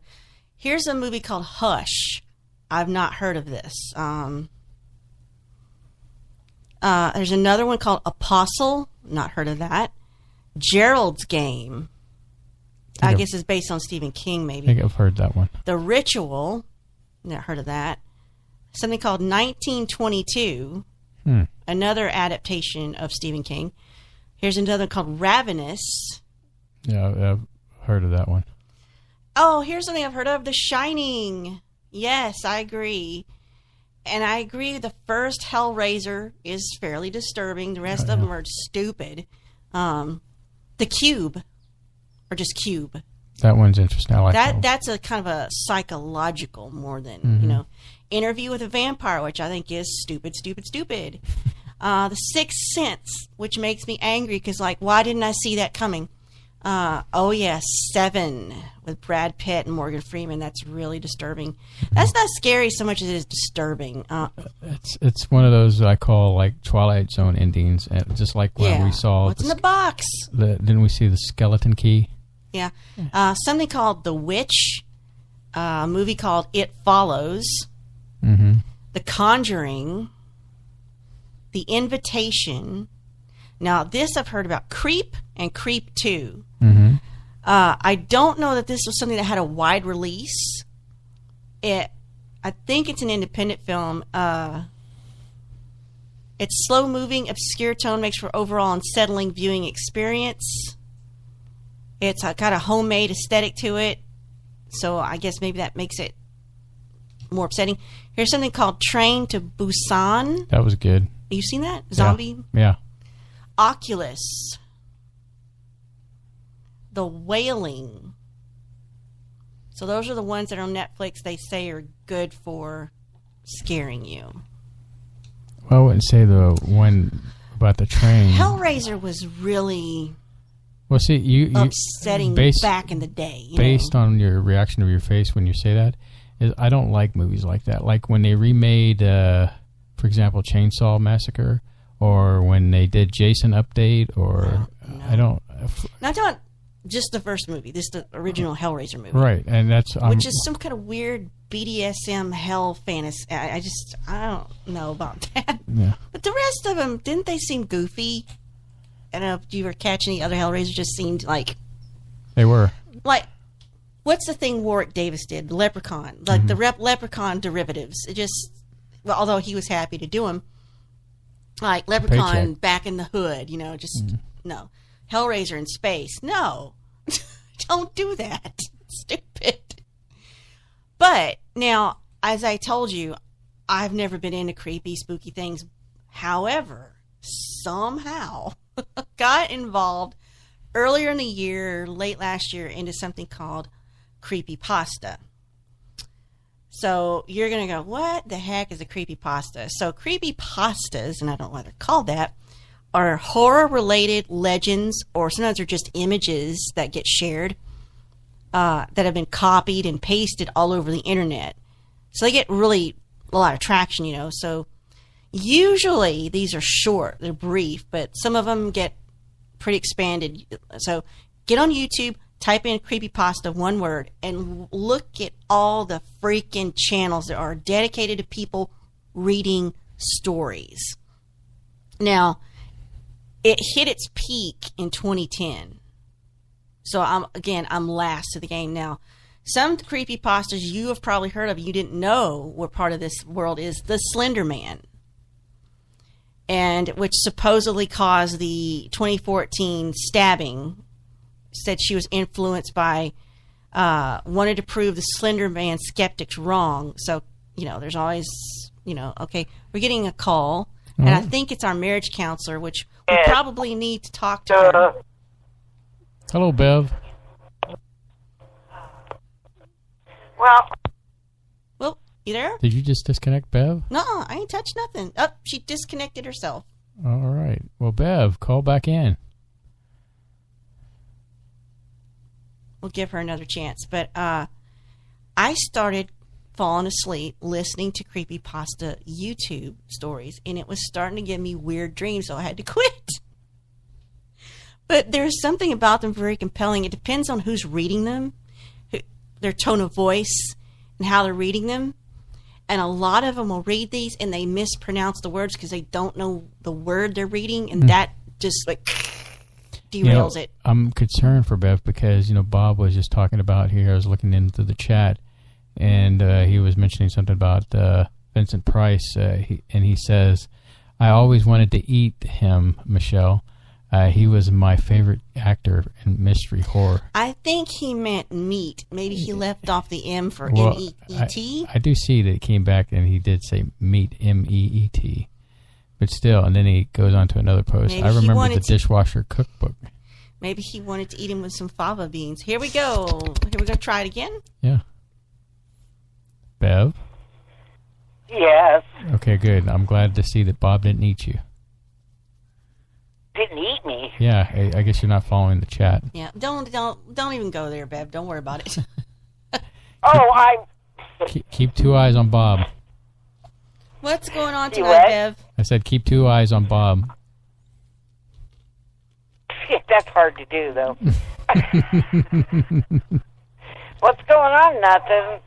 Here's a movie called Hush. I've not heard of this. There's another one called Apostle. Not heard of that. Gerald's Game. I guess it's based on Stephen King, maybe. I think I've heard that one. The Ritual. Not heard of that. Something called 1922. Another adaptation of Stephen King. Here's another called Ravenous. Yeah, I've heard of that one. Oh, here's something I've heard of. The Shining. Yes, I agree. And I agree the first Hellraiser is fairly disturbing. The rest of them are stupid. The Cube. Or just Cube. That one's interesting. I like that one. That's a kind of a psychological more than, Interview with a Vampire, which I think is stupid. The Sixth Sense, which makes me angry because, why didn't I see that coming? Seven with Brad Pitt and Morgan Freeman. That's really disturbing. That's not scary so much as it is disturbing. It's one of those I call Twilight Zone endings, just like when we saw what's in the box. Didn't we see the skeleton key? Yeah, something called The Witch. A movie called It Follows. Mm-hmm. The Conjuring. The Invitation. Now, this I've heard about. Creep and Creep 2. Mm-hmm. I don't know that this was something that had a wide release. I think it's an independent film. Its slow-moving, obscure tone makes for overall unsettling viewing experience. It's got a homemade aesthetic to it, so I guess maybe that makes it more upsetting. Here's something called Train to Busan. That was good. You seen that? Zombie? Yeah. Oculus. The Wailing. So those are the ones that are on Netflix they say are good for scaring you. Well, I wouldn't say the one about the train. Hellraiser was really upsetting back in the day. Based on your reaction of your face when you say that, I don't like movies like that. Like when they remade, for example, Chainsaw Massacre, or when they did Jason Update, or I don't. Not talking just the first movie. This is the original Hellraiser movie, Right, and that's which is some kind of weird BDSM hell fantasy. I don't know about that. Yeah. But the rest of them, didn't they seem goofy? I don't know if you were catching any other Hellraisers. Just seemed like they were like. What's the thing Warwick Davis did? The Leprechaun, like the Leprechaun derivatives. It just, well, although he was happy to do them, like Leprechaun Paycheck. back in the hood, just no. Hellraiser in space, no, don't do that. Stupid. But now, as I told you, I've never been into creepy, spooky things. However, somehow got involved earlier in the year, late last year, into something called creepypasta. So you're going to go, what the heck is a creepypasta? So creepypastas, and I don't know why they're called that, are horror-related legends, or sometimes they're just images that get shared that have been copied and pasted all over the internet. So they get really a lot of traction, So usually these are short, they're brief, but some of them get pretty expanded. So get on YouTube, type in creepypasta, one word, and look at all the freaking channels that are dedicated to people reading stories. Now, it hit its peak in 2010. So I'm last to the game now. Some creepypastas you have probably heard of, you didn't know what part of this world is the Slender Man, and which supposedly caused the 2014 stabbing. Said she was influenced by, wanted to prove the Slender Man skeptics wrong. So, there's always, okay, we're getting a call, and I think it's our marriage counselor, which we probably need to talk to her. Hello, Bev. Well, you there? Did you just disconnect Bev? No, I ain't touched nothing. Oh, she disconnected herself. All right. Well, Bev, call back in. We'll give her another chance. But I started falling asleep listening to creepypasta YouTube stories, and it was starting to give me weird dreams, so I had to quit. But there's something about them very compelling. It depends on who's reading them, their tone of voice, and how they're reading them. And a lot of them will read these, and they mispronounce the words because they don't know the word they're reading, and that just, derails it. I'm concerned for Bev because, Bob was just talking about here. I was looking into the chat, and he was mentioning something about Vincent Price, and he says, I always wanted to eat him, Michelle. He was my favorite actor in mystery horror. I think he meant meat. Maybe he left off the M for M-E-E-T. I do see that it came back and he did say meat, M-E-E-T. But still, and then he goes on to another post. Maybe I remember the dishwasher cookbook. Maybe he wanted to eat him with some fava beans. Here we go. Here we go. Try it again. Yeah. Bev? Yes. Okay, good. I'm glad to see that Bob didn't eat you. Didn't eat me. Yeah, I guess you're not following the chat. Yeah, don't even go there, Bev. Don't worry about it. Keep two eyes on Bob. What's going on tonight, Bev? I said keep two eyes on Bob. That's hard to do, though. What's going on? Nothing.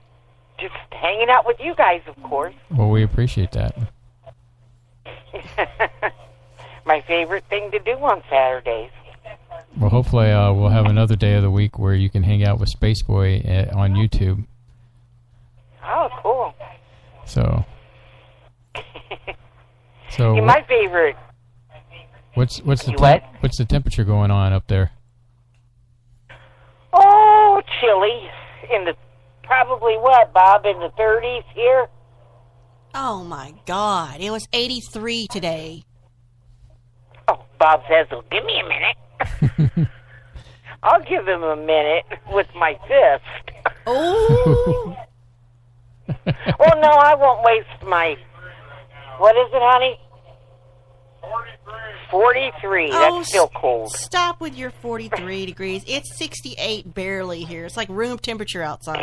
Just hanging out with you guys, of course. Well, we appreciate that. My favorite thing to do on Saturdays. Well, hopefully we'll have another day of the week where you can hang out with Spaceboy on YouTube. Oh, cool. So my favorite. What's the temperature going on up there? Oh, chilly. Probably what, Bob, in the 30s here? Oh my God! It was 83 today. Oh, Bob says, well, give me a minute. I'll give him a minute with my fist. Oh. Well, no, I won't waste my... What is it, honey? 43. That's still cold. Stop with your 43 degrees. It's 68 barely here. It's like room temperature outside.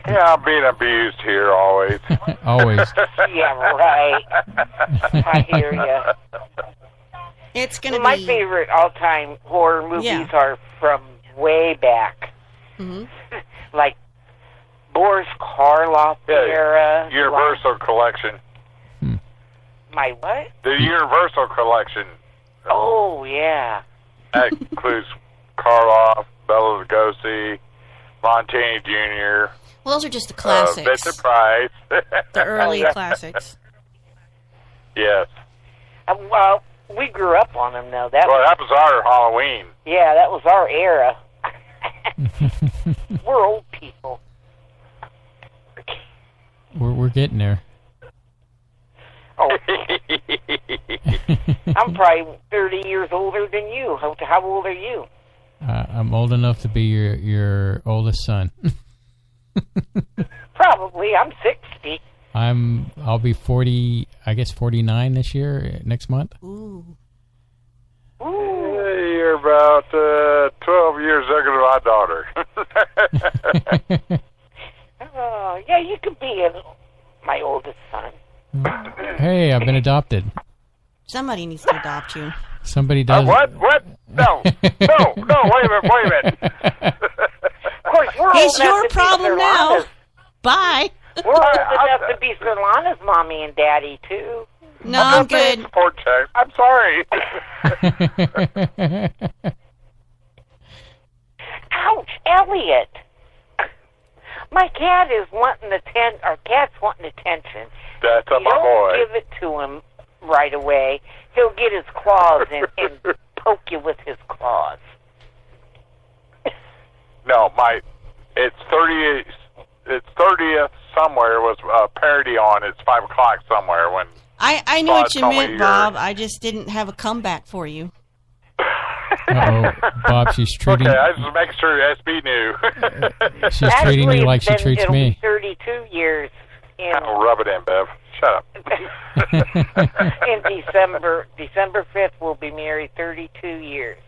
Yeah, I'm being abused here always. Always. Yeah, right. I hear you. It's going to be... My favorite all-time horror movies are from way back. Mm-hmm. Like Boris Karloff era. Universal Collection. My what? The Universal Collection. Oh, yeah. That includes Karloff, Bela Lugosi, Montaigne Jr. Well, those are just the classics. Vincent Price. The early classics. Yes. Well, we grew up on them, though. That was our Halloween. Yeah, that was our era. We're old people. We're getting there. Oh. I'm probably 30 years older than you. How old are you? I'm old enough to be your oldest son. Probably. I'm 60. I'll be 40. I guess 49 this year. Next month. Ooh. You're about 12 years younger than my daughter. Yeah, you could be my oldest son. Hey, I've been adopted. Somebody needs to adopt you. Somebody does. What? No. Wait a minute. Of course, we're it's old your enough to problem be now. Bye. We're old enough to be Solana's mommy and daddy, too. No, I'm good. Support check. I'm sorry. Ouch, Elliot. My cat is wanting our cat's wanting attention. That's you my boy. Don't give it to him right away. He'll get his claws and poke you with his claws. No, it's 30th somewhere was a parody on. It's 5 o'clock somewhere when. I knew what you meant, Bob. I just didn't have a comeback for you. Uh-oh, Bob, she's treating... Okay, I was just making sure SB knew. She's treating you like she treats it'll me. Be 32 years. I'll rub it in, Bev. Shut up. In December 5th, we'll be married 32 years.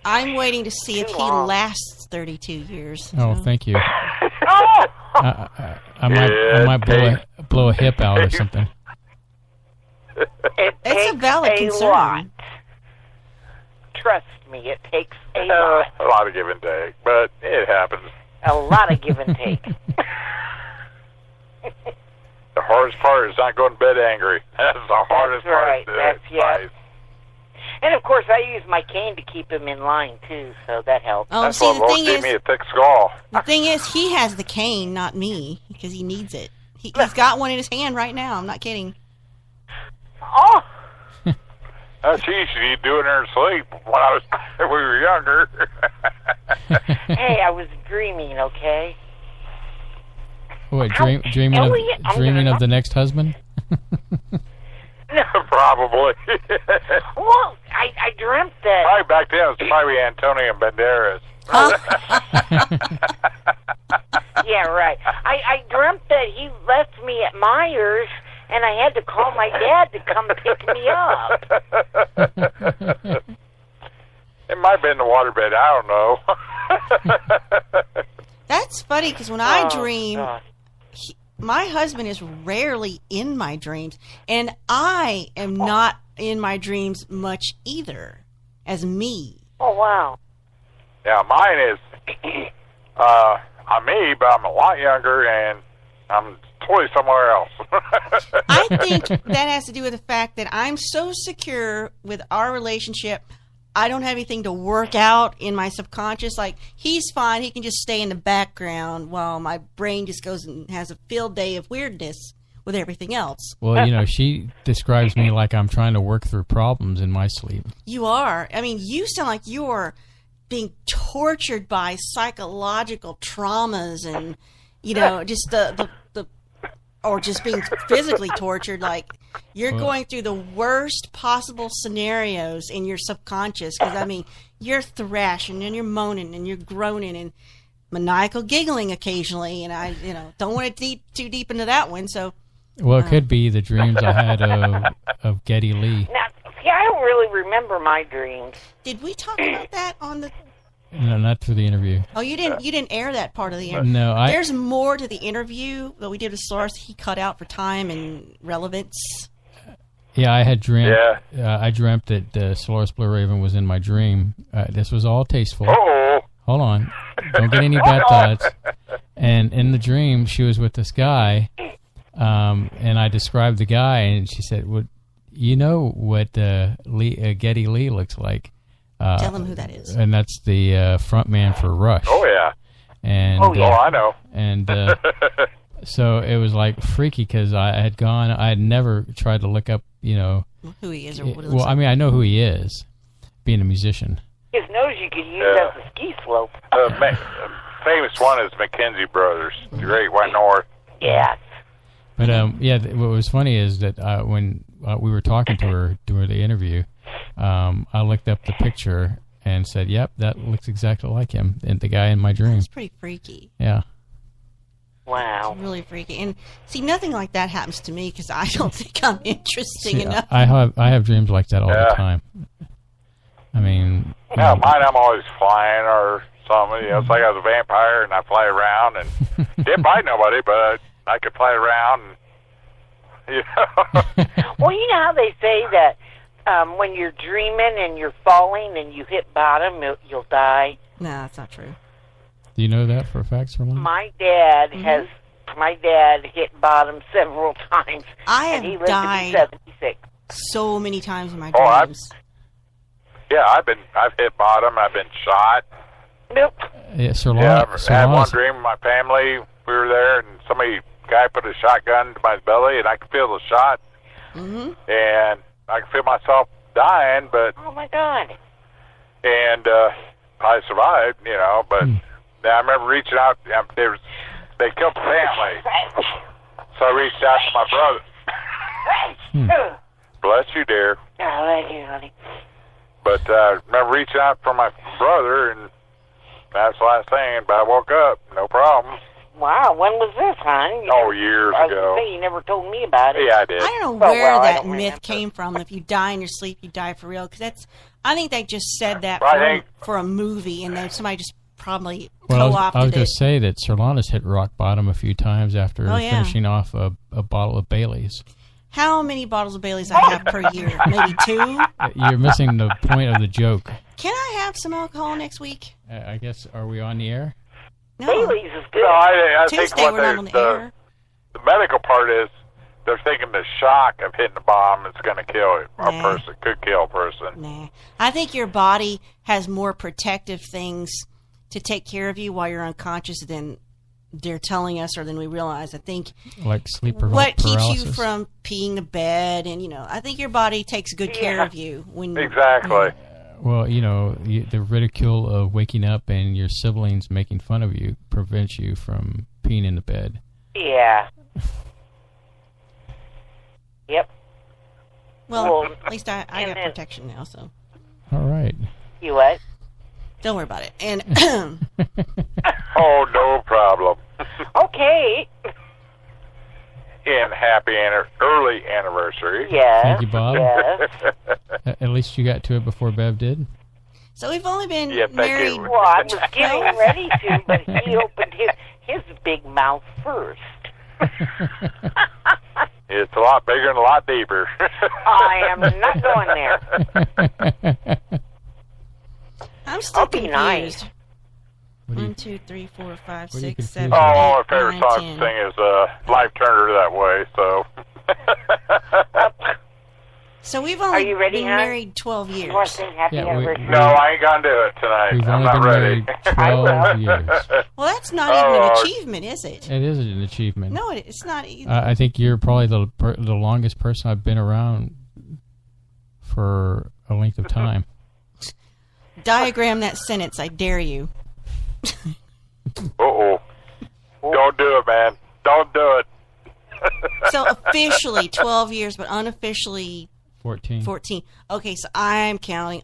I'm waiting to see if he lasts 32 years. Oh, thank you. Oh! I might blow a hip out or something. It's a valid concern. Lot. Trust me, it takes a lot. A lot of give and take, but it happens. A lot of give and take. The hardest part is not going to bed angry. That's the hardest part. That's right. And of course, I use my cane to keep him in line too, so that helps. Oh, that's see, what the Lord thing gave is, me a thick skull. The thing is, he has the cane, not me, because he needs it. He's got one in his hand right now. I'm not kidding. Oh. She used to do it in her sleep when we were younger. Hey, I was dreaming, okay? What, dreaming of the next husband? No. Probably. Well, I dreamt that... Probably back then it was probably Antonio Banderas. Yeah, right. I dreamt that he left me at Myers, and I had to call my dad to come pick me up. It might have been the waterbed. I don't know. That's funny, because when I dream... my husband is rarely in my dreams, and I am not in my dreams much either, as me. Oh, wow. Yeah, mine is, I'm me, but I'm a lot younger, and I'm totally somewhere else. I think that has to do with the fact that I'm so secure with our relationship, I don't have anything to work out in my subconscious. Like, he's fine. He can just stay in the background while my brain just goes and has a field day of weirdness with everything else. Well, she describes me like I'm trying to work through problems in my sleep. You are. I mean, you sound like you're being tortured by psychological traumas and, just the or just being physically tortured. Like, you're going through the worst possible scenarios in your subconscious. Because, I mean, you're thrashing and you're moaning and you're groaning and maniacal giggling occasionally. And I, don't want to too deep into that one. So, well, it could be the dreams I had of Geddy Lee. Now, see, I don't really remember my dreams. Did we talk about that on the... No, not through the interview. Oh, you didn't air that part of the interview. No, There's more to the interview that we did with Solaris. He cut out for time and relevance. Yeah, I had dreamt. I dreamt that the Solaris Blue Raven was in my dream. This was all tasteful. Oh. Hold on, don't get any bad thoughts. And in the dream, she was with this guy, and I described the guy, and she said, "What, you know what Geddy Lee looks like?" Tell him who that is. And that's the front man for Rush. Oh yeah. And I know. And so it was like freaky because I had never tried to look up, who he is or what it looks like. I mean, I know who he is, being a musician. His nose you could use as a ski slope. Famous one is Mackenzie Brothers, the Great White North. Yeah. But what was funny is that when we were talking to her during the interview, I looked up the picture and said, "Yep, that looks exactly like him, and the guy in my dream." It's pretty freaky. Yeah. Wow. It's really freaky. And see, nothing like that happens to me because I don't think I'm interesting enough. I have dreams like that all the time. I mean, mine I'm always flying or something. It's like I was a vampire and I fly around and didn't bite nobody, but I could fly around. And, Well, you know how they say that when you're dreaming and you're falling and you hit bottom, you'll die. No, that's not true. Do you know that for a fact, Serlana? My dad hit bottom several times. I and he have lived died to be 76. so many times in my dreams. I've hit bottom. I've been shot. Nope. Yeah, Serlana. Yeah, I had one dream of my family. We were there, and guy put a shotgun to my belly, and I could feel the shot. Mm-hmm. And I could feel myself dying, but... Oh, my God. And I survived, but I remember reaching out. They killed the family. So I reached out to my brother. Bless you, dear. Oh, thank you, honey. But I remember reaching out for my brother, and that's the last thing. But I woke up, no problem. Wow, when was this, hon? Years ago. I was going to say, you never told me about it. Yeah, I did. I don't know where that myth came from. If you die in your sleep, you die for real. Because I think they just said that for a movie, and then somebody just probably co-opted it. I was going to say that Serlana's hit rock bottom a few times after finishing off a bottle of Bailey's. How many bottles of Bailey's I have per year? Maybe 2? You're missing the point of the joke. Can I have some alcohol next week? I guess, are we on the air? No. Bailey's is good. No, I Tuesday think what we're not on the air. The medical part is they're thinking the shock of hitting the bomb is going to kill a person, could kill a person. Nah. I think your body has more protective things to take care of you while you're unconscious than they're telling us or than we realize. I think like sleep paralysis. What keeps you from peeing the bed, and I think your body takes good care of you when exactly. Well, the ridicule of waking up and your siblings making fun of you prevents you from peeing in the bed. Yeah. Yep. Well, at least I got protection now, so. All right. You what? Don't worry about it. And oh, no problem. Okay. And happy early anniversary. Yeah. Thank you, Bob. Yes. At least you got to it before Bev did. So we've only been married. Well, I was getting ready to, but he opened his big mouth first. It's a lot bigger and a lot deeper. I am not going there. I'm still confused. Nice. 1, 2, 3, 4, 5, 6, 7, 8, my favorite 9, song 10. to sing is Life Turned Her That Way, so... So we've only been hon? married 12 years. Happy anniversary. No, I ain't gonna do it tonight. We've I'm only not been ready. married 12 years. Well, that's not even an achievement, is it? It is an achievement. No, it's not either. I think you're probably the longest person I've been around for a length of time. Diagram that sentence, I dare you. Uh-oh. Don't do it, man. Don't do it. So officially 12 years, but unofficially 14. Okay, so I'm counting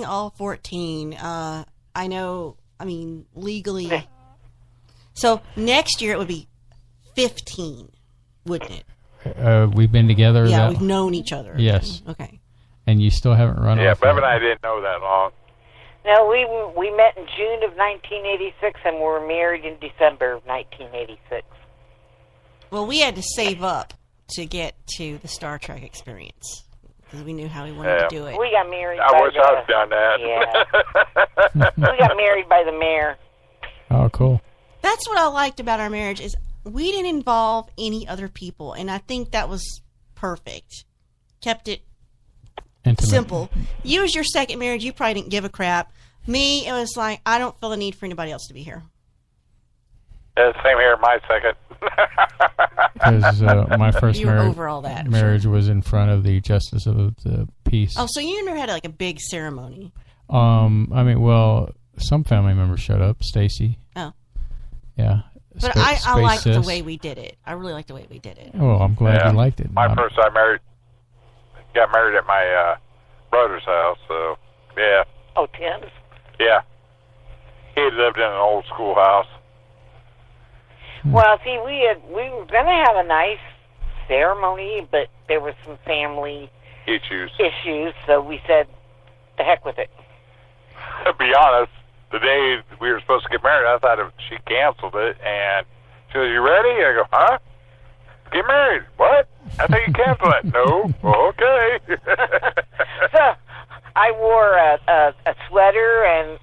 all 14. I know, legally. So next year it would be 15, wouldn't it? We've been together. Yeah, we've known each other. Yes. Okay. And you still haven't run off. Yeah, Bev and I didn't know that long. No, we met in June of 1986 and were married in December of 1986. Well, we had to save up to get to the Star Trek experience because we knew how we wanted to do it. We got married. I wish I'd done that. Yeah. We got married by the mayor. Oh, cool. That's what I liked about our marriage is we didn't involve any other people, and I think that was perfect. Kept it Intimate. simple. You was your second marriage. You probably didn't give a crap. Me, it was like, I don't feel the need for anybody else to be here. Yeah, same here, my second. Because my first You were over all that, marriage was in front of the Justice of the Peace. Oh, so you never had like a big ceremony? I mean, well, some family members showed up. Stacy. Oh. Yeah. But I liked the way we did it. I really liked the way we did it. Well, I'm glad you liked it. My first I got married at my brother's house, so, yeah. Oh, Tim's? Yeah. He lived in an old schoolhouse. Well, see, we were going to have a nice ceremony, but there were some family issues, so we said, the heck with it. To be honest, the day we were supposed to get married, I thought she canceled it, and she goes, "You ready?" I go, "Huh? Get married? What? I think you canceled it." "No." "Well, okay." So I wore a sweater and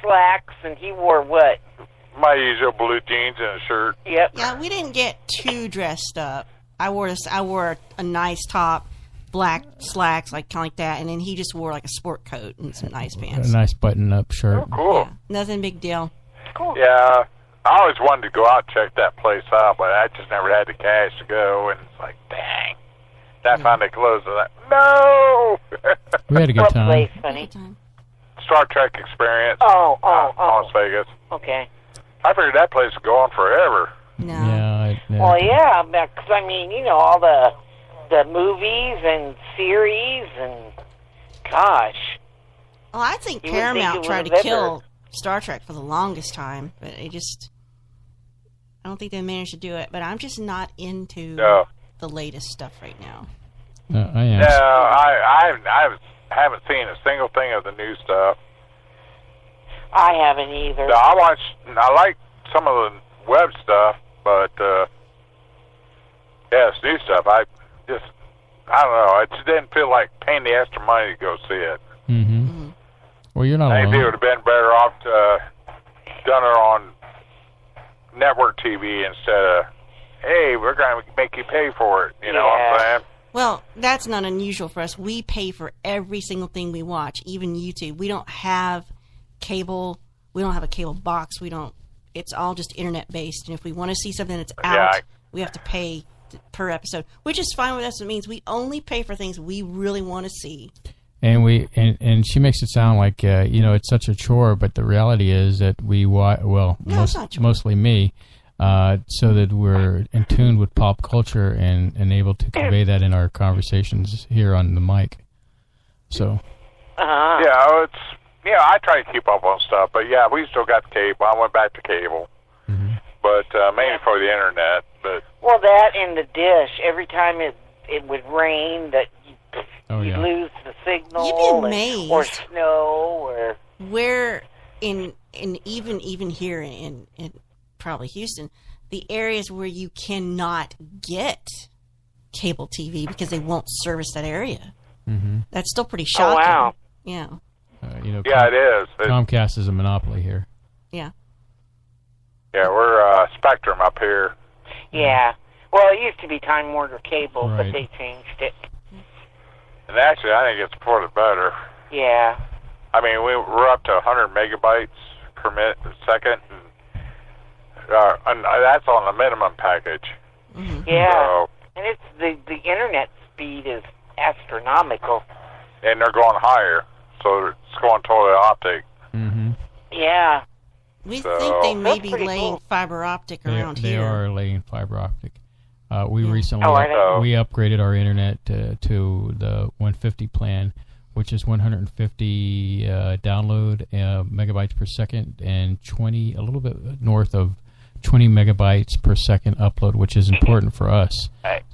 slacks, and he wore what? My usual blue jeans and a shirt. Yep. Yeah, we didn't get too dressed up. I wore a nice top, black slacks, like kind of like that, and then he just wore like a sport coat and some nice pants. A nice button-up shirt. Oh, cool. Yeah, nothing big deal. Cool. Yeah, I always wanted to go out and check that place out, but I just never had the cash to go, and it's like, dang. Then I finally closed it. No! We had a good time. What place, honey? Star Trek Experience. Oh. Las Vegas. Okay. I figured that place would go on forever. No. Yeah. Well, yeah, because, I mean, you know, all the movies and series and, gosh. Well, I think You would think Paramount it tried to would've kill Star Trek for the longest time, but I don't think they managed to do it. But I'm just not into the latest stuff right now. I am. No, I haven't seen a single thing of the new stuff. I haven't either. No, I like some of the web stuff, but yeah, it's new stuff. I don't know. It just didn't feel like paying the extra money to go see it. Mm-hmm. Well, you're not alone. Maybe it would have been better off to done it on network TV instead of, hey, we're going to make you pay for it. You know what I'm saying? Well, that's not unusual for us. We pay for every single thing we watch, even YouTube. We don't have cable. We don't have a cable box. It's all just internet based. And if we want to see something that's out, we have to pay per episode, which is fine with us. It means we only pay for things we really want to see. And and she makes it sound like it's such a chore, but the reality is that we mostly me, so that we're in tune with pop culture and able to convey that in our conversations here on the mic. So. Yeah, I try to keep up on stuff, but yeah, we still got cable. I went back to cable, but mainly for the internet. But that and the dish. Every time it would rain, that you'd lose the signal. You'd be amazed. Or snow, or where in even here in probably Houston, the areas where you cannot get cable TV because they won't service that area. Mm-hmm. That's still pretty shocking. Oh, wow. Yeah. Yeah, it is. Comcast is a monopoly here. Yeah. Yeah, we're Spectrum up here. Yeah. Well, it used to be Time Warner Cable, but Right. they changed it. And actually, I think it's for the better. Yeah. I mean, we're up to 100 megabytes per second, and that's on the minimum package. Mm-hmm. Yeah. So, And it's the internet speed is astronomical. and they're going higher, so it's going totally optic. Mm-hmm. Yeah. We think they may That's be pretty laying cool. fiber optic around They here. are laying fiber optic. We recently they? upgraded our internet to the 150 plan, which is 150 download megabytes per second and a little bit north of 20 megabytes per second upload, which is important for us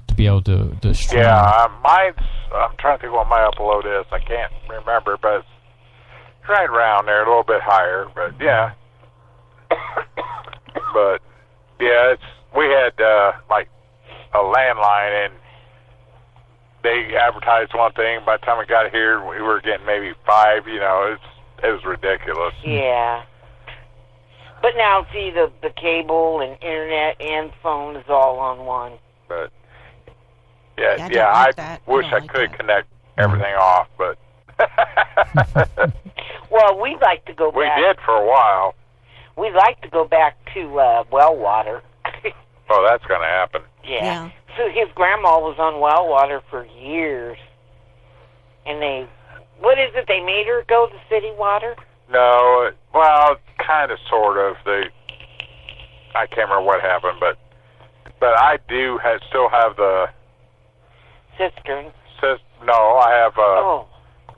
to be able to stream. Yeah, I'm trying to think what my upload is. I can't remember, but it's right around there, a little bit higher. But yeah, but yeah, we had like a landline, and they advertised one thing. By the time we got here, we were getting maybe 5. You know, it was ridiculous. Yeah. But now, see, the cable and internet and phone is all on one. But I wish I could connect everything off, but well, we'd like to go back. We did for a while. We'd like to go back to well water. Oh, that's going to happen. Yeah. So his grandma was on well water for years, and what is it? They made her go to city water? No, well, kind of, sort of. I can't remember what happened, but I do still have the cistern. No, I have a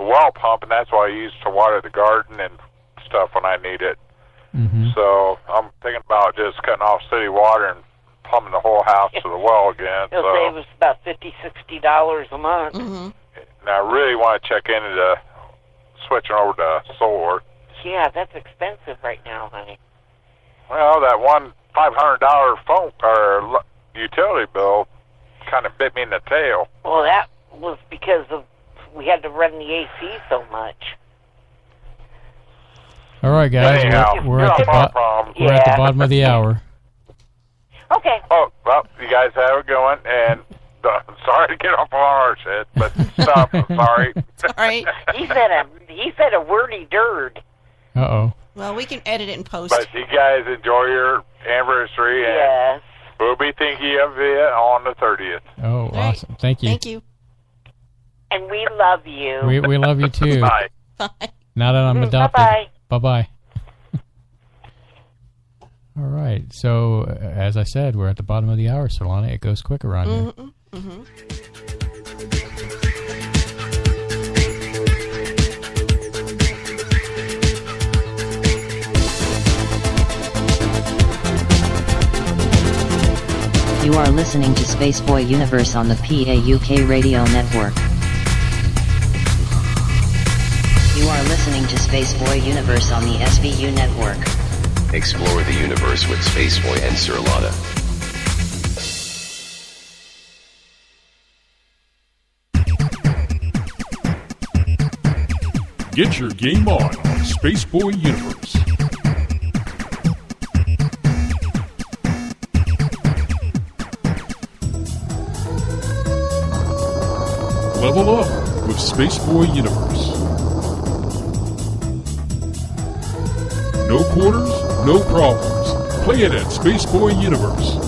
well pump, and that's what I use to water the garden and stuff when I need it. Mm-hmm. So I'm thinking about just cutting off city water and pumping the whole house to the well again. It'll save us about $50-$60 a month. Mm-hmm. And I really want to check into switching over to solar. Yeah, that's expensive right now, honey. Well, that one $500 phone or utility bill kind of bit me in the tail. Well, that was because we had to run the AC so much. All right, guys. Anyhow, We're at the bottom of the hour. Okay. Oh, well, you guys have it going, and sorry to get off on our shit, but stop. Sorry. Sorry. He said a wordy dirt. Uh-oh. Well, we can edit it and post. But you guys enjoy your anniversary, and yes. We'll be thinking of you on the 30th. Oh, awesome. Thank you. Thank you. And we love you. We love you, too. Bye. Bye. Now that I'm adopted. Bye-bye. Bye-bye. All right. So, as I said, we're at the bottom of the hour, Solana. It goes quick around here. Mm-hmm. You are listening to Spaceboy Universe on the PAUK Radio Network. You are listening to Spaceboy Universe on the SVU Network. Explore the universe with Spaceboy and Surlana. Get your game on Spaceboy Universe. Level up with Spaceboy Universe. No quarters, no problems. Play it at Spaceboy Universe.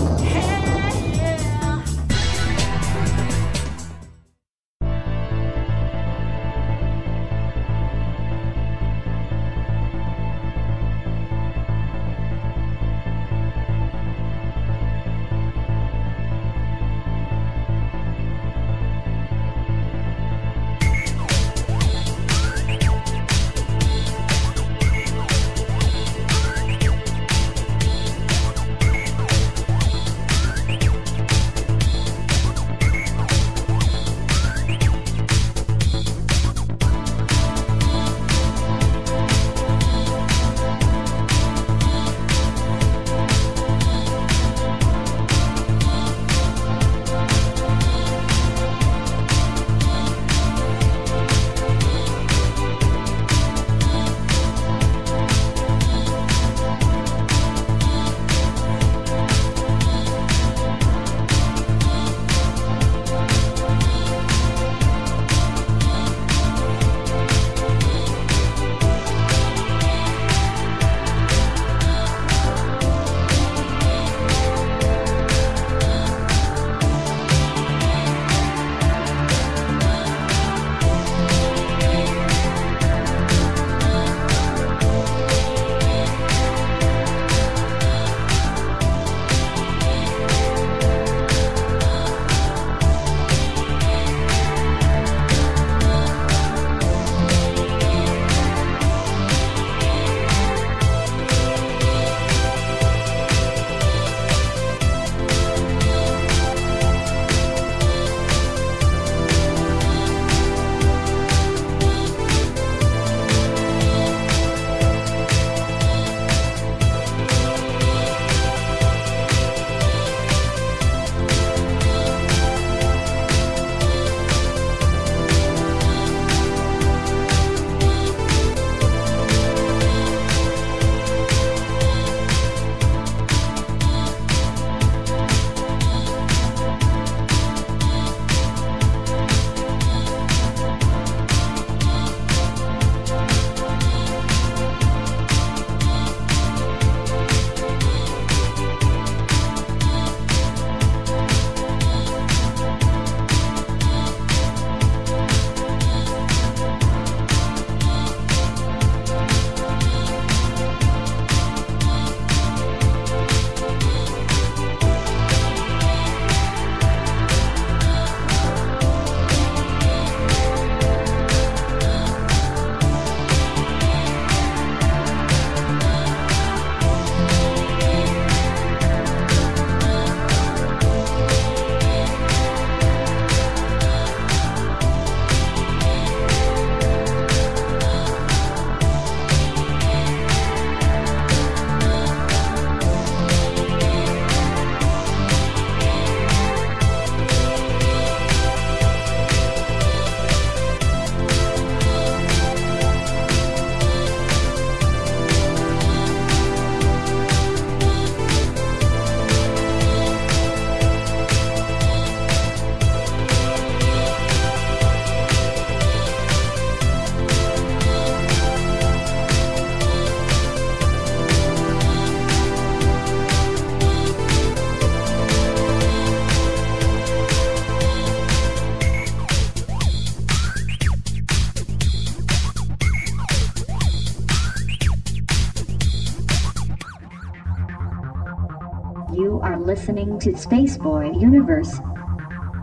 listening to Spaceboy Universe.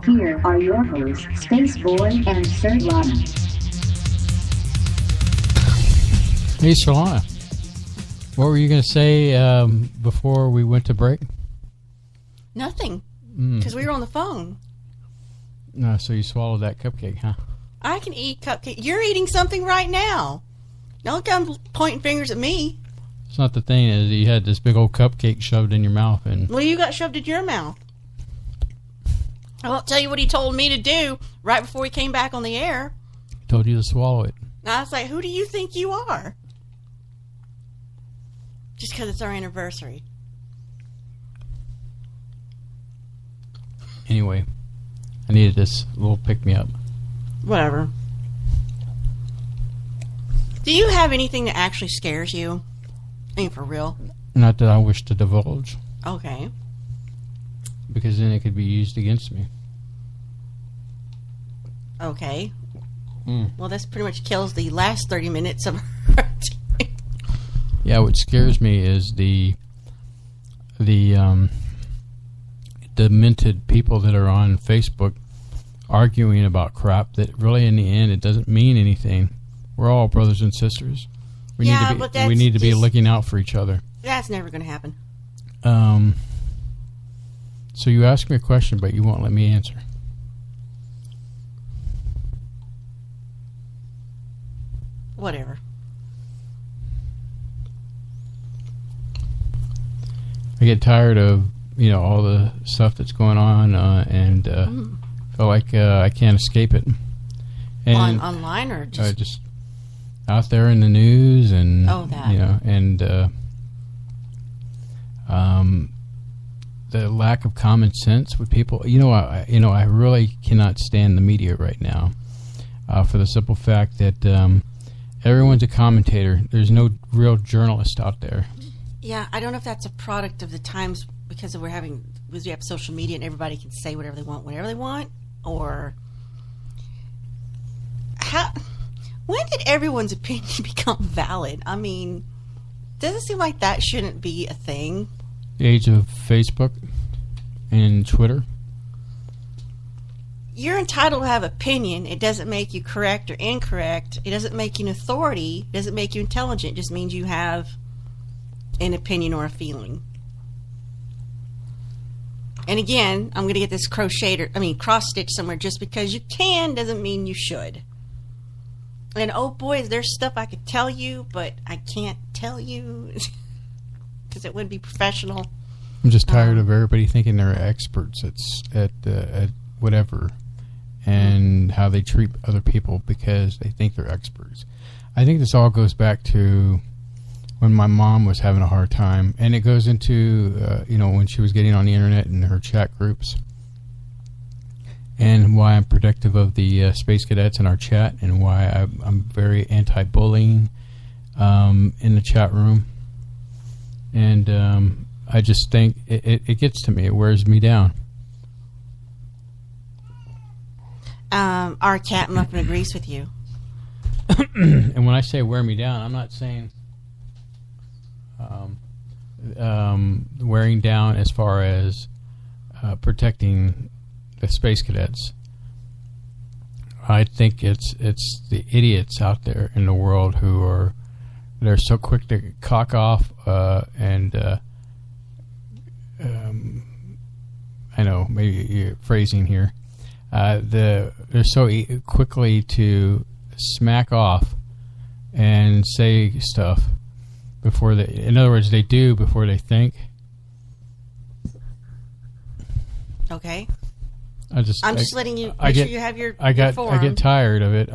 Here are your hosts, Spaceboy and Surlana. Hey, Surlana. What were you going to say before we went to break? Nothing. Because we were on the phone. No, so you swallowed that cupcake, huh? I can eat cupcake. You're eating something right now. Don't come pointing fingers at me. It's not the thing, is you had this big old cupcake shoved in your mouth. And well, you got shoved in your mouth. I'll tell you what he told me to do right before he came back on the air. Told you to swallow it. I was like, who do you think you are? Just because it's our anniversary. Anyway, I needed this little pick-me-up. Whatever. Do you have anything that actually scares you? I mean, for real? Not that I wish to divulge. Okay. Because then it could be used against me. Okay. Well, this pretty much kills the last 30 minutes of our time. Yeah, what scares me is the demented people that are on Facebook arguing about crap that really in the end it doesn't mean anything. We're all brothers and sisters. We need to be looking out for each other. That's never going to happen. So you ask me a question, but you won't let me answer. Whatever. I get tired of all the stuff that's going on, and feel like I can't escape it. And online or just out there in the news, and the lack of common sense with people. I really cannot stand the media right now, for the simple fact that everyone's a commentator. There's no real journalist out there. Yeah, I don't know if that's a product of the times because we have social media and everybody can say whatever they want whenever they want, or when did everyone's opinion become valid? I mean, does it seem like that shouldn't be a thing? The age of Facebook and Twitter. You're entitled to have opinion. It doesn't make you correct or incorrect. It doesn't make you an authority. It doesn't make you intelligent. It just means you have an opinion or a feeling. And again, I'm going to get this cross-stitch somewhere. Just because you can doesn't mean you should. And oh boy, there's stuff I could tell you, but I can't tell you because it wouldn't be professional. I'm just tired of everybody thinking they're experts at whatever, and how they treat other people because they think they're experts. I think this all goes back to when my mom was having a hard time, and it goes into when she was getting on the internet and her chat groups, and why I'm protective of the Space Cadets in our chat, and why I'm very anti-bullying in the chat room. And I just think it gets to me. It wears me down. Our cat muffin agrees with you. And when I say wear me down, I'm not saying wearing down as far as protecting the Space Cadets. I think it's the idiots out there in the world who they're so quick to cock off and I know maybe you're phrasing here. They're so quickly to smack off and say stuff before they. In other words, they do before they think. Okay. I'm just letting you make sure you have your. I get tired of it.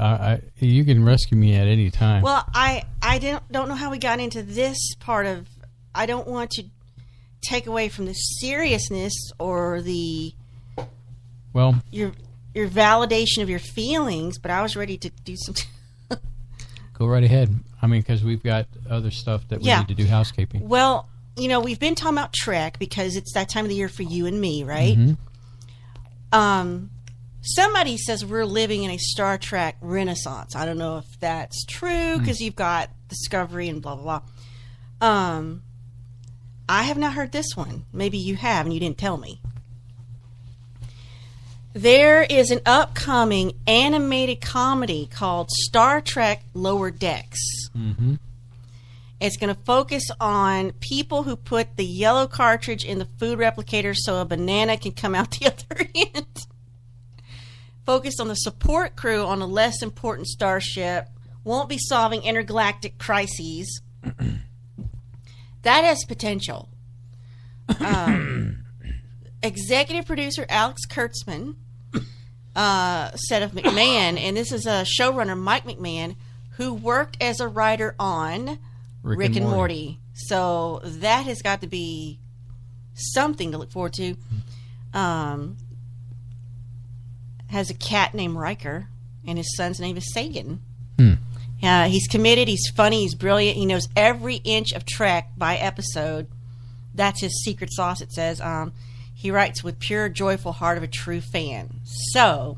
You can rescue me at any time. Well, I don't know how we got into this part of. I don't want to take away from the seriousness or the. Well, your validation of your feelings, but I was ready to do some. Go right ahead. I mean, because we've got other stuff that we need to do housekeeping. Well, we've been talking about Trek because it's that time of the year for you and me, right? Mm-hmm. Somebody says we're living in a Star Trek renaissance. I don't know if that's true because you've got Discovery and blah, blah, blah. I have not heard this one. Maybe you have and you didn't tell me. There is an upcoming animated comedy called Star Trek Lower Decks. Mm-hmm. It's going to focus on people who put the yellow cartridge in the food replicator so a banana can come out the other end. Focused on the support crew on a less important starship. Won't be solving intergalactic crises. That has potential. Executive producer Alex Kurtzman said of McMahon, and this is a showrunner, Mike McMahon, who worked as a writer on Rick and Morty. So that has got to be something to look forward to. Has a cat named Riker, and his son's name is Sagan. He's committed, he's funny, he's brilliant. He knows every inch of Trek by episode. That's his secret sauce, it says. He writes with pure, joyful heart of a true fan. So,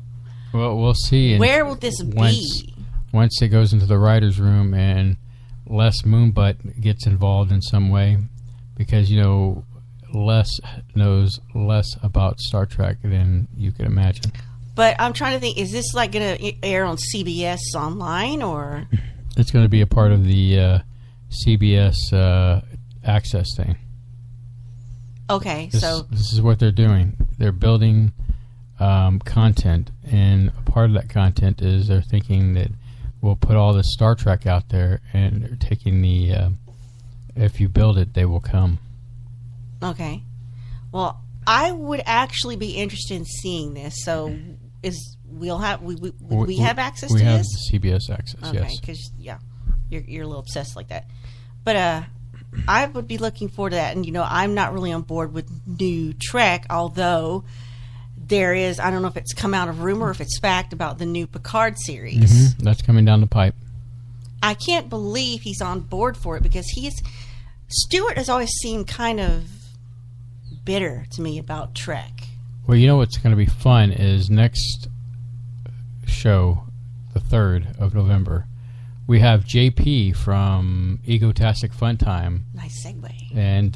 well, we'll see. Where will this be? Once it goes into the writer's room and Les Moonbutt gets involved in some way, because, you know, Les knows less about Star Trek than you could imagine. But I'm trying to think, is this like going to air on CBS Online, or? It's going to be a part of the CBS Access thing. Okay, this is what they're doing. They're building content, and a part of that content is they're thinking that we'll put all this Star Trek out there, and they're taking the if you build it, they will come. Okay. Well, I would actually be interested in seeing this. So, we have access to this? We have CBS access, okay, yes. Because, you're a little obsessed like that. But I would be looking forward to that. And, you know, I'm not really on board with new Trek, although there is, I don't know if it's come out of rumor or if it's fact about the new Picard series. Mm-hmm. That's coming down the pipe. I can't believe he's on board for it, because Stewart has always seemed kind of bitter to me about Trek. Well, you know what's going to be fun is next show, the 3rd of November, we have JP from Egotastic Fun Time. Nice segue. And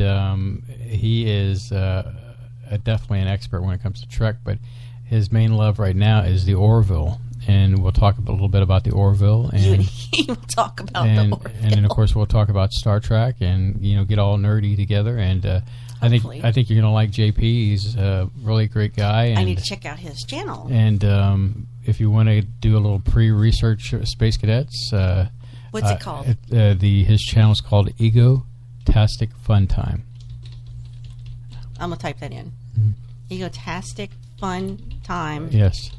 he is definitely an expert when it comes to Trek, but his main love right now is the Orville. And we'll talk a little bit about the Orville. And he will talk about the Orville. And then, of course, we'll talk about Star Trek and, you know, get all nerdy together. And I think you're going to like JP. He's a really great guy. And I need to check out his channel. And if you want to do a little pre-research Space Cadets. What's it called? His channel is called Egotastic Fun Time. I'm going to type that in. Mm-hmm. Egotastic Fun Time. Yes.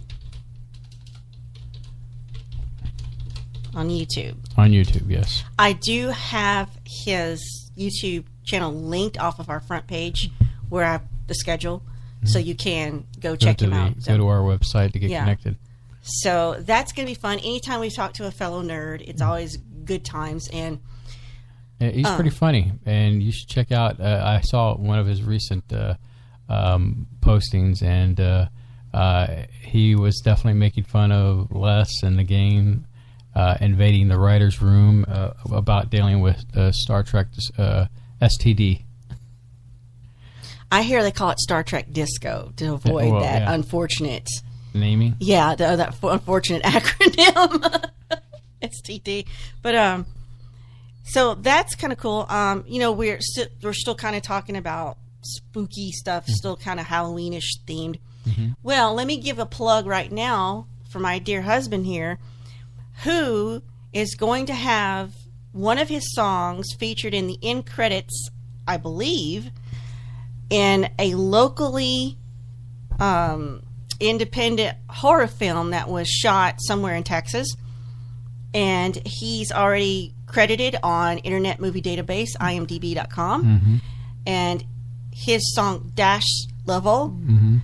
On YouTube. On YouTube, yes. I do have his YouTube channel linked off of our front page where I have the schedule, so you can go check him out. Go to our website to get connected. So that's going to be fun. Anytime we talk to a fellow nerd, it's always good times. And he's pretty funny, and you should check out. I saw one of his recent postings, and he was definitely making fun of Les and the game. Invading the writer's room about dealing with Star Trek STD. I hear they call it Star Trek Disco to avoid unfortunate naming. Yeah, that unfortunate acronym STD. But so that's kind of cool. You know, we're still kind of talking about spooky stuff, still kind of Halloweenish themed. Mm-hmm. Well, let me give a plug right now for my dear husband here, who is going to have one of his songs featured in the end credits, I believe, in a locally independent horror film that was shot somewhere in Texas. And he's already credited on Internet Movie Database, imdb.com. Mm-hmm. And his song, Dash Level, mm-hmm.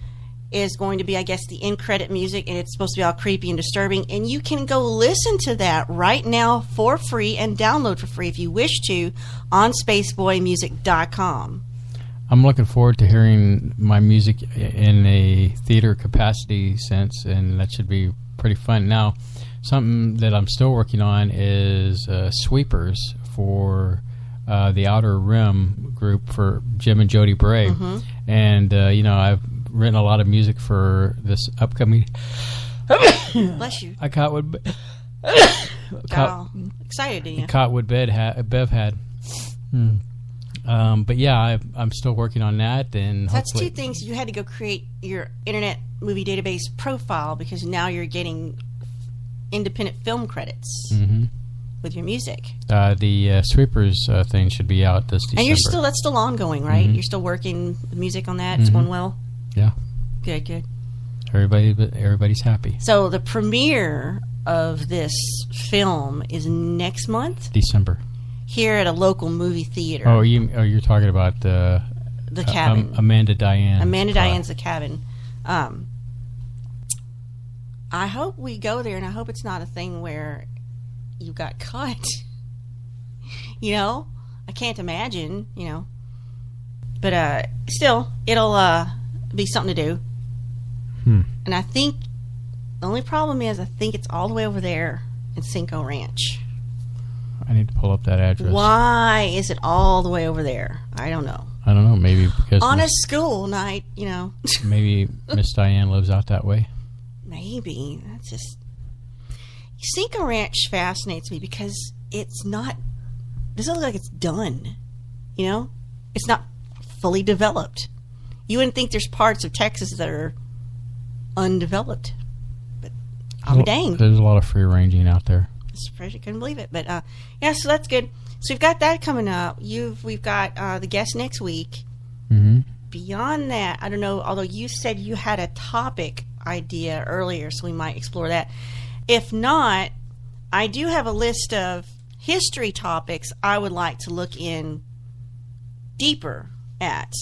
is going to be, I guess, the end credit music, and it's supposed to be all creepy and disturbing. And you can go listen to that right now for free and download for free if you wish to on spaceboymusic.com. I'm looking forward to hearing my music in a theater capacity sense, and that should be pretty fun. Now, something that I'm still working on is sweepers for the Outer Rim group for Jim and Jody Bray. Mm-hmm. And, I've written a lot of music for this upcoming... Bless you. I caught what... excited, didn't you? Caught what Bev had. But yeah, I'm still working on that. And so that's two things. You had to go create your Internet Movie Database profile because now you're getting independent film credits with your music. The Sweepers thing should be out this December. And that's still ongoing, right? You're still working with music on that. It's going well. Yeah. Good. Everybody's happy. So the premiere of this film is next month, December, here at a local movie theater. Oh, you're talking about the Cabin. Amanda Diane. Amanda Diane's The Cabin. I hope we go there, and I hope it's not a thing where you got cut. I can't imagine. But still, it'll be something to do. And I think the only problem is I think it's all the way over there in Cinco Ranch. I need to pull up that address. Why is it all the way over there? I don't know. Maybe because on a school night, Maybe Miss Diane lives out that way. Maybe. That's just... Cinco Ranch fascinates me because it's not... It doesn't look like it's done. It's not fully developed. You wouldn't think there's parts of Texas that are undeveloped. But I'll be dang. There's a lot of free ranging out there. I couldn't believe it. But yeah, so that's good. So we've got that coming up. We've got the guest next week. Beyond that, I don't know, although you said you had a topic idea earlier, so we might explore that. If not, I do have a list of history topics I would like to look in deeper at.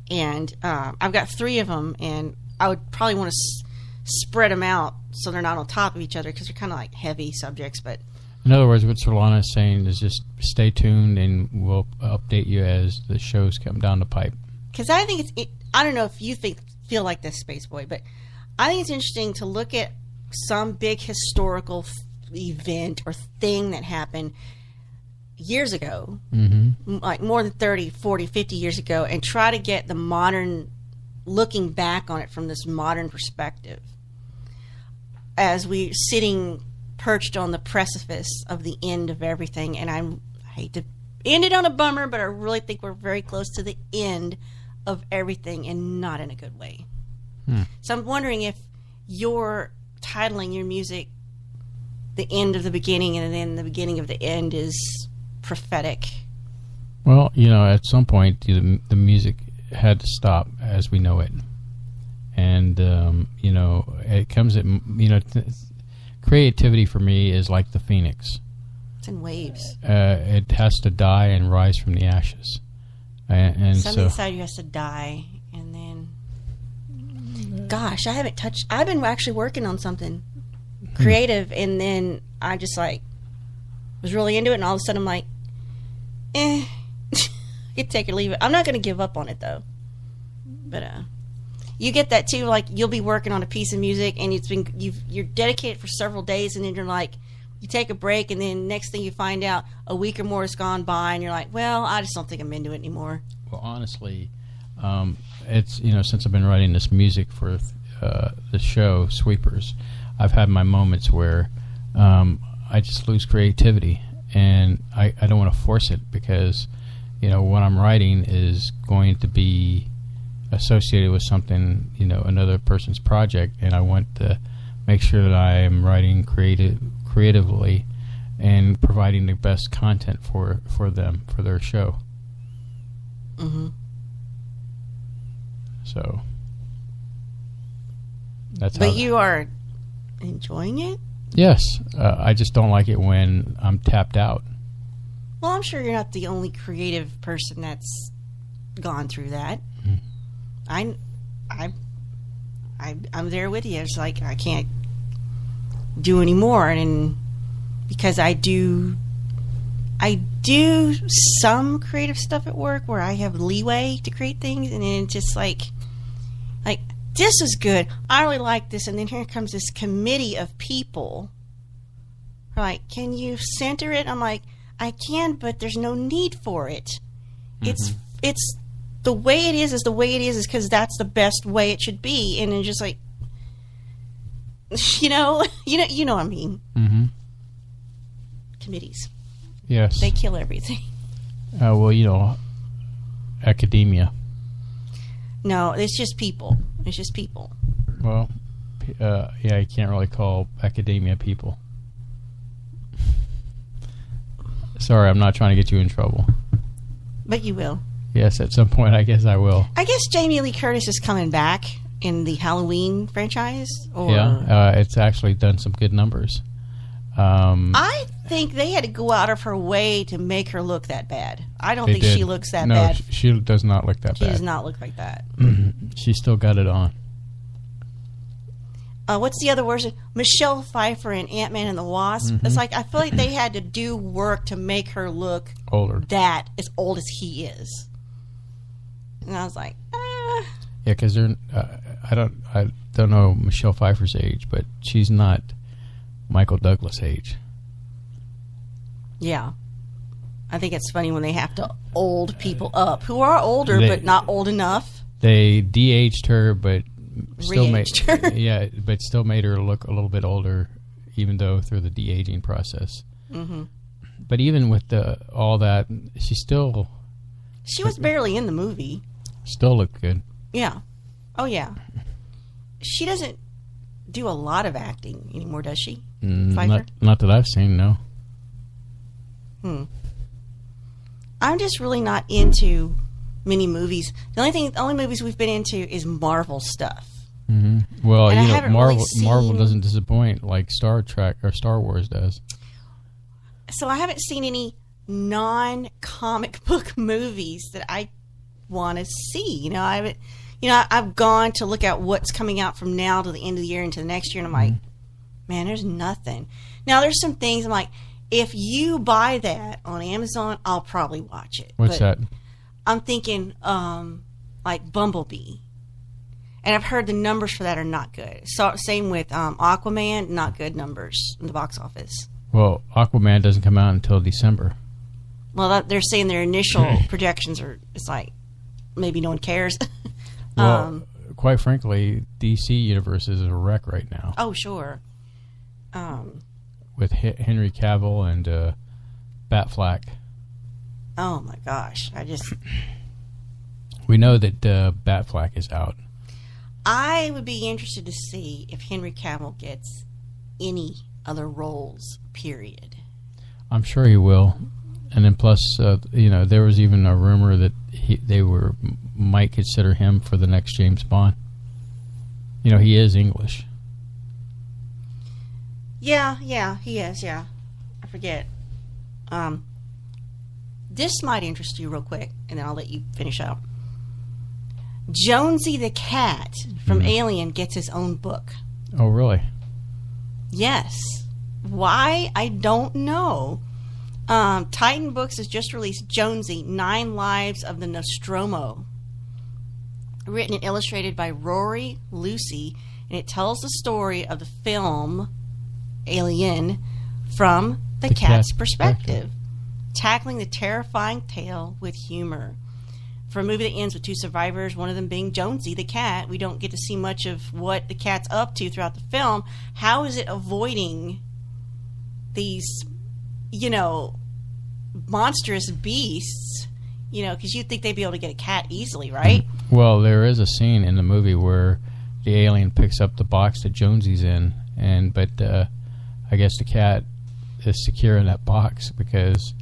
And I've got 3 of them, and I would probably want to spread them out so they're not on top of each other because they're kind of like heavy subjects. But in other words, what Surlana is saying is just stay tuned, and we'll update you as the shows come down the pipe. Because I think I don't know if you feel like this, Spaceboy, but I think it's interesting to look at some big historical event or thing that happened years ago, like more than 30, 40, 50 years ago, and try to get the modern, looking back on it from this modern perspective. As we're sitting perched on the precipice of the end of everything, and I hate to end it on a bummer, but I really think we're very close to the end of everything and not in a good way. So I'm wondering if you're titling your music The End of the Beginning and then the beginning of the end is prophetic. Well, at some point the music had to stop as we know it. And, it comes at, creativity for me is like the phoenix. It's in waves. It has to die and rise from the ashes. And something inside you has to die, and then, gosh, I've been actually working on something creative, and then I just was really into it, and all of a sudden I'm like, you take it or leave it. I'm not going to give up on it though. But you get that too. Like you'll be working on a piece of music, and you're dedicated for several days, and then you're like, you take a break, and then next thing you find out, a week or more has gone by, and you're like, well, I just don't think I'm into it anymore. Well, honestly, it's since I've been writing this music for the show Sweepers, I've had my moments where I just lose creativity, and I don't want to force it because what I'm writing is going to be associated with something, another person's project, and I want to make sure that I am writing creatively and providing the best content for them, for their show. So that's but you are enjoying it? Yes. I just don't like it when I'm tapped out. Well, I'm sure you're not the only creative person that's gone through that. I'm there with you. It's like I can't do anymore, and because I do some creative stuff at work where I have leeway to create things, and then it's just like this is good. I really like this, and then here comes this committee of people. Like, can you center it? I'm like, I can, but there's no need for it. It's the way it is the way it is because that's the best way it should be. And then just like, you know what I mean. Mm-hmm. Committees. Yes. They kill everything. Well, academia. No, it's just people. It's just people. Well, you can't really call academia people. Sorry, I'm not trying to get you in trouble. But you will. Yes, at some point, I guess I will. I guess Jamie Lee Curtis is coming back in the Halloween franchise. Or it's actually done some good numbers. I think they had to go out of her way to make her look that bad. I don't think she looks that bad. No, she does not look that bad. She does not look like that. She still got it on. What's the other words? Michelle Pfeiffer in Ant-Man and the Wasp. It's like I feel like they had to do work to make her look older. That as old as he is. And I was like, Yeah, because they're. I don't know Michelle Pfeiffer's age, but she's not Michael Douglas' age. Yeah. I think it's funny when they have to old people up who are older but not old enough. They de-aged her, but still made her. but still made her look a little bit older, even though through the de-aging process. Mm-hmm. But even with all that, she was barely in the movie. Still looked good. Yeah. Oh yeah. She doesn't do a lot of acting anymore, does she? Not that I've seen, no. I'm just really not into many movies. The only movies we've been into is Marvel stuff. Mm-hmm. Well, and Marvel doesn't disappoint like Star Trek or Star Wars does. So I haven't seen any non-comic book movies that I want to see. I've gone to look at what's coming out from now to the end of the year into the next year, and I'm like, man, there's nothing. Now, there's some things I'm like, if you buy that on Amazon, I'll probably watch it. What's that? I'm thinking like Bumblebee. And I've heard the numbers for that are not good. So same with Aquaman, not good numbers in the box office. Well, Aquaman doesn't come out until December. Well, they're saying their initial projections it's like, maybe no one cares. Well, quite frankly, DC Universe is a wreck right now. Oh, sure. With Henry Cavill and Batfleck. Oh my gosh! We know that Batfleck is out. I would be interested to see if Henry Cavill gets any other roles. Period. I'm sure he will, and then plus, there was even a rumor that they might consider him for the next James Bond. He is English. Yeah, he is, yeah. I forget. This might interest you real quick, and then I'll let you finish up. Jonesy the cat from Alien gets his own book. Oh, really? Yes. Why? I don't know. Titan Books has just released Jonesy, 9 Lives of the Nostromo. Written and illustrated by Rory Lucy, and it tells the story of the film Alien from the cat's perspective, tackling the terrifying tale with humor. For a movie that ends with 2 survivors, one of them being Jonesy the cat, we don't get to see much of what the cat's up to throughout the film. How is it avoiding these, monstrous beasts? Because you'd think they'd be able to get a cat easily, right? Well, there is a scene in the movie where the alien picks up the box that Jonesy's in, but I guess the cat is secure in that box because...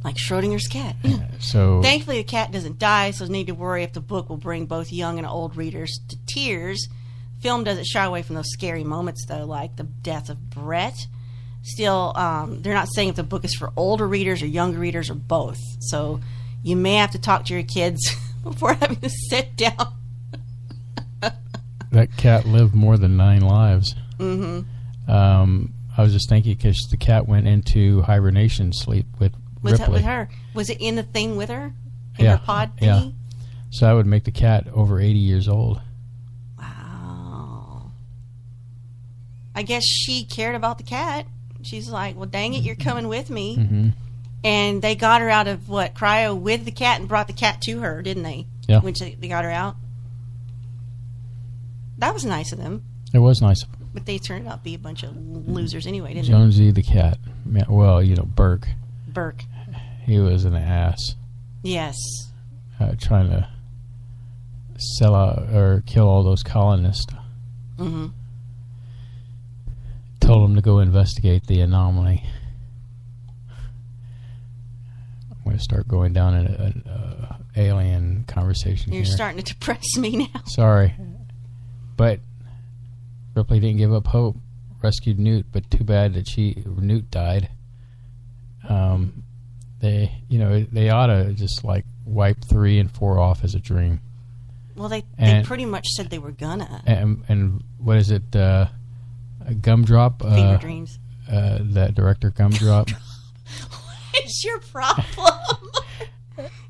Like Schrodinger's cat. So thankfully, the cat doesn't die, so there's no need to worry if the book will bring both young and old readers to tears. Film doesn't shy away from those scary moments, though, like the death of Brett. Still, they're not saying if the book is for older readers or younger readers or both. So you may have to talk to your kids before having to sit down. That cat lived more than 9 lives. Mm-hmm. I was just thinking because the cat went into hibernation sleep with Ripley. With her? Was it in the thing with her? In her pod thingy? Yeah. So that would make the cat over 80 years old. Wow. I guess she cared about the cat. She's like, well, dang it, you're coming with me. Mm-hmm. And they got her out of, cryo with the cat and brought the cat to her, didn't they? Yeah. When they got her out. That was nice of them. It was nice. But they turned out to be a bunch of losers anyway, didn't Jonesy the cat. Well, Burke. Burke. He was an ass. Yes. Trying to sell out or kill all those colonists. Mm-hmm. Told them to go investigate the anomaly. I'm going to start going down an alien conversation You're here. starting to depress me now. Sorry. But Ripley didn't give up hope. Rescued Newt, but too bad that Newt died. They ought to just wipe 3 and 4 off as a dream. Well, they pretty much said they were gonna. And what is it? Gumdrop? Fever Dreams. That director Gumdrop. What is your problem?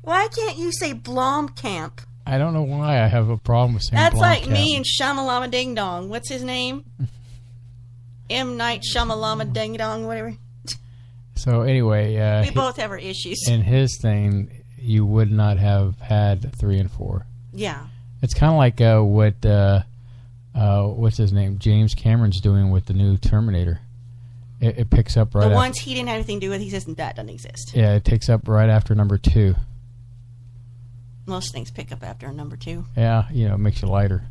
Why can't you say Blomkamp? I don't know why I have a problem with saying That's Blomkamp. like me and Shamalama Ding Dong. What's his name? M. Night Shamalama Ding Dong, whatever. So anyway, we both have our issues. In his thing, you would not have had 3 and 4. Yeah. It's kind of like what's his name? James Cameron's doing with the new Terminator. It picks up right. The ones he didn't have anything to do with, he says that doesn't exist. Yeah, it takes up right after number 2. Most things pick up after number 2. Yeah, it makes you lighter.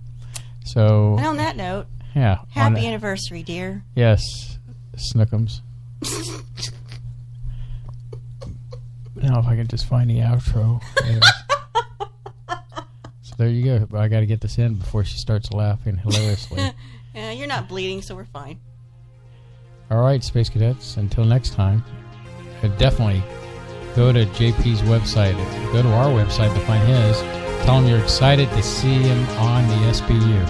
So. And on that note. Yeah. Happy anniversary, dear. Yes, Snookums. Now, if I can just find the outro. So there you go. I got to get this in before she starts laughing hilariously. Yeah, you're not bleeding, so we're fine. All right, Space Cadets. Until next time, definitely go to JP's website. Go to our website to find his. Tell him you're excited to see him on the SBU.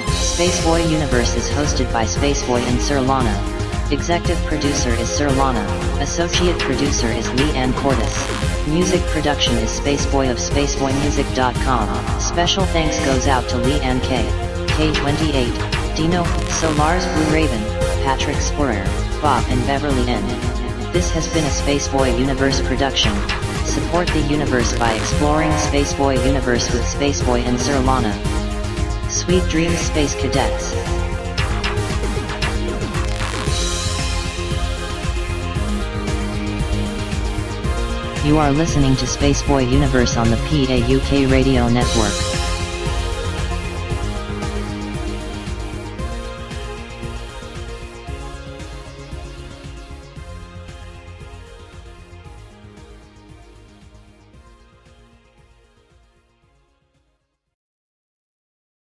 Spaceboy Universe is hosted by Spaceboy and Surlana. Executive producer is Surlana. Associate producer is Leanne Cordes. Music production is Spaceboy of SpaceboyMusic.com. Special thanks goes out to Leanne K, K28, Dino, Solaris Blue Raven, Patrick Sporer, Bob and Beverly N. This has been a Spaceboy Universe production. Support the universe by exploring Spaceboy Universe with Spaceboy and Surlana. Sweet dreams, Space Cadets. You are listening to Spaceboy Universe on the PAUK Radio Network.